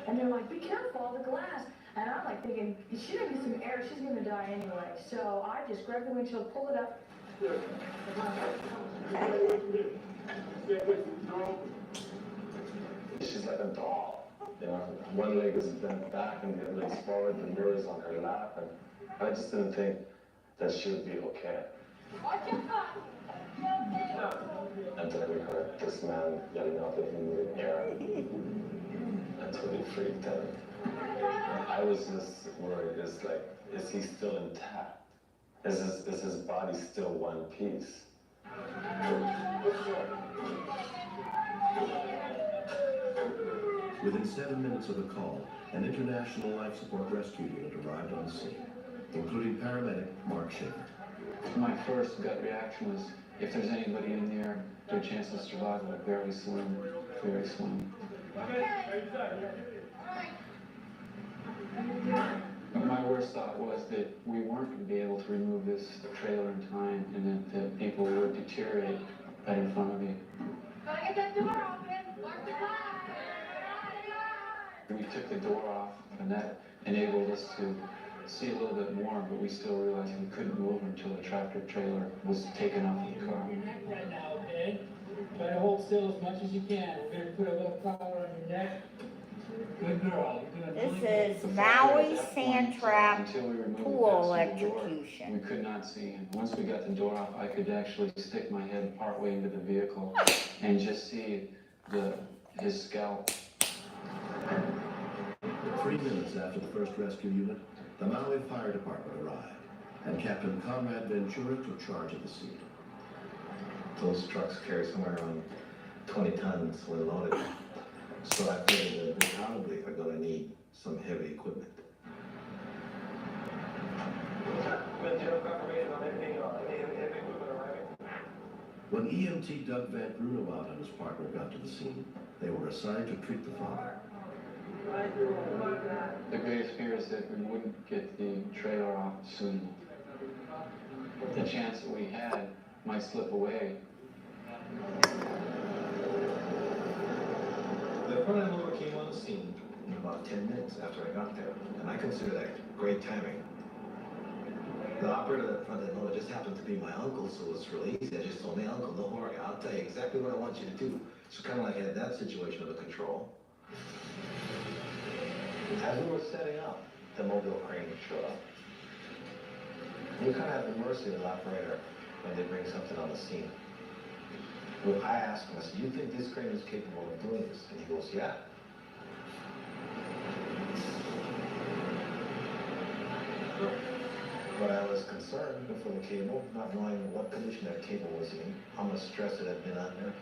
And they're like, be careful, the glass. And I'm like thinking, if she doesn't get some air, she's gonna die anyway. So I just grabbed the windshield, pulled it up. She's like a doll, you know. One leg is bent back and the other leg's forward, the mirror's on her lap, and I just didn't think that she would be okay. And then we heard this man yelling out that he needed air. Until he freaked out. I was just worried, it's like, is he still intact? Is his body still one piece? Within 7 minutes of the call, an international life support rescue unit arrived on the scene, including paramedic Mark Shaver. My first gut reaction was, if there's anybody in there, their chances of survival are very slim, very slim. My worst thought was that we weren't going to be able to remove this trailer in time, and that the people would deteriorate right in front of you. Gotta get that door open! Mark the We took the door off, and that enabled us to see a little bit more, but we still realized we couldn't move until the tractor trailer was taken off the car. Your neck right now, okay? Try to hold still as much as you can. We're going to put a little collar on your neck. Good girl. You're doing really This is Maui sand trap pool electrocution. We could not see him. Once we got the door off, I could actually stick my head partway into the vehicle and just see his scalp. 3 minutes after the first rescue unit, the Maui Fire Department arrived, and Captain Conrad Ventura took charge of the scene. Those trucks carry somewhere around 20 tons when loaded. So I figured that we probably are going to need some heavy equipment. When EMT Doug Van Grunewald and his partner got to the scene, they were assigned to treat the father. The greatest fear is that we wouldn't get the trailer off soon enough. The chance that we had might slip away. The front end loader came on the scene in about 10 minutes after I got there, and I consider that great timing. The operator of that front end loader just happened to be my uncle, so it was really easy. I just told me, Uncle, don't worry, I'll tell you exactly what I want you to do. So kind of like I had that situation under control. As we were setting up, the mobile crane showed up. You kind of have the mercy of the operator when they bring something on the scene. Well, I asked him, I said, you think this crane is capable of doing this? And he goes, yeah. But I was concerned for the cable, not knowing what condition that cable was in, how much stress it had been under.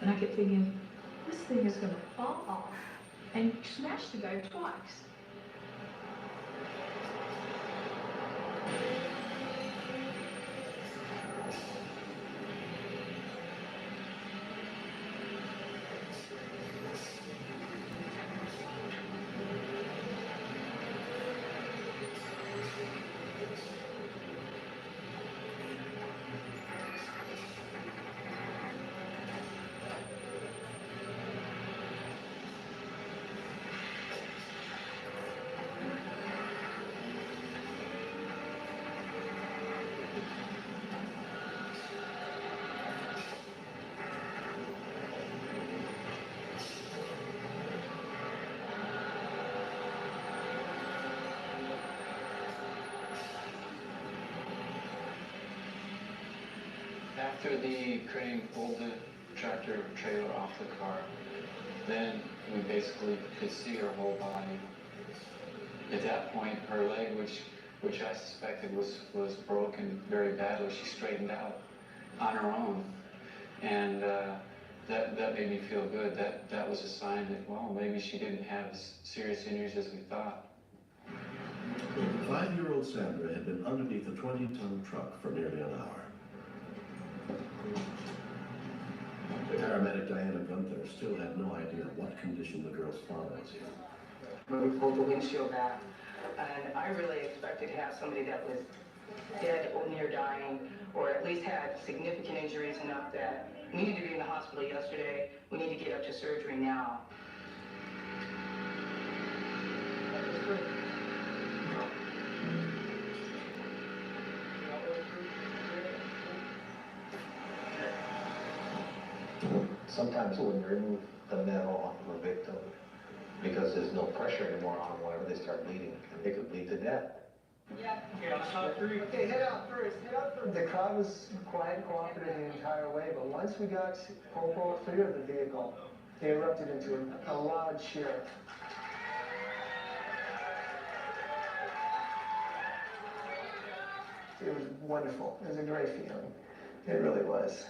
And I kept thinking, this thing is going to fall off and smash the guy twice. After the crane pulled the tractor trailer off the car, then we basically could see her whole body. At that point, her leg, which I suspected was broken very badly, she straightened out on her own. And that made me feel good. That was a sign that, well, maybe she didn't have as serious injuries as we thought. 5-year-old Sandra had been underneath a 20-ton truck for nearly an hour. The paramedic Diana Gunther still had no idea what condition the girl's father was in. When we pulled the windshield back, and I really expected to have somebody that was dead or near dying, or at least had significant injuries enough that we needed to be in the hospital yesterday, we need to get up to surgery now. Sometimes when you remove the metal off of a victim, because there's no pressure anymore on them, whenever they start bleeding, and they could bleed to death. Yeah. Okay, on the count of 3. Okay, head out first, head out first. The crowd was quiet and cooperative the entire way, but once we got Popo clear of the vehicle, they erupted into a loud cheer. It was wonderful. It was a great feeling. It really was.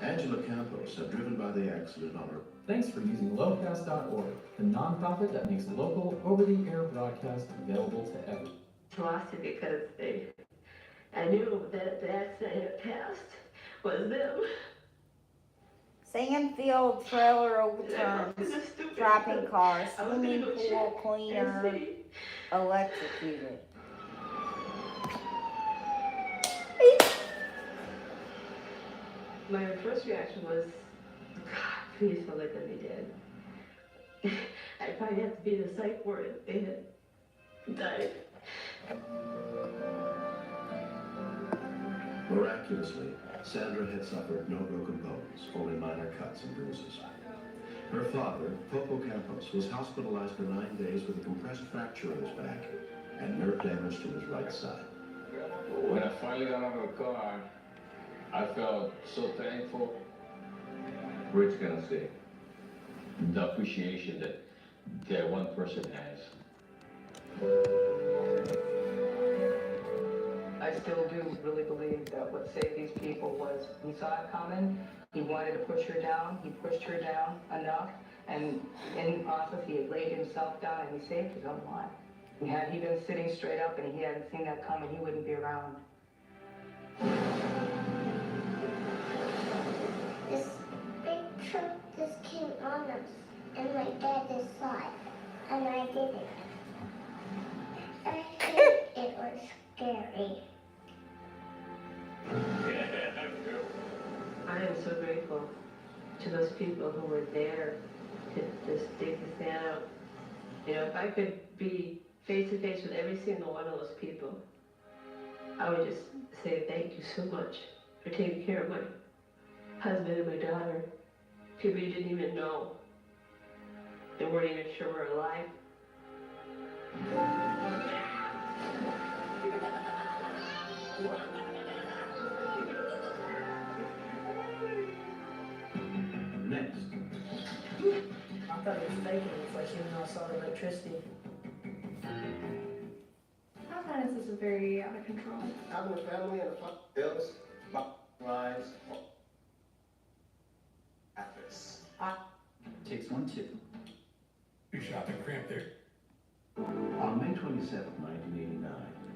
Angela Campos had driven by the accident on her. Thanks for using locast.org, the nonprofit that makes local over-the-air broadcast available to everyone. Lost it because I knew that the accident had passed was them. Sandfield trailer overturns, dropping cars, swimming pool cleaner electrocuted. My first reaction was, God, please don't let them be dead. I'd probably have to be in a psych ward if they had died. Miraculously, Sandra had suffered no broken bones, only minor cuts and bruises. Her father, Popo Campos, was hospitalized for 9 days with a compressed fracture in his back and nerve damage to his right side. When I finally got out of the car, I felt so thankful. Words cannot say the appreciation that one person has. I still do really believe that what saved these people was he saw it coming, he wanted to push her down, he pushed her down enough, and in the process he had laid himself down and he saved his own life. And had he been sitting straight up and he hadn't seen that coming, he wouldn't be around. This big truck just came on us, and my dad just saw it, and I didn't. I think it was scary. I am so grateful to those people who were there to just take the stand out. You know, if I could be face to face with every single one of those people, I would just say thank you so much for taking care of my husband and my daughter. People you didn't even know. They weren't even sure we're alive. Next. I thought it was faking at first, even though I saw the electricity. I find this is very out of control. Having a family and bills, lines, efforts. Takes 1, 2. You shot the cramp there. On May 27, 1989,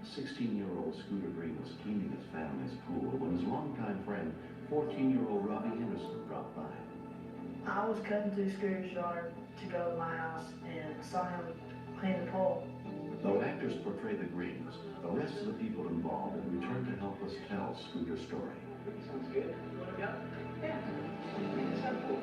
16-year-old Scooter Green was cleaning his family's pool when his longtime friend, 14-year-old Robbie Henderson, dropped by. I was cutting through Scooter's yard to go to my house and saw him clean the pole. Though actors portray the Greens, the rest of the people involved have returned to help us tell Scooter's story. Sounds good. You want to go? Yeah. Sounds cool.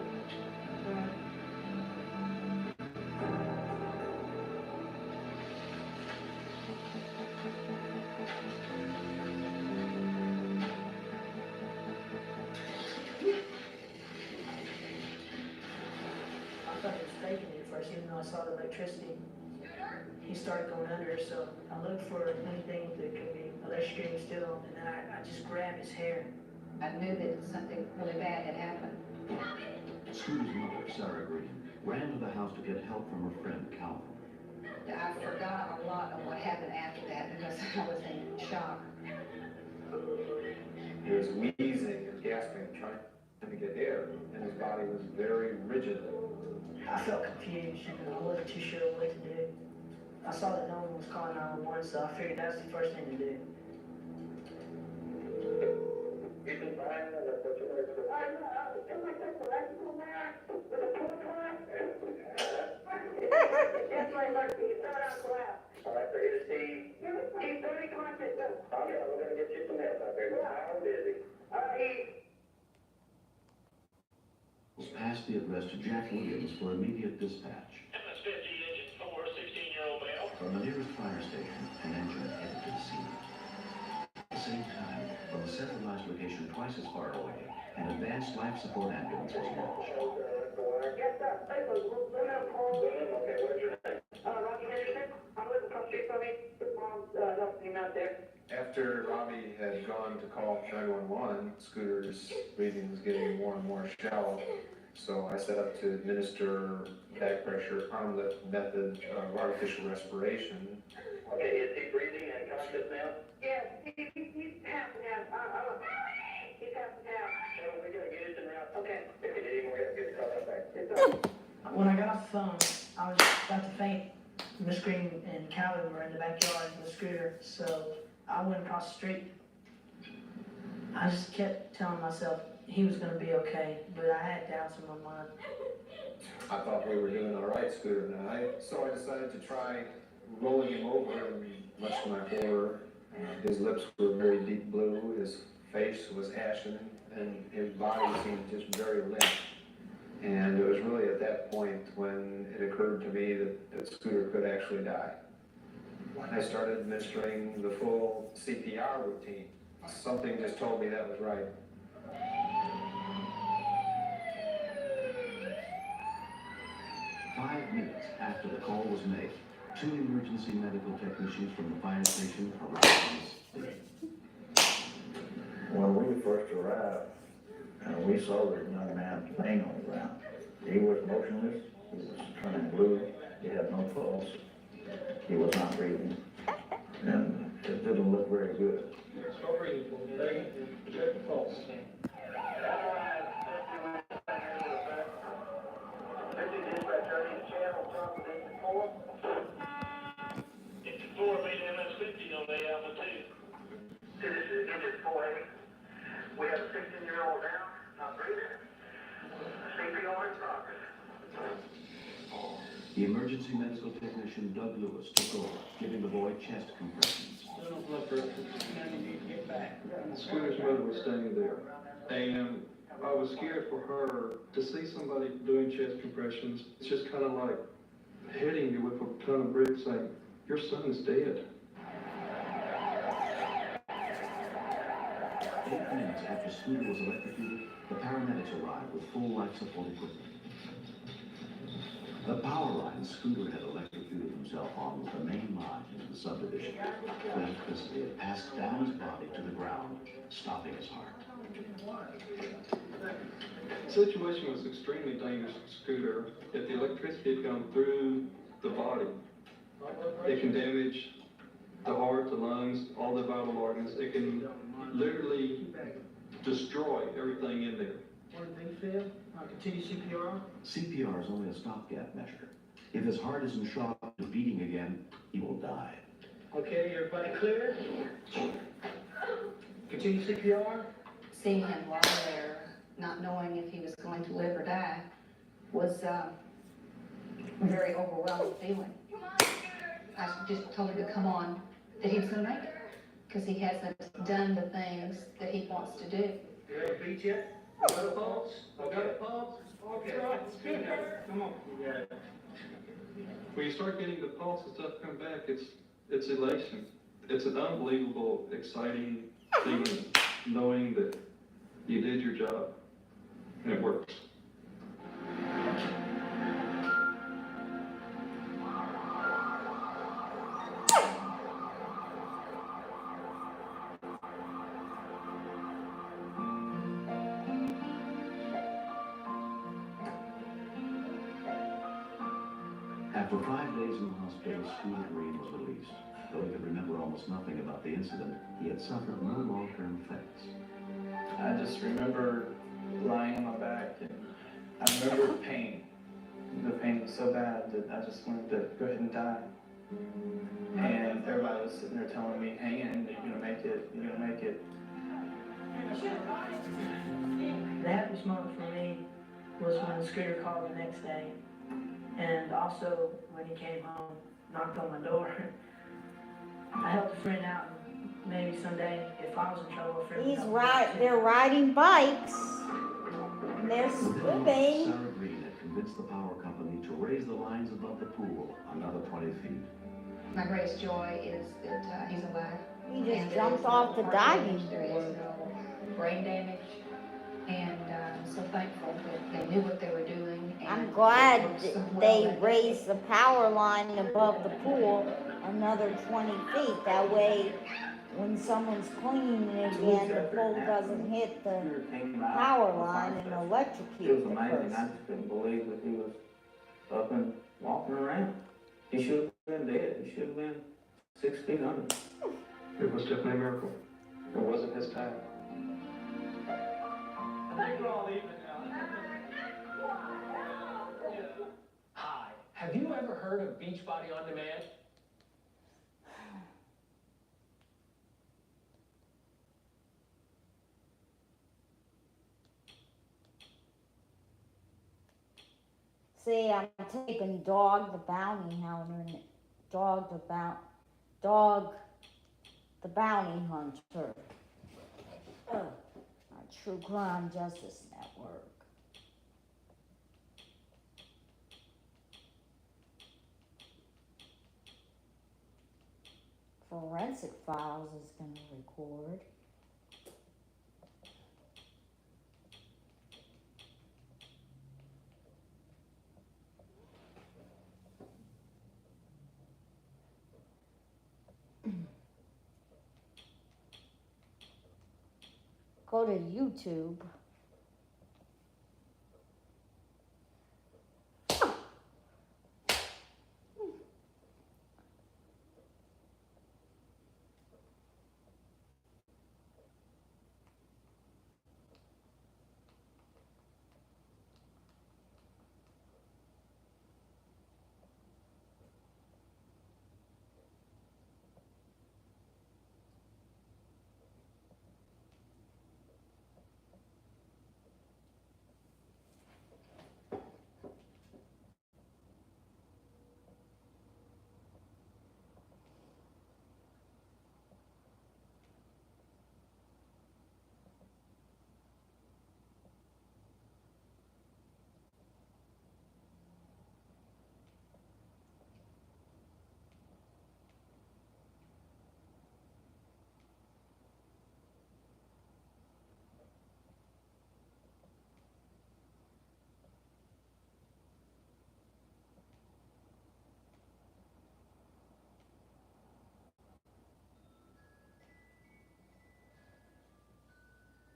I thought it was faking at first, even though I saw the electricity. He started going under, so I looked for anything that could be electrocuting still, and then I just grabbed his hair. I knew that something really bad had happened. Scooter's mother, Sarah Green, ran to the house to get help from her friend, Calvin. I forgot a lot of what happened after that because I was in shock. He was wheezing and gasping, trying to get air, and his body was very rigid. I felt confused, and I wasn't too sure what to do. I saw that no one was calling 911, so I figured that's the first thing to do. All right, so here's Steve. Steve, 30, come on, sit down. Okay, we're gonna get you some help out there. I'm busy. Pass the address to Jack Williams for immediate dispatch. MS-50 engine 4, 16-year-old male. From the nearest fire station, an engine headed to the scene. At the same time, from a centralized location twice as far away, an advanced life support ambulance was launched. Yes, sir. Hey, look, let me know, Paul. Okay, what's your name? Rocky Henderson. I'm living across the street from me. His mom's helping him out there. After Robbie had gone to call 911, Scooter's breathing was getting more and more shallow. So I set up to administer back pressure armlet method of artificial respiration. Okay, is he breathing and conscious now? Yes, he's passing out. He's passing out. So we're gonna get it in route. Okay. If you need any more help, get the call back. It's all. When I got off the phone, I was about to faint. Miss Green and Calvin were in the backyard in the scooter, so I went across the street. I just kept telling myself he was gonna be okay, but I had doubts in my mind. I thought we were doing all right, Scooter and I, so I decided to try rolling him over, and much to my horror, his lips were very deep blue, his face was ashen, and his body seemed just very limp. And it was really at that point when it occurred to me that Scooter could actually die. When I started administering the full CPR routine, something just told me that was right. Five minutes after the call was made, two emergency medical technicians from the fire station arrived on the scene. When we first arrived, we saw the young man laying on the ground. He was motionless, he was turning blue, he had no pulse, he was not breathing, and it didn't look very good. Stop breathing for me. Check the pulse. Engine 4, made MS-50 on the Alpha 2. This is Engine 4A. We have a 16-year-old now, not breathing. CPR in progress. The emergency medical technician Doug Lewis took over, giving the boy chest compressions. Still no blood pressure. Now you need to get back. Scooter's mother was standing there, and I was scared for her to see somebody doing chest compressions. It's just kind of like hitting you with a ton of bricks saying, your son is dead. 8 minutes after Scooter was electrocuted, the paramedics arrived with full life support equipment. The power line Scooter had electrocuted himself on was the main line into the subdivision. Electricity had passed down his body to the ground, stopping his heart. The situation was extremely dangerous for Scooter. If the electricity had gone through the body, it can damage the heart, the lungs, all the vital organs. It can literally destroy everything in there. What did they feel? Continue CPR? CPR is only a stopgap measure. If his heart isn't shot to beating again, he will die. Okay, everybody clear? Continue CPR? Seeing him lie there, not knowing if he was going to live or die, was a very overwhelming feeling. I just told him to come on, that he was going to make it, because he hasn't done the things that he wants to do. You ready to beat yet? I got a pulse? I got a pulse? Okay. Come on. Yeah. When you start getting the pulse and stuff come back, it's elation. It's an unbelievable, exciting feeling, knowing that you did your job and it works. After 5 days in the hospital, Scooter Green was released. Though he could remember almost nothing about the incident, he had suffered no long-term effects. I just remember lying on my back, and I remember pain. The pain was so bad that I just wanted to go ahead and die. And everybody was sitting there telling me, hang in, you're gonna make it, you're gonna make it. The happiest moment for me was when the scooter called the next day. And also, when he came home, knocked on my door. I helped a friend out, and maybe someday, if I was in trouble, a friend would help me out too. They're riding bikes. And they're swimming. Sarah Green had convinced the power company to raise the lines above the pool another 20 feet. My greatest joy is that he's alive. He just And jumped there is off no the heart diving damage, there is board. no brain damage. And I'm so thankful that they knew what they were doing. And I'm glad it works so that well they that raised the power line above the pool another 20 feet. That way, when someone's cleaning it again, the pole doesn't hit the power line and It electrocute was the amazing. I person. just couldn't believe that he was up and walking around. He should have been dead. He should have been 6 feet under. It was definitely a miracle. It wasn't his time. I think we're all even now. Hi, have you ever heard of Beachbody On Demand? See, I'm taping Dog the Bounty Hunter and Dog the Bounty Hunter. Our True Crime Justice Network. Forensic Files is going to record. Go to YouTube.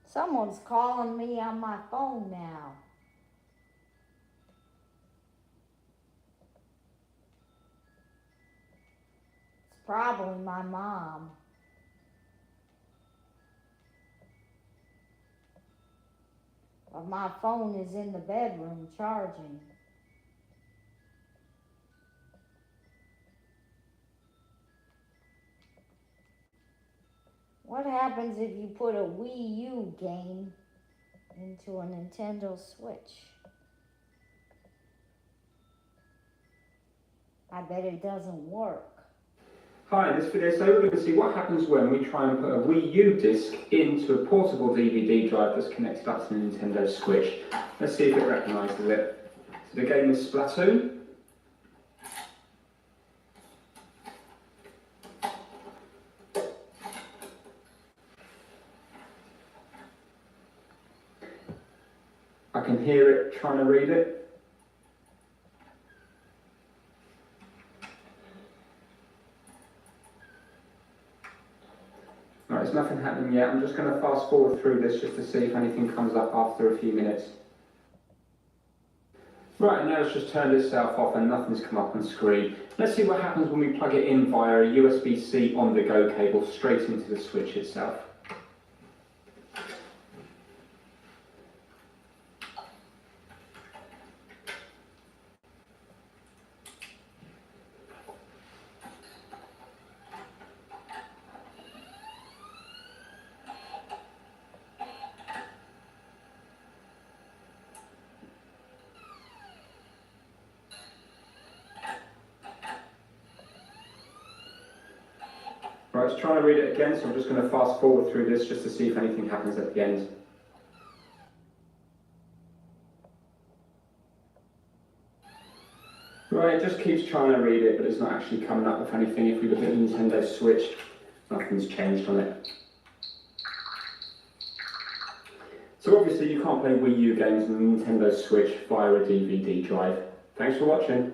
Someone's calling me on my phone now. It's probably my mom. But my phone is in the bedroom charging. What happens if you put a Wii U game into a Nintendo Switch? I bet it doesn't work. Hi, in this video we're going to see what happens when we try and put a Wii U disc into a portable DVD drive that's connected up to the Nintendo Switch. Let's see if it recognises it. So the game is Splatoon. I can hear it trying to read it. Right, there's nothing happening yet. I'm just going to fast forward through this just to see if anything comes up after a few minutes. Right, now it's just turned itself off and nothing's come up on screen. Let's see what happens when we plug it in via a USB-C on-the-go cable straight into the Switch itself. Right, it's trying to read it again, so I'm just going to fast forward through this just to see if anything happens at the end. Right, it just keeps trying to read it, but it's not actually coming up with anything. If we look at the Nintendo Switch, nothing's changed on it. So obviously you can't play Wii U games on the Nintendo Switch via a DVD drive. Thanks for watching.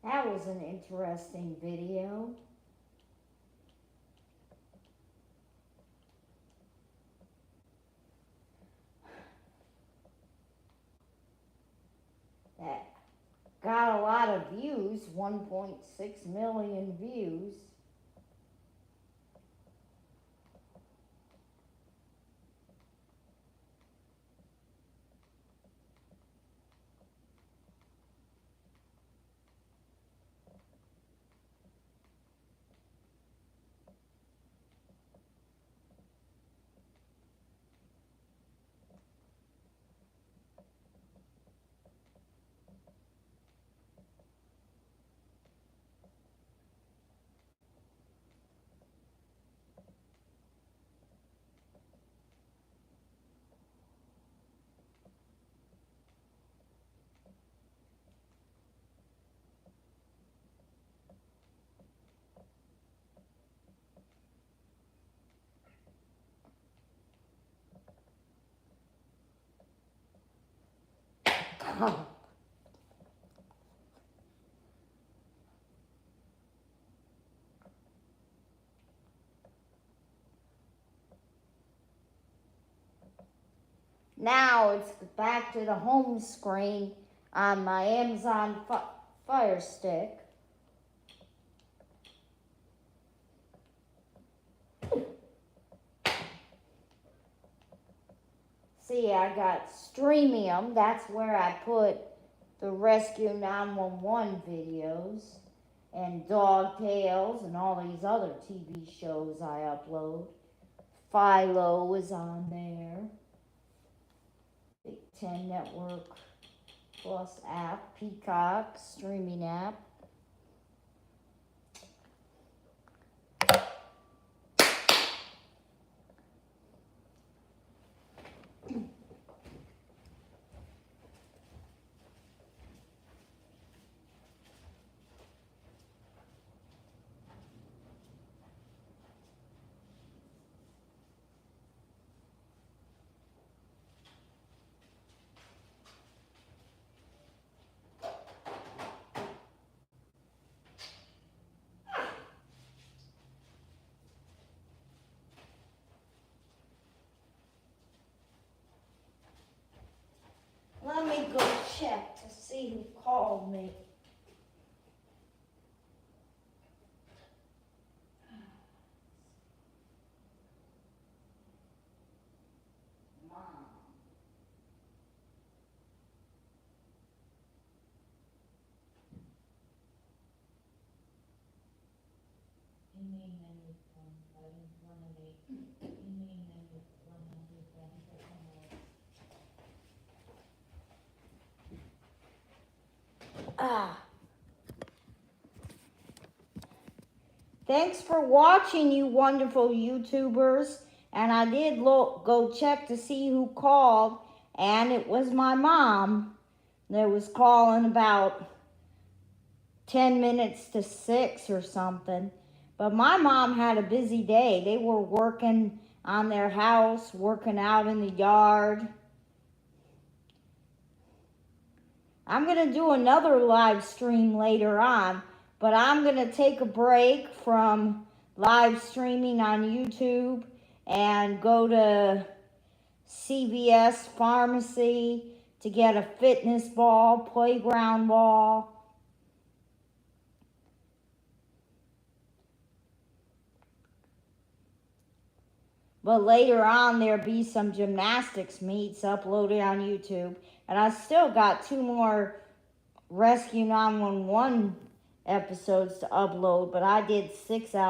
That was an interesting video. That got a lot of views, 1.6 million views. Now it's back to the home screen on my Amazon Fire Stick. See, I got Streamium. That's where I put the Rescue 911 videos and Dog Tales and all these other TV shows I upload. Philo is on there. Big Ten Network Plus app, Peacock streaming app. Let me go check to see who called me. Thanks for watching, you wonderful YouTubers. And I did go check to see who called, and it was my mom that was calling about 10 minutes to 6 or something. But my mom had a busy day. They were working on their house, working out in the yard. I'm going to do another live stream later on, but I'm going to take a break from live streaming on YouTube and go to CVS Pharmacy to get a fitness ball, playground ball. But later on, there'll be some gymnastics meets uploaded on YouTube. And I still got 2 more Rescue 911 episodes to upload, but I did 6 out.